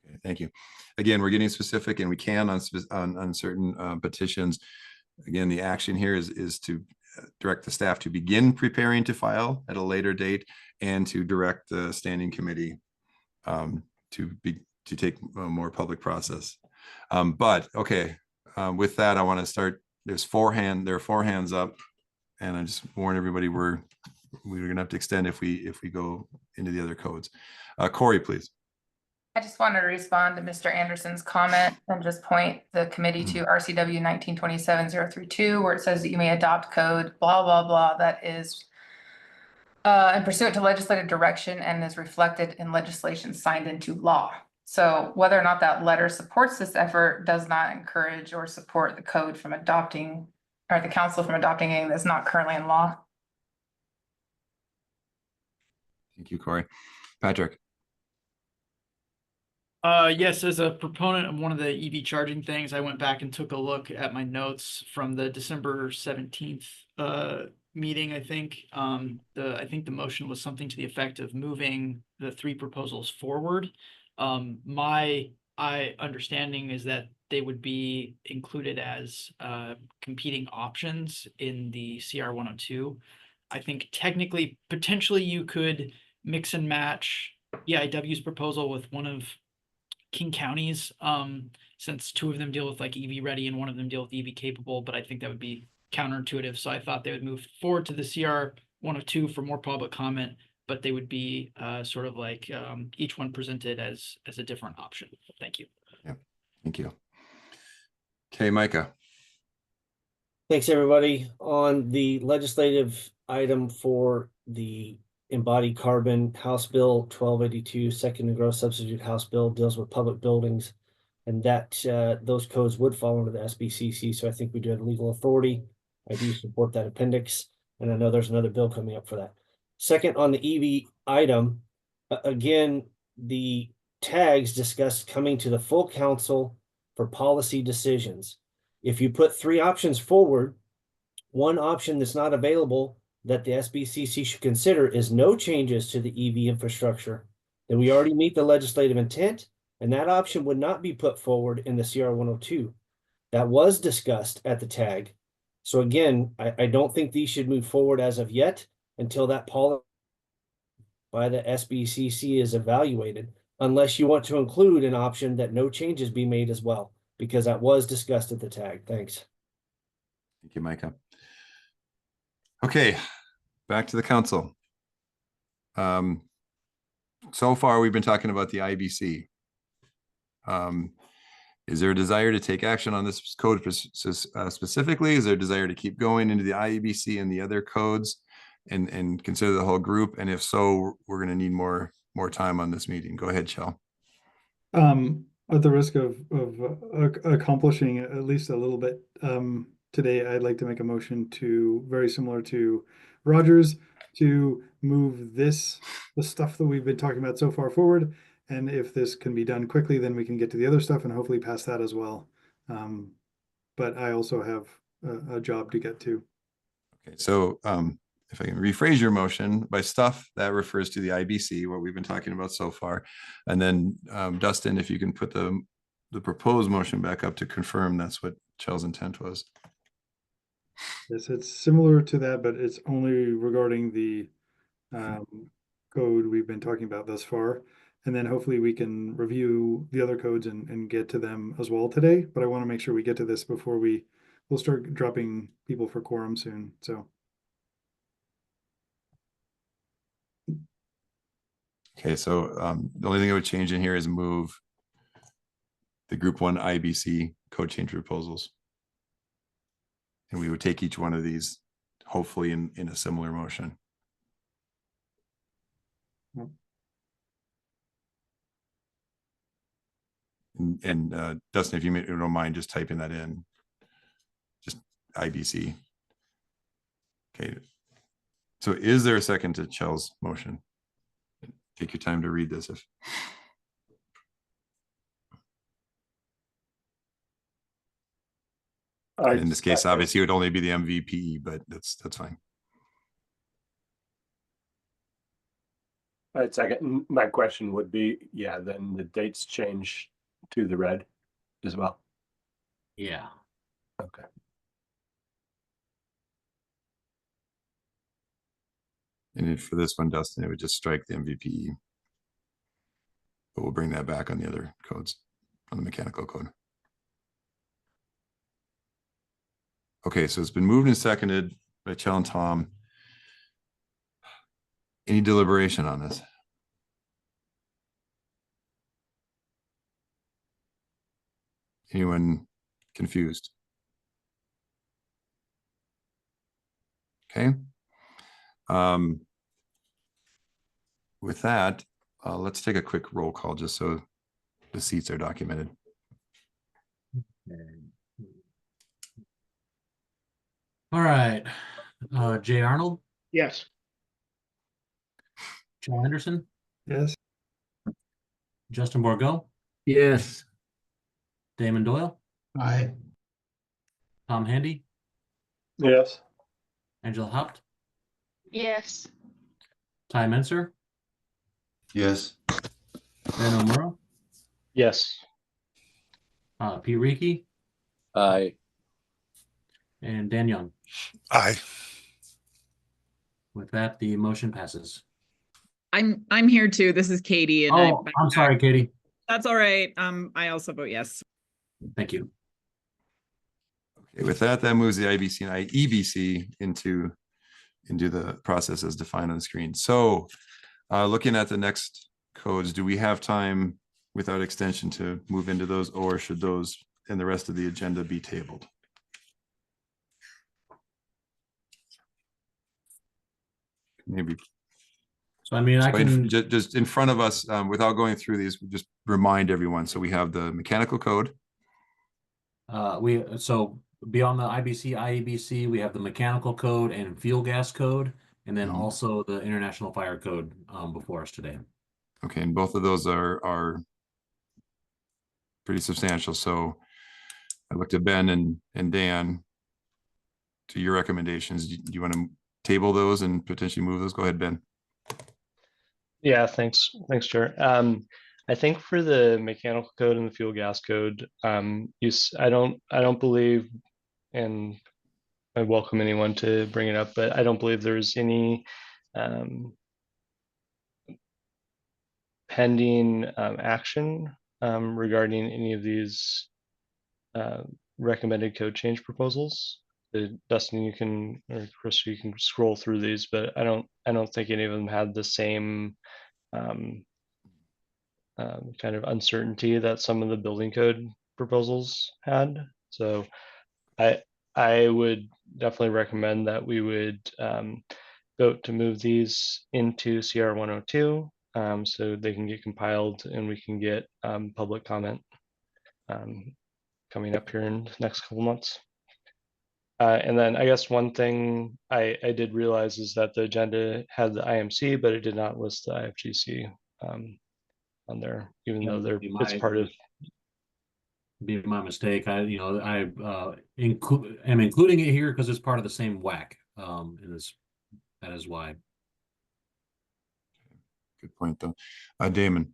[SPEAKER 2] Okay, thank you. Again, we're getting specific, and we can on certain petitions. Again, the action here is to direct the staff to begin preparing to file at a later date, and to direct the standing committee to take a more public process. But okay, with that, I want to start. There are 4 hands up, and I just warn everybody we're gonna have to extend if we go into the other codes. Corey, please.
[SPEAKER 3] I just wanted to respond to Mr. Anderson's comment and just point the committee to RCW 1927-032, where it says that you may adopt code, blah, blah, blah, that is and pursuant to legislative direction and is reflected in legislation signed into law. So whether or not that letter supports this effort does not encourage or support the code from adopting, or the council from adopting anything that's not currently in law.
[SPEAKER 2] Thank you, Corey. Patrick.
[SPEAKER 8] Yes, as a proponent of one of the EV charging things, I went back and took a look at my notes from the December 17th meeting. I think the motion was something to the effect of moving the 3 proposals forward. My understanding is that they would be included as competing options in the CR 102. I think technically, potentially you could mix and match EIW's proposal with one of King County's, since 2 of them deal with like EV ready and one of them deal with EV capable, but I think that would be counterintuitive. So I thought they would move forward to the CR 102 for more public comment, but they would be sort of like each one presented as a different option. Thank you.
[SPEAKER 2] Yeah, thank you. Okay, Micah.
[SPEAKER 12] Thanks, everybody. On the legislative item for the embodied carbon, House Bill 1282, second and gross substitute House Bill, deals with public buildings, and that those codes would fall under the SBCC. So I think we do have legal authority. I do support that appendix, and I know there's another bill coming up for that. Second, on the EV item, again, the tags discussed coming to the full council for policy decisions. If you put 3 options forward, one option that's not available that the SBCC should consider is no changes to the EV infrastructure, then we already meet the legislative intent, and that option would not be put forward in the CR 102. That was discussed at the tag. So again, I don't think these should move forward as of yet until that policy by the SBCC is evaluated, unless you want to include an option that no changes be made as well, because that was discussed at the tag. Thanks.
[SPEAKER 2] Thank you, Micah. Okay, back to the council. So far, we've been talking about the IBC. Is there a desire to take action on this code specifically? Is there a desire to keep going into the IEBC and the other codes and consider the whole group? And if so, we're going to need more time on this meeting. Go ahead, Shel.
[SPEAKER 7] At the risk of accomplishing at least a little bit today, I'd like to make a motion to, very similar to Rogers, to move the stuff that we've been talking about so far forward. And if this can be done quickly, then we can get to the other stuff and hopefully pass that as well. But I also have a job to get to.
[SPEAKER 2] Okay, so if I can rephrase your motion, by stuff that refers to the IBC, what we've been talking about so far. And then Dustin, if you can put the proposed motion back up to confirm that's what Chel's intent was.
[SPEAKER 7] Yes, it's similar to that, but it's only regarding the code we've been talking about thus far. And then hopefully we can review the other codes and get to them as well today. But I want to make sure we get to this before we'll start dropping people for quorum soon. So.
[SPEAKER 2] Okay, so the only thing I would change in here is move the group 1 IBC code change proposals. And we would take each one of these, hopefully in a similar motion. And Dustin, if you don't mind just typing that in, just IBC. Okay. So is there a second to Chel's motion? Take your time to read this. In this case, obviously, it would only be the MVP, but that's fine.
[SPEAKER 10] I'd second. My question would be, yeah, then the dates change to the red as well.
[SPEAKER 1] Yeah.
[SPEAKER 10] Okay.
[SPEAKER 2] And for this one, Dustin, it would just strike the MVP. But we'll bring that back on the other codes, on the mechanical code. Okay, so it's been moved and seconded by Chel and Tom. Any deliberation on this? Anyone confused? Okay. With that, let's take a quick roll call just so the seats are documented.
[SPEAKER 1] All right. Jay Arnold,
[SPEAKER 18] Yes.
[SPEAKER 1] Joe Henderson,
[SPEAKER 7] Yes.
[SPEAKER 1] Justin Borgo,
[SPEAKER 11] Yes.
[SPEAKER 1] Damon Doyle,
[SPEAKER 4] Aye.
[SPEAKER 1] Tom Handy,
[SPEAKER 10] Yes.
[SPEAKER 1] Angela Haupt,
[SPEAKER 20] Yes.
[SPEAKER 1] Ty Menser,
[SPEAKER 14] Yes.
[SPEAKER 1] Ben Omura,
[SPEAKER 11] Yes.
[SPEAKER 1] Pete Reiki,
[SPEAKER 11] Aye.
[SPEAKER 1] and Dan Young.
[SPEAKER 9] Aye.
[SPEAKER 1] With that, the motion passes.
[SPEAKER 5] I'm here too. This is Katie, and
[SPEAKER 1] Oh, I'm sorry, Katie.
[SPEAKER 5] That's all right. I also vote yes.
[SPEAKER 1] Thank you.
[SPEAKER 2] Okay, with that, that moves the IBC and EBC into the process as defined on the screen. So looking at the next codes, do we have time without extension to move into those, or should those and the rest of the agenda be tabled? Maybe.
[SPEAKER 1] So I mean, I can
[SPEAKER 2] just in front of us, without going through these, just remind everyone. So we have the mechanical code.
[SPEAKER 1] So beyond the IBC, IEBC, we have the mechanical code and fuel gas code, and then also the international fire code before us today.
[SPEAKER 2] Okay, and both of those are pretty substantial. So I looked at Ben and Dan to your recommendations. Do you want to table those and potentially move those? Go ahead, Ben.
[SPEAKER 13] Yeah, thanks, Chair. I think for the mechanical code and the fuel gas code, I don't believe, and I welcome anyone to bring it up, but I don't believe there's any pending action regarding any of these recommended code change proposals. Dustin, you can, or Chris, you can scroll through these, but I don't think any of them had the same kind of uncertainty that some of the building code proposals had. So I would definitely recommend that we would vote to move these into CR 102 so they can get compiled and we can get public comment coming up here in the next couple months. And then I guess one thing I did realize is that the agenda had the IMC, but it did not list the IFGC on there, even though it's part of.
[SPEAKER 1] Be my mistake. I am including it here because it's part of the same WAC in this that is why.
[SPEAKER 2] Good point, though. Damon.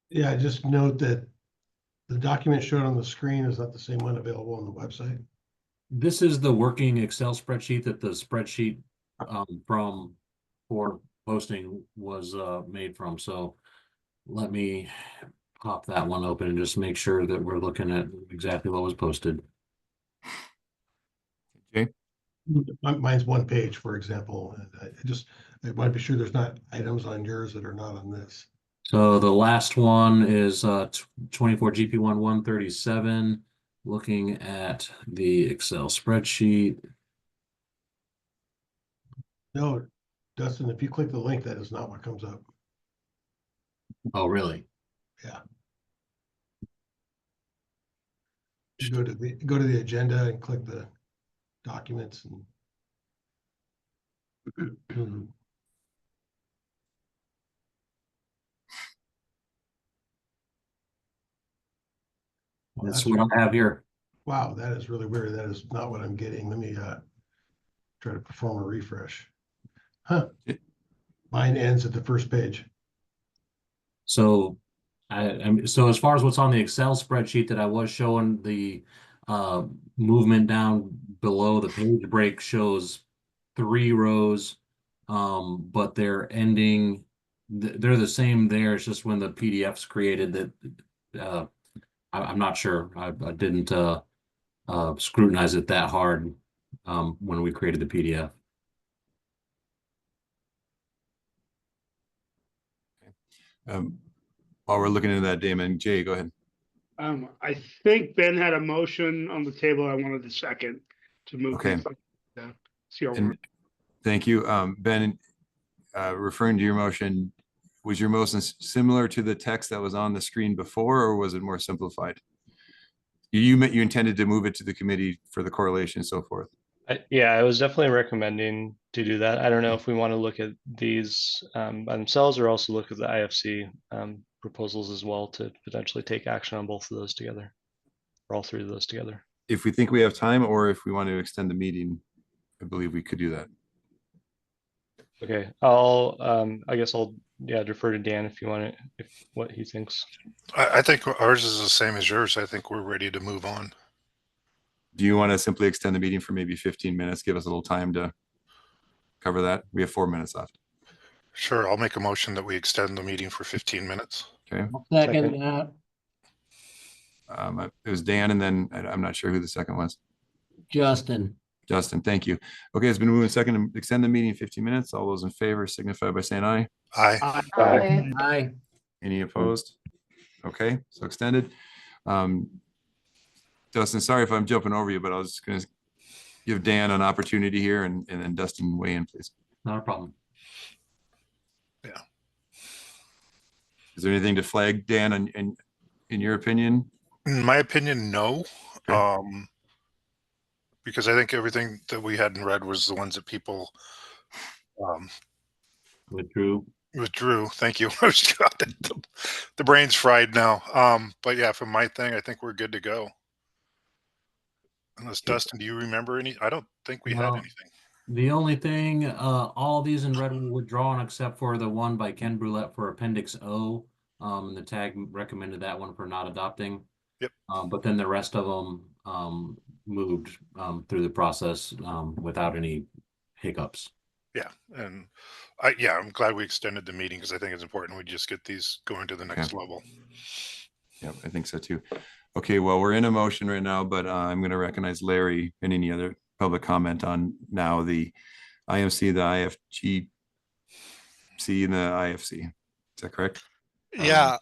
[SPEAKER 4] Yeah, just note that the document shown on the screen is not the same one available on the website.
[SPEAKER 1] This is the working Excel spreadsheet that the spreadsheet for posting was made from. So let me pop that one open and just make sure that we're looking at exactly what was posted.
[SPEAKER 2] Okay.
[SPEAKER 4] Mine's one page, for example, and I want to be sure there's not items on yours that are not on this.
[SPEAKER 1] So the last one is 24 GP1 137. Looking at the Excel spreadsheet.
[SPEAKER 4] No, Dustin, if you click the link, that is not what comes up.
[SPEAKER 1] Oh, really?
[SPEAKER 4] Yeah. You go to the agenda and click the documents and
[SPEAKER 1] That's what I have here.
[SPEAKER 4] wow, that is really weird. That is not what I'm getting. Let me try to perform a refresh. Huh. Mine ends at the first page.
[SPEAKER 1] So so as far as what's on the Excel spreadsheet that I was showing, the movement down below the page break shows 3 rows, but they're ending, they're the same there. It's just when the PDF's created that I'm not sure. I didn't scrutinize it that hard when we created the PDF.
[SPEAKER 2] While we're looking into that, Damon, Jay, go ahead.
[SPEAKER 18] I think Ben had a motion on the table. I wanted a second to move.
[SPEAKER 2] Okay.
[SPEAKER 18] The CR
[SPEAKER 2] And thank you. Ben, referring to your motion, was your motion similar to the text that was on the screen before, or was it more simplified? You intended to move it to the committee for the correlation and so forth.
[SPEAKER 13] Yeah, I was definitely recommending to do that. I don't know if we want to look at these by themselves or also look at the IFC proposals as well to potentially take action on both of those together, or all 3 of those together.
[SPEAKER 2] If we think we have time, or if we want to extend the meeting, I believe we could do that.
[SPEAKER 13] Okay, I guess I'll defer to Dan if you want to, if what he thinks.
[SPEAKER 21] I think ours is the same as yours. I think we're ready to move on.
[SPEAKER 2] Do you want to simply extend the meeting for maybe 15 minutes? Give us a little time to cover that. We have 4 minutes left.
[SPEAKER 21] Sure, I'll make a motion that we extend the meeting for 15 minutes.
[SPEAKER 2] Okay.
[SPEAKER 11] Second that.
[SPEAKER 2] It was Dan, and then I'm not sure who the second was.
[SPEAKER 11] Justin.
[SPEAKER 2] Justin, thank you. Okay, it's been moved and second to extend the meeting 15 minutes. All those in favor signify by saying aye.
[SPEAKER 21] Aye.
[SPEAKER 20] Aye.
[SPEAKER 11] Aye.
[SPEAKER 2] Any opposed? Okay, so extended. Dustin, sorry if I'm jumping over you, but I was just going to give Dan an opportunity here, and then Dustin weigh in, please.
[SPEAKER 1] Not a problem.
[SPEAKER 21] Yeah.
[SPEAKER 2] Is there anything to flag, Dan, in your opinion?
[SPEAKER 21] In my opinion, no.
[SPEAKER 2] Okay.
[SPEAKER 21] Because I think everything that we had in red was the ones that people
[SPEAKER 1] Withdrew.
[SPEAKER 21] Thank you. The brain's fried now. But yeah, from my thing, I think we're good to go. Unless Dustin, do you remember any? I don't think we had anything.
[SPEAKER 1] The only thing, all these in red were withdrawn except for the one by Ken Brulette for Appendix O. The tag recommended that one for not adopting.
[SPEAKER 21] Yep.
[SPEAKER 1] But then the rest of them moved through the process without any hiccups.
[SPEAKER 21] Yeah, and I'm glad we extended the meeting because I think it's important we just get these going to the next level.
[SPEAKER 2] Yep, I think so too. Okay, well, we're in a motion right now, but I'm going to recognize Larry and any other public comment on now the IMC, the IFGC, and the IFC. Is that correct?
[SPEAKER 9] Yeah.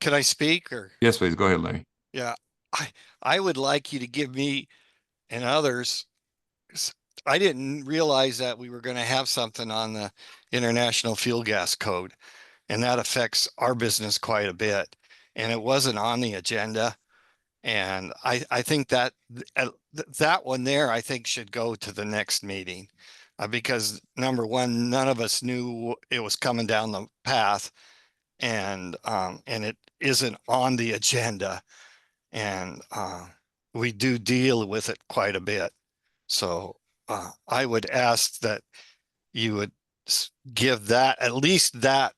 [SPEAKER 9] Can I speak or?
[SPEAKER 2] Yes, please. Go ahead, Larry.
[SPEAKER 9] Yeah. I would like you to give me and others. I didn't realize that we were going to have something on the International Fuel Gas Code, and that affects our business quite a bit. And it wasn't on the agenda. And I think that that one there, I think should go to the next meeting because number one, none of us knew it was coming down the path, and it isn't on the agenda, and we do deal with it quite a bit. So I would ask that you would give that, at least that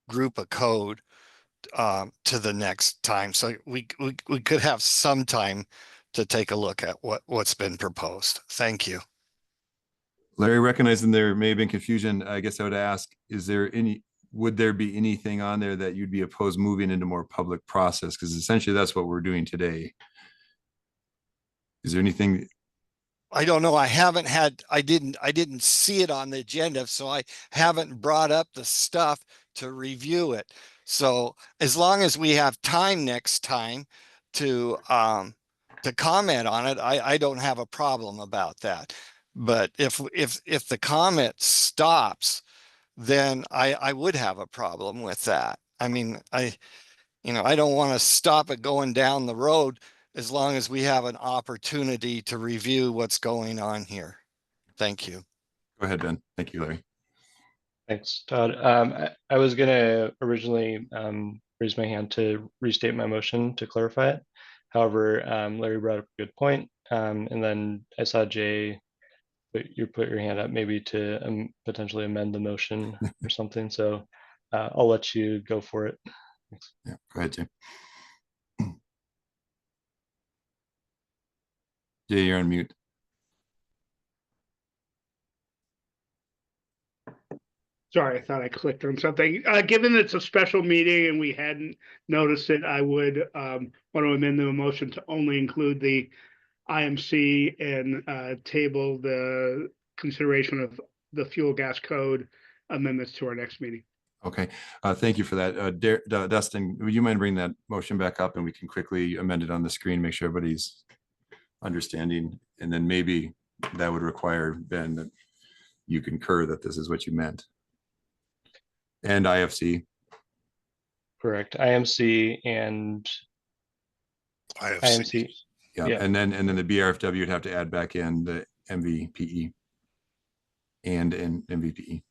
[SPEAKER 9] group of code to the next time. So we could have some time to take a look at what's been proposed. Thank you.
[SPEAKER 2] Larry, recognizing there may have been confusion, I guess I would ask, would there be anything on there that you'd be opposed moving into more public process? Because essentially that's what we're doing today. Is there anything?
[SPEAKER 9] I don't know. I didn't see it on the agenda, so I haven't brought up the stuff to review it. So as long as we have time next time to comment on it, I don't have a problem about that. But if the comment stops, then I would have a problem with that. I mean, I don't want to stop it going down the road as long as we have an opportunity to review what's going on here. Thank you.
[SPEAKER 2] Go ahead, Ben. Thank you, Larry.
[SPEAKER 13] Thanks, Todd. I was gonna originally raise my hand to restate my motion to clarify it. However, Larry brought up a good point. And then I saw Jay put your hand up maybe to potentially amend the motion or something. So I'll let you go for it. Thanks.
[SPEAKER 2] Yeah, go ahead, Jay. Jay, you're on mute.
[SPEAKER 18] Sorry, I thought I clicked on something. Given it's a special meeting and we hadn't noticed it, I would want to amend the motion to only include the IMC and table the consideration of the fuel gas code amendments to our next meeting.
[SPEAKER 2] Okay, thank you for that. Dustin, would you mind bringing that motion back up and we can quickly amend it on the screen, make sure everybody's understanding, and then maybe that would require, Ben, that you concur that this is what you meant. And IFC.
[SPEAKER 13] Correct. IMC and IMC.
[SPEAKER 2] Yeah. And then the BRFW would have to add back in the MVPE and MVPE.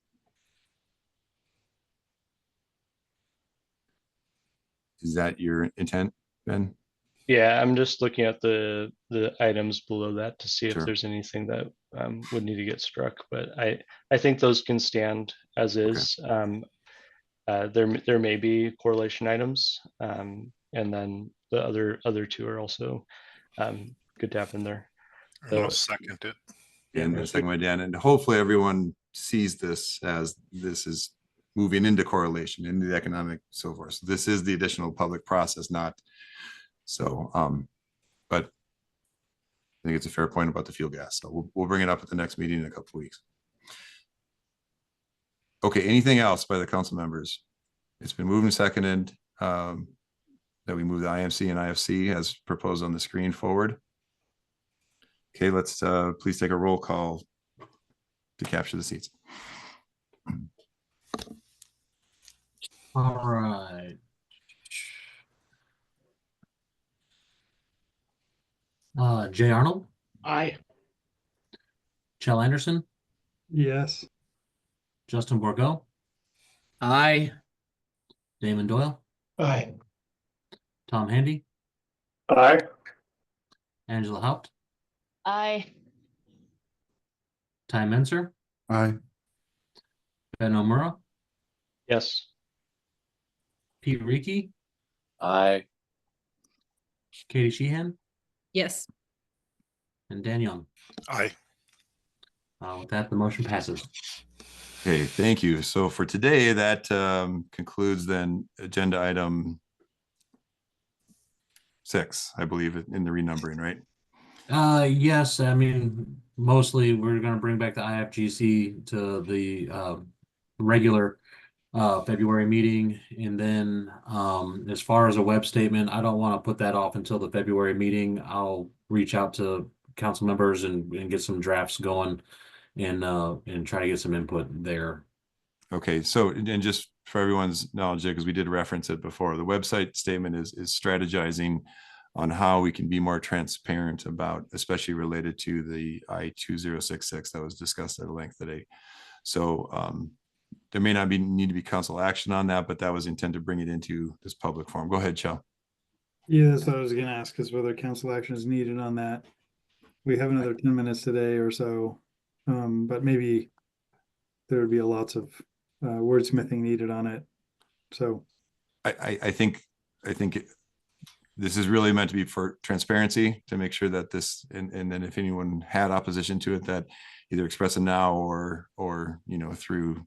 [SPEAKER 2] Is that your intent, Ben?
[SPEAKER 13] Yeah, I'm just looking at the items below that to see if
[SPEAKER 2] Sure.
[SPEAKER 13] there's anything that would need to get struck, but I think those can stand as is. There may be correlation items, and then the other two are also good to have in there.
[SPEAKER 21] I'll second it.
[SPEAKER 2] And the second one, Dan, and hopefully everyone sees this as this is moving into correlation, into the economic, so forth. So this is the additional public process, not so. But I think it's a fair point about the fuel gas. So we'll bring it up at the next meeting in a couple of weeks. Okay, anything else by the council members? It's been moved and seconded that we move the IMC and IFC as proposed on the screen forward. Okay, let's please take a roll call to capture the seats.
[SPEAKER 1] All right. Jay Arnold,
[SPEAKER 18] Aye.
[SPEAKER 1] Chell Anderson,
[SPEAKER 7] Yes.
[SPEAKER 1] Justin Borgo,
[SPEAKER 11] Aye.
[SPEAKER 1] Damon Doyle,
[SPEAKER 4] Aye.
[SPEAKER 1] Tom Handy,
[SPEAKER 10] Aye.
[SPEAKER 1] Angela Haupt,
[SPEAKER 20] Aye.
[SPEAKER 1] Ty Menser,
[SPEAKER 2] Aye.
[SPEAKER 1] Ben Omura,
[SPEAKER 13] Yes.
[SPEAKER 1] Pete Reiki,
[SPEAKER 11] Aye.
[SPEAKER 1] Katie Sheehan,
[SPEAKER 5] Yes.
[SPEAKER 1] and Dan Young.
[SPEAKER 21] Aye.
[SPEAKER 1] With that, the motion passes.
[SPEAKER 2] Okay, thank you. So for today, that concludes then agenda item 6, I believe, in the renumbering, right?
[SPEAKER 1] Yes, I mean, mostly we're going to bring back the IFGC to the regular February meeting. And then as far as a web statement, I don't want to put that off until the February meeting. I'll reach out to council members and get some drafts going and try to get some input there.
[SPEAKER 2] Okay, so and just for everyone's knowledge, because we did reference it before, the website statement is strategizing on how we can be more transparent about, especially related to the I-2066 that was discussed at length today. So there may not need to be council action on that, but that was intended to bring it into this public forum. Go ahead, Chell.
[SPEAKER 7] Yeah, that's what I was gonna ask, is whether council action is needed on that. We have another 10 minutes today or so, but maybe there would be lots of wordsmithing needed on it. So
[SPEAKER 2] I think this is really meant to be for transparency, to make sure that this, and then if anyone had opposition to it, that either express it now or through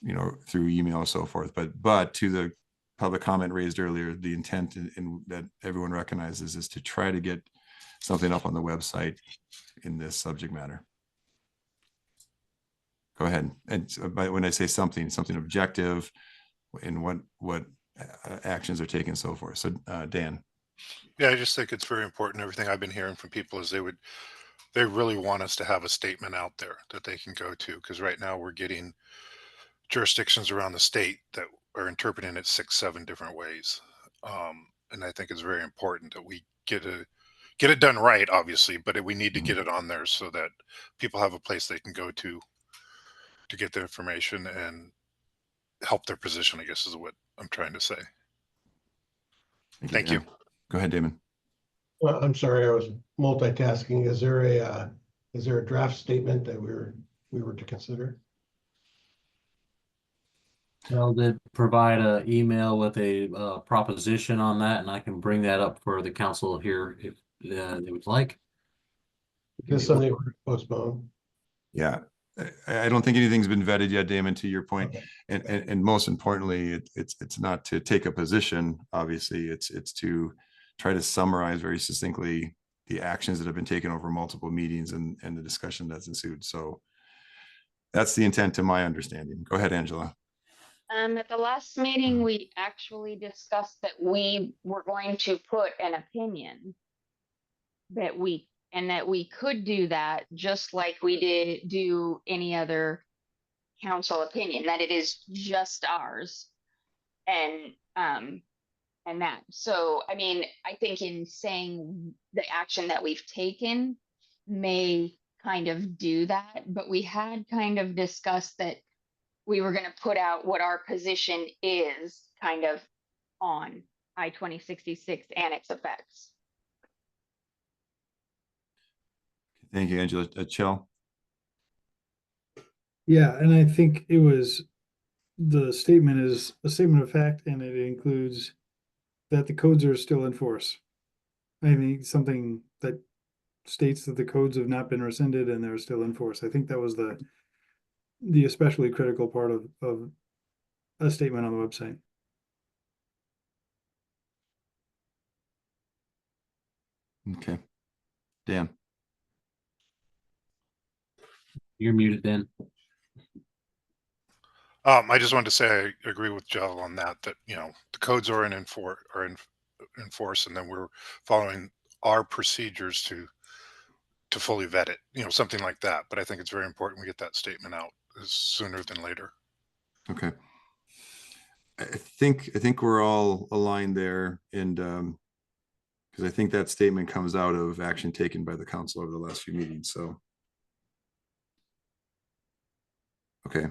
[SPEAKER 2] email or so forth. But to the public comment raised earlier, the intent in that everyone recognizes is to try to get something up on the website in this subject matter. Go ahead. And when I say something objective, and what actions are taken, so forth. So Dan.
[SPEAKER 21] Yeah, I just think it's very important. Everything I've been hearing from people is they really want us to have a statement out there that they can go to, because right now we're getting jurisdictions around the state that are interpreting it 6-7 different ways. And I think it's very important that we get it done right, obviously, but we need to get it on there so that people have a place they can go to get the information and help their position, I guess is what I'm trying to say. Thank you.
[SPEAKER 2] Go ahead, Damon.
[SPEAKER 4] Well, I'm sorry, I was multitasking. Is there a draft statement that we were to consider?
[SPEAKER 1] Well, did provide an email with a proposition on that, and I can bring that up for the council here if they would like.
[SPEAKER 4] Because something were postponed.
[SPEAKER 2] Yeah, I don't think anything's been vetted yet, Damon, to your point. Okay. And most importantly, it's not to take a position. Obviously, it's to try to summarize very succinctly the actions that have been taken over multiple meetings and the discussion that's ensued. So that's the intent, to my understanding. Go ahead, Angela.
[SPEAKER 20] At the last meeting, we actually discussed that we were going to put an opinion that we could do that just like we did do any other council opinion, that it is just ours. And that. So, I mean, I think in saying the action that we've taken may kind of do that, but we had kind of discussed that we were going to put out what our position is kind of on I-2066 and its effects.
[SPEAKER 2] Thank you, Angela. Chell.
[SPEAKER 7] yeah, and I think the statement is a statement of fact, and it includes that the codes are still in force. I think something that states that the codes have not been rescinded and they're still in force. I think that was the especially critical part of a statement on the website.
[SPEAKER 2] Okay. Dan.
[SPEAKER 1] You're muted, Dan.
[SPEAKER 21] I just wanted to say I agree with Joe on that the codes are in force, and then we're following our procedures to fully vet it, something like that. But I think it's very important we get that statement out sooner than later.
[SPEAKER 2] Okay. I think we're all aligned there, and because I think that statement comes out of action taken by the council over the last few meetings. So, okay.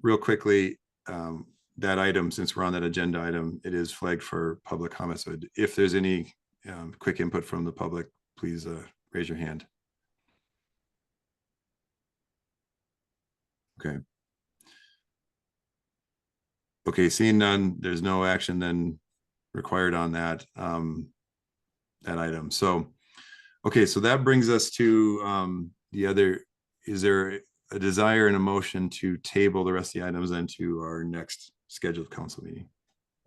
[SPEAKER 2] Real quickly, that item, since we're on that agenda item, it is flagged for public comment. So if there's any quick input from the public, please raise your hand. Okay. Okay, seeing none, there's no action then required on that that item. So, okay, so that brings us to the other. Is there a desire and a motion to table the rest of the items into our next scheduled council meeting?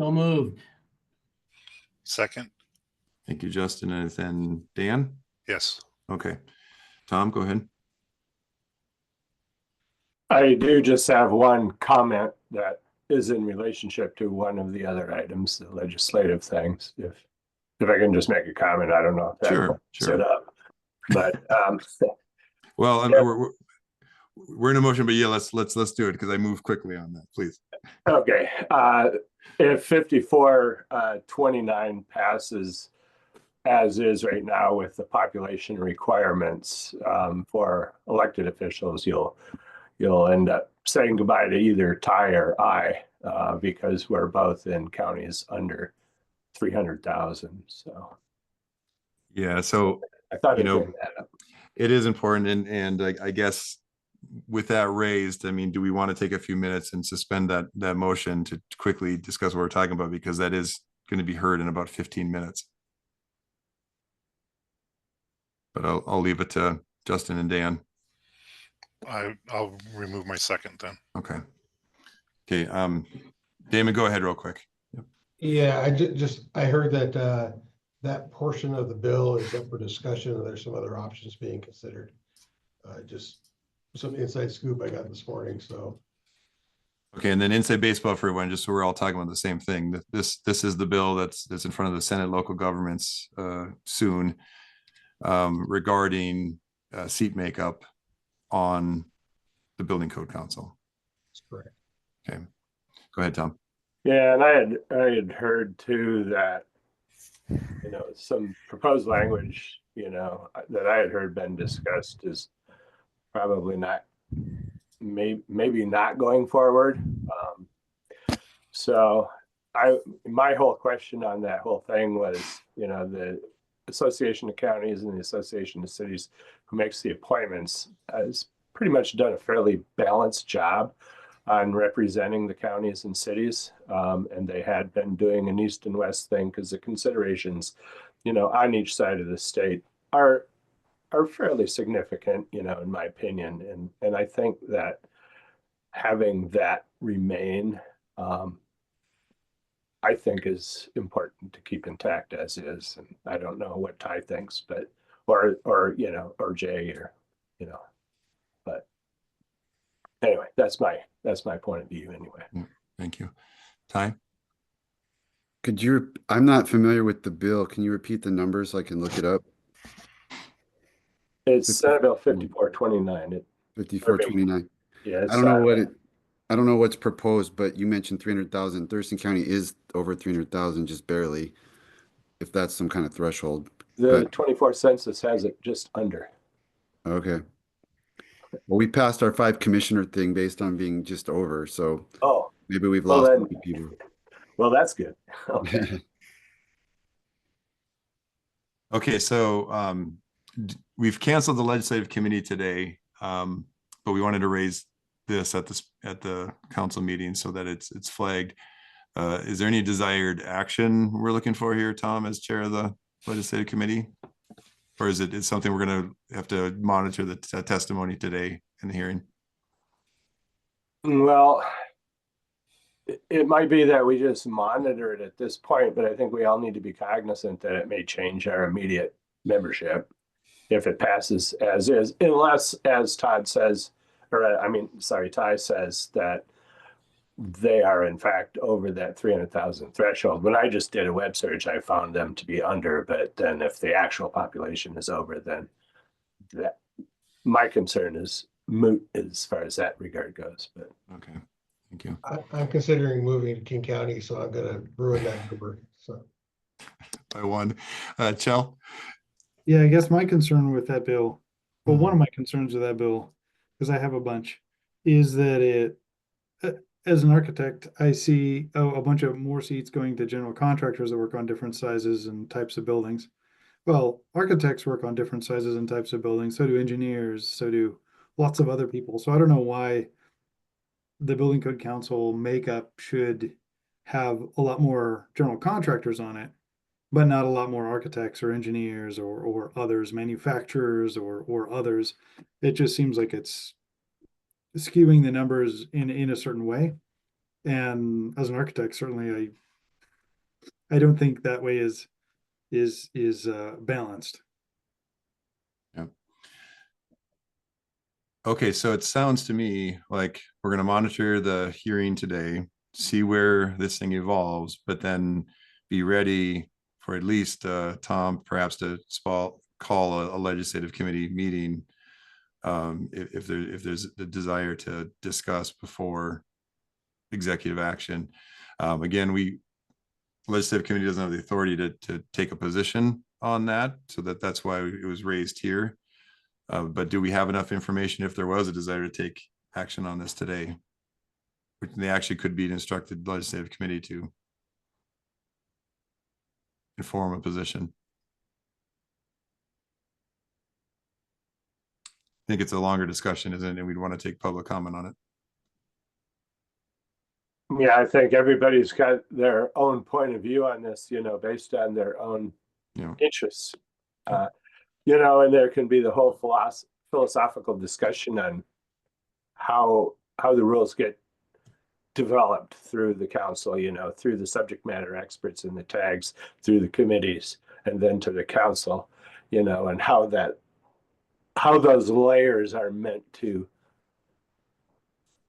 [SPEAKER 11] So moved.
[SPEAKER 21] Second.
[SPEAKER 2] Thank you, Justin. And then Dan?
[SPEAKER 21] Yes.
[SPEAKER 2] Okay. Tom, go ahead.
[SPEAKER 10] I do just have one comment that is in relationship to one of the other items, the legislative things. If I can just make a comment, I don't know if that will set up, but
[SPEAKER 2] well, yeah. We're in a motion, but yeah, let's do it because I moved quickly on that, please.
[SPEAKER 10] Okay. If 5429 passes as is right now with the population requirements for elected officials, you'll end up saying goodbye to either Ty or I because we're both in counties under 300,000. So
[SPEAKER 2] yeah, so
[SPEAKER 10] I thought I'd bring that up.
[SPEAKER 2] it is important, and I guess with that raised, I mean, do we want to take a few minutes and suspend that motion to quickly discuss what we're talking about, because that is going to be heard in about 15 minutes. But I'll leave it to Justin and Dan.
[SPEAKER 21] I'll remove my second then.
[SPEAKER 2] Okay. Okay. Damon, go ahead real quick. Yep.
[SPEAKER 4] Yeah, I heard that that portion of the bill is up for discussion, and there's some other options being considered. Just some inside scoop I got this morning, so.
[SPEAKER 2] Okay, and then inside baseball for everyone, just so we're all talking about the same thing. This is the bill that's in front of the Senate local governments soon, regarding seat makeup on the Building Code Council.
[SPEAKER 4] That's correct.
[SPEAKER 2] Okay, go ahead, Tom.
[SPEAKER 10] Yeah, and I had heard too that, you know, some proposed language, you know, that I had heard been discussed is probably not, maybe not going forward. So my whole question on that whole thing was, you know, the Association of Counties and the Association of Cities who makes the appointments has pretty much done a fairly balanced job on representing the counties and cities. And they had been doing an east and west thing because the considerations, you know, on each side of the state are fairly significant, you know, in my opinion. And I think that having that remain, I think is important to keep intact as is. And I don't know what Ty thinks, but, or, you know, or Jay, or, you know, but anyway, that's my point of view anyway.
[SPEAKER 2] Yeah, thank you. Ty?
[SPEAKER 14] Could you, I'm not familiar with the bill. Can you repeat the numbers so I can look it up?
[SPEAKER 10] It's Senate Bill 5429.
[SPEAKER 14] 5429.
[SPEAKER 10] Yeah,
[SPEAKER 14] I don't know what I don't know what's proposed, but you mentioned 300,000. Thurston County is over 300,000, just barely, if that's some kind of threshold.
[SPEAKER 10] The 24 census has it just under.
[SPEAKER 14] Okay. Well, we passed our 5 commissioner thing based on being just over, so maybe we've lost a few people.
[SPEAKER 10] Well, that's good. Okay.
[SPEAKER 2] Okay, so we've canceled the legislative committee today, but we wanted to raise this at the council meeting so that it's flagged. Is there any desired action we're looking for here, Tom, as chair of the legislative committee? Or is it something we're going to have to monitor the testimony today in the hearing?
[SPEAKER 10] Well, it might be that we just monitor it at this point, but I think we all need to be cognizant that it may change our immediate membership if it passes as is, unless, as Todd says, or Ty says that they are in fact over that 300,000 threshold. When I just did a web search, I found them to be under, but then if the actual population is over, then that my concern is moot as far as that regard goes. But
[SPEAKER 2] okay, thank you.
[SPEAKER 4] I'm considering moving to King County, so I'm gonna ruin that number. So
[SPEAKER 2] by one. Chell?
[SPEAKER 7] Yeah, I guess my concern with that bill, well, one of my concerns with that bill, because I have a bunch, is that it, as an architect, I see a bunch of more seats going to general contractors that work on different sizes and types of buildings. Well, architects work on different sizes and types of buildings, so do engineers, so do lots of other people. So I don't know why the Building Code Council makeup should have a lot more general contractors on it, but not a lot more architects or engineers or others, manufacturers or others. It just seems like it's skewing the numbers in a certain way. And as an architect, certainly I don't think that way is balanced.
[SPEAKER 2] Yeah. Okay, so it sounds to me like we're going to monitor the hearing today, see where this thing evolves, but then be ready for at least Tom perhaps to call a legislative committee meeting if there's the desire to discuss before executive action. Again, legislative committee doesn't have the authority to take a position on that, so that's why it was raised here. But do we have enough information if there was a desire to take action on this today? Which they actually could be instructed legislative committee to inform a position. think it's a longer discussion, isn't it? And we'd want to take public comment on it.
[SPEAKER 10] Yeah, I think everybody's got their own point of view on this, you know, based on their own
[SPEAKER 2] Yeah.
[SPEAKER 10] interests. You know, and there can be the whole philosophical discussion on how the rules get developed through the council, you know, through the subject matter experts in the tags, through the committees, and then to the council, you know, and how those layers are meant to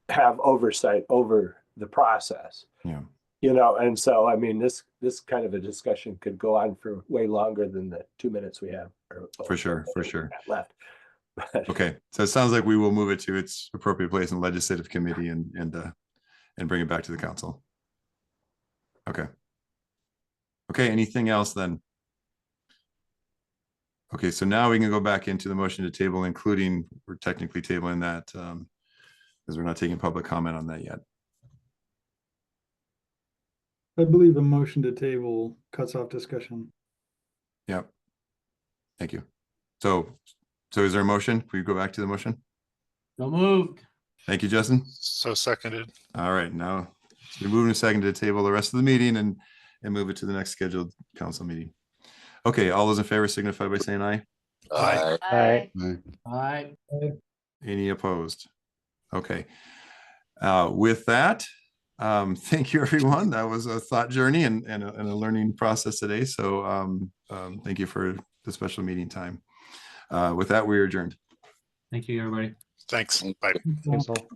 [SPEAKER 10] have oversight over the process.
[SPEAKER 2] Yeah.
[SPEAKER 10] You know, and so I mean, this kind of a discussion could go on for way longer than the 2 minutes we have.
[SPEAKER 2] For sure.
[SPEAKER 10] Left.
[SPEAKER 2] Okay, so it sounds like we will move it to its appropriate place in the legislative committee and bring it back to the council. Okay. Okay, anything else then? Okay, so now we can go back into the motion to table, including we're technically tabling that because we're not taking public comment on that yet.
[SPEAKER 7] I believe a motion to table cuts off discussion.
[SPEAKER 2] Yep. Thank you. So is there a motion? Can we go back to the motion?
[SPEAKER 11] So moved.
[SPEAKER 2] Thank you, Justin.
[SPEAKER 21] So seconded.
[SPEAKER 2] All right, now we're moving a second to table the rest of the meeting and move it to the next scheduled council meeting. Okay, all those in favor signify by saying aye.
[SPEAKER 21] Aye.
[SPEAKER 11] Aye. Aye.
[SPEAKER 2] Any opposed? Okay. With that, thank you, everyone. That was a thought journey and a learning process today. So thank you for the special meeting time. With that, we are adjourned.
[SPEAKER 1] Thank you, everybody.
[SPEAKER 21] Thanks. Bye.
[SPEAKER 13] Thanks all.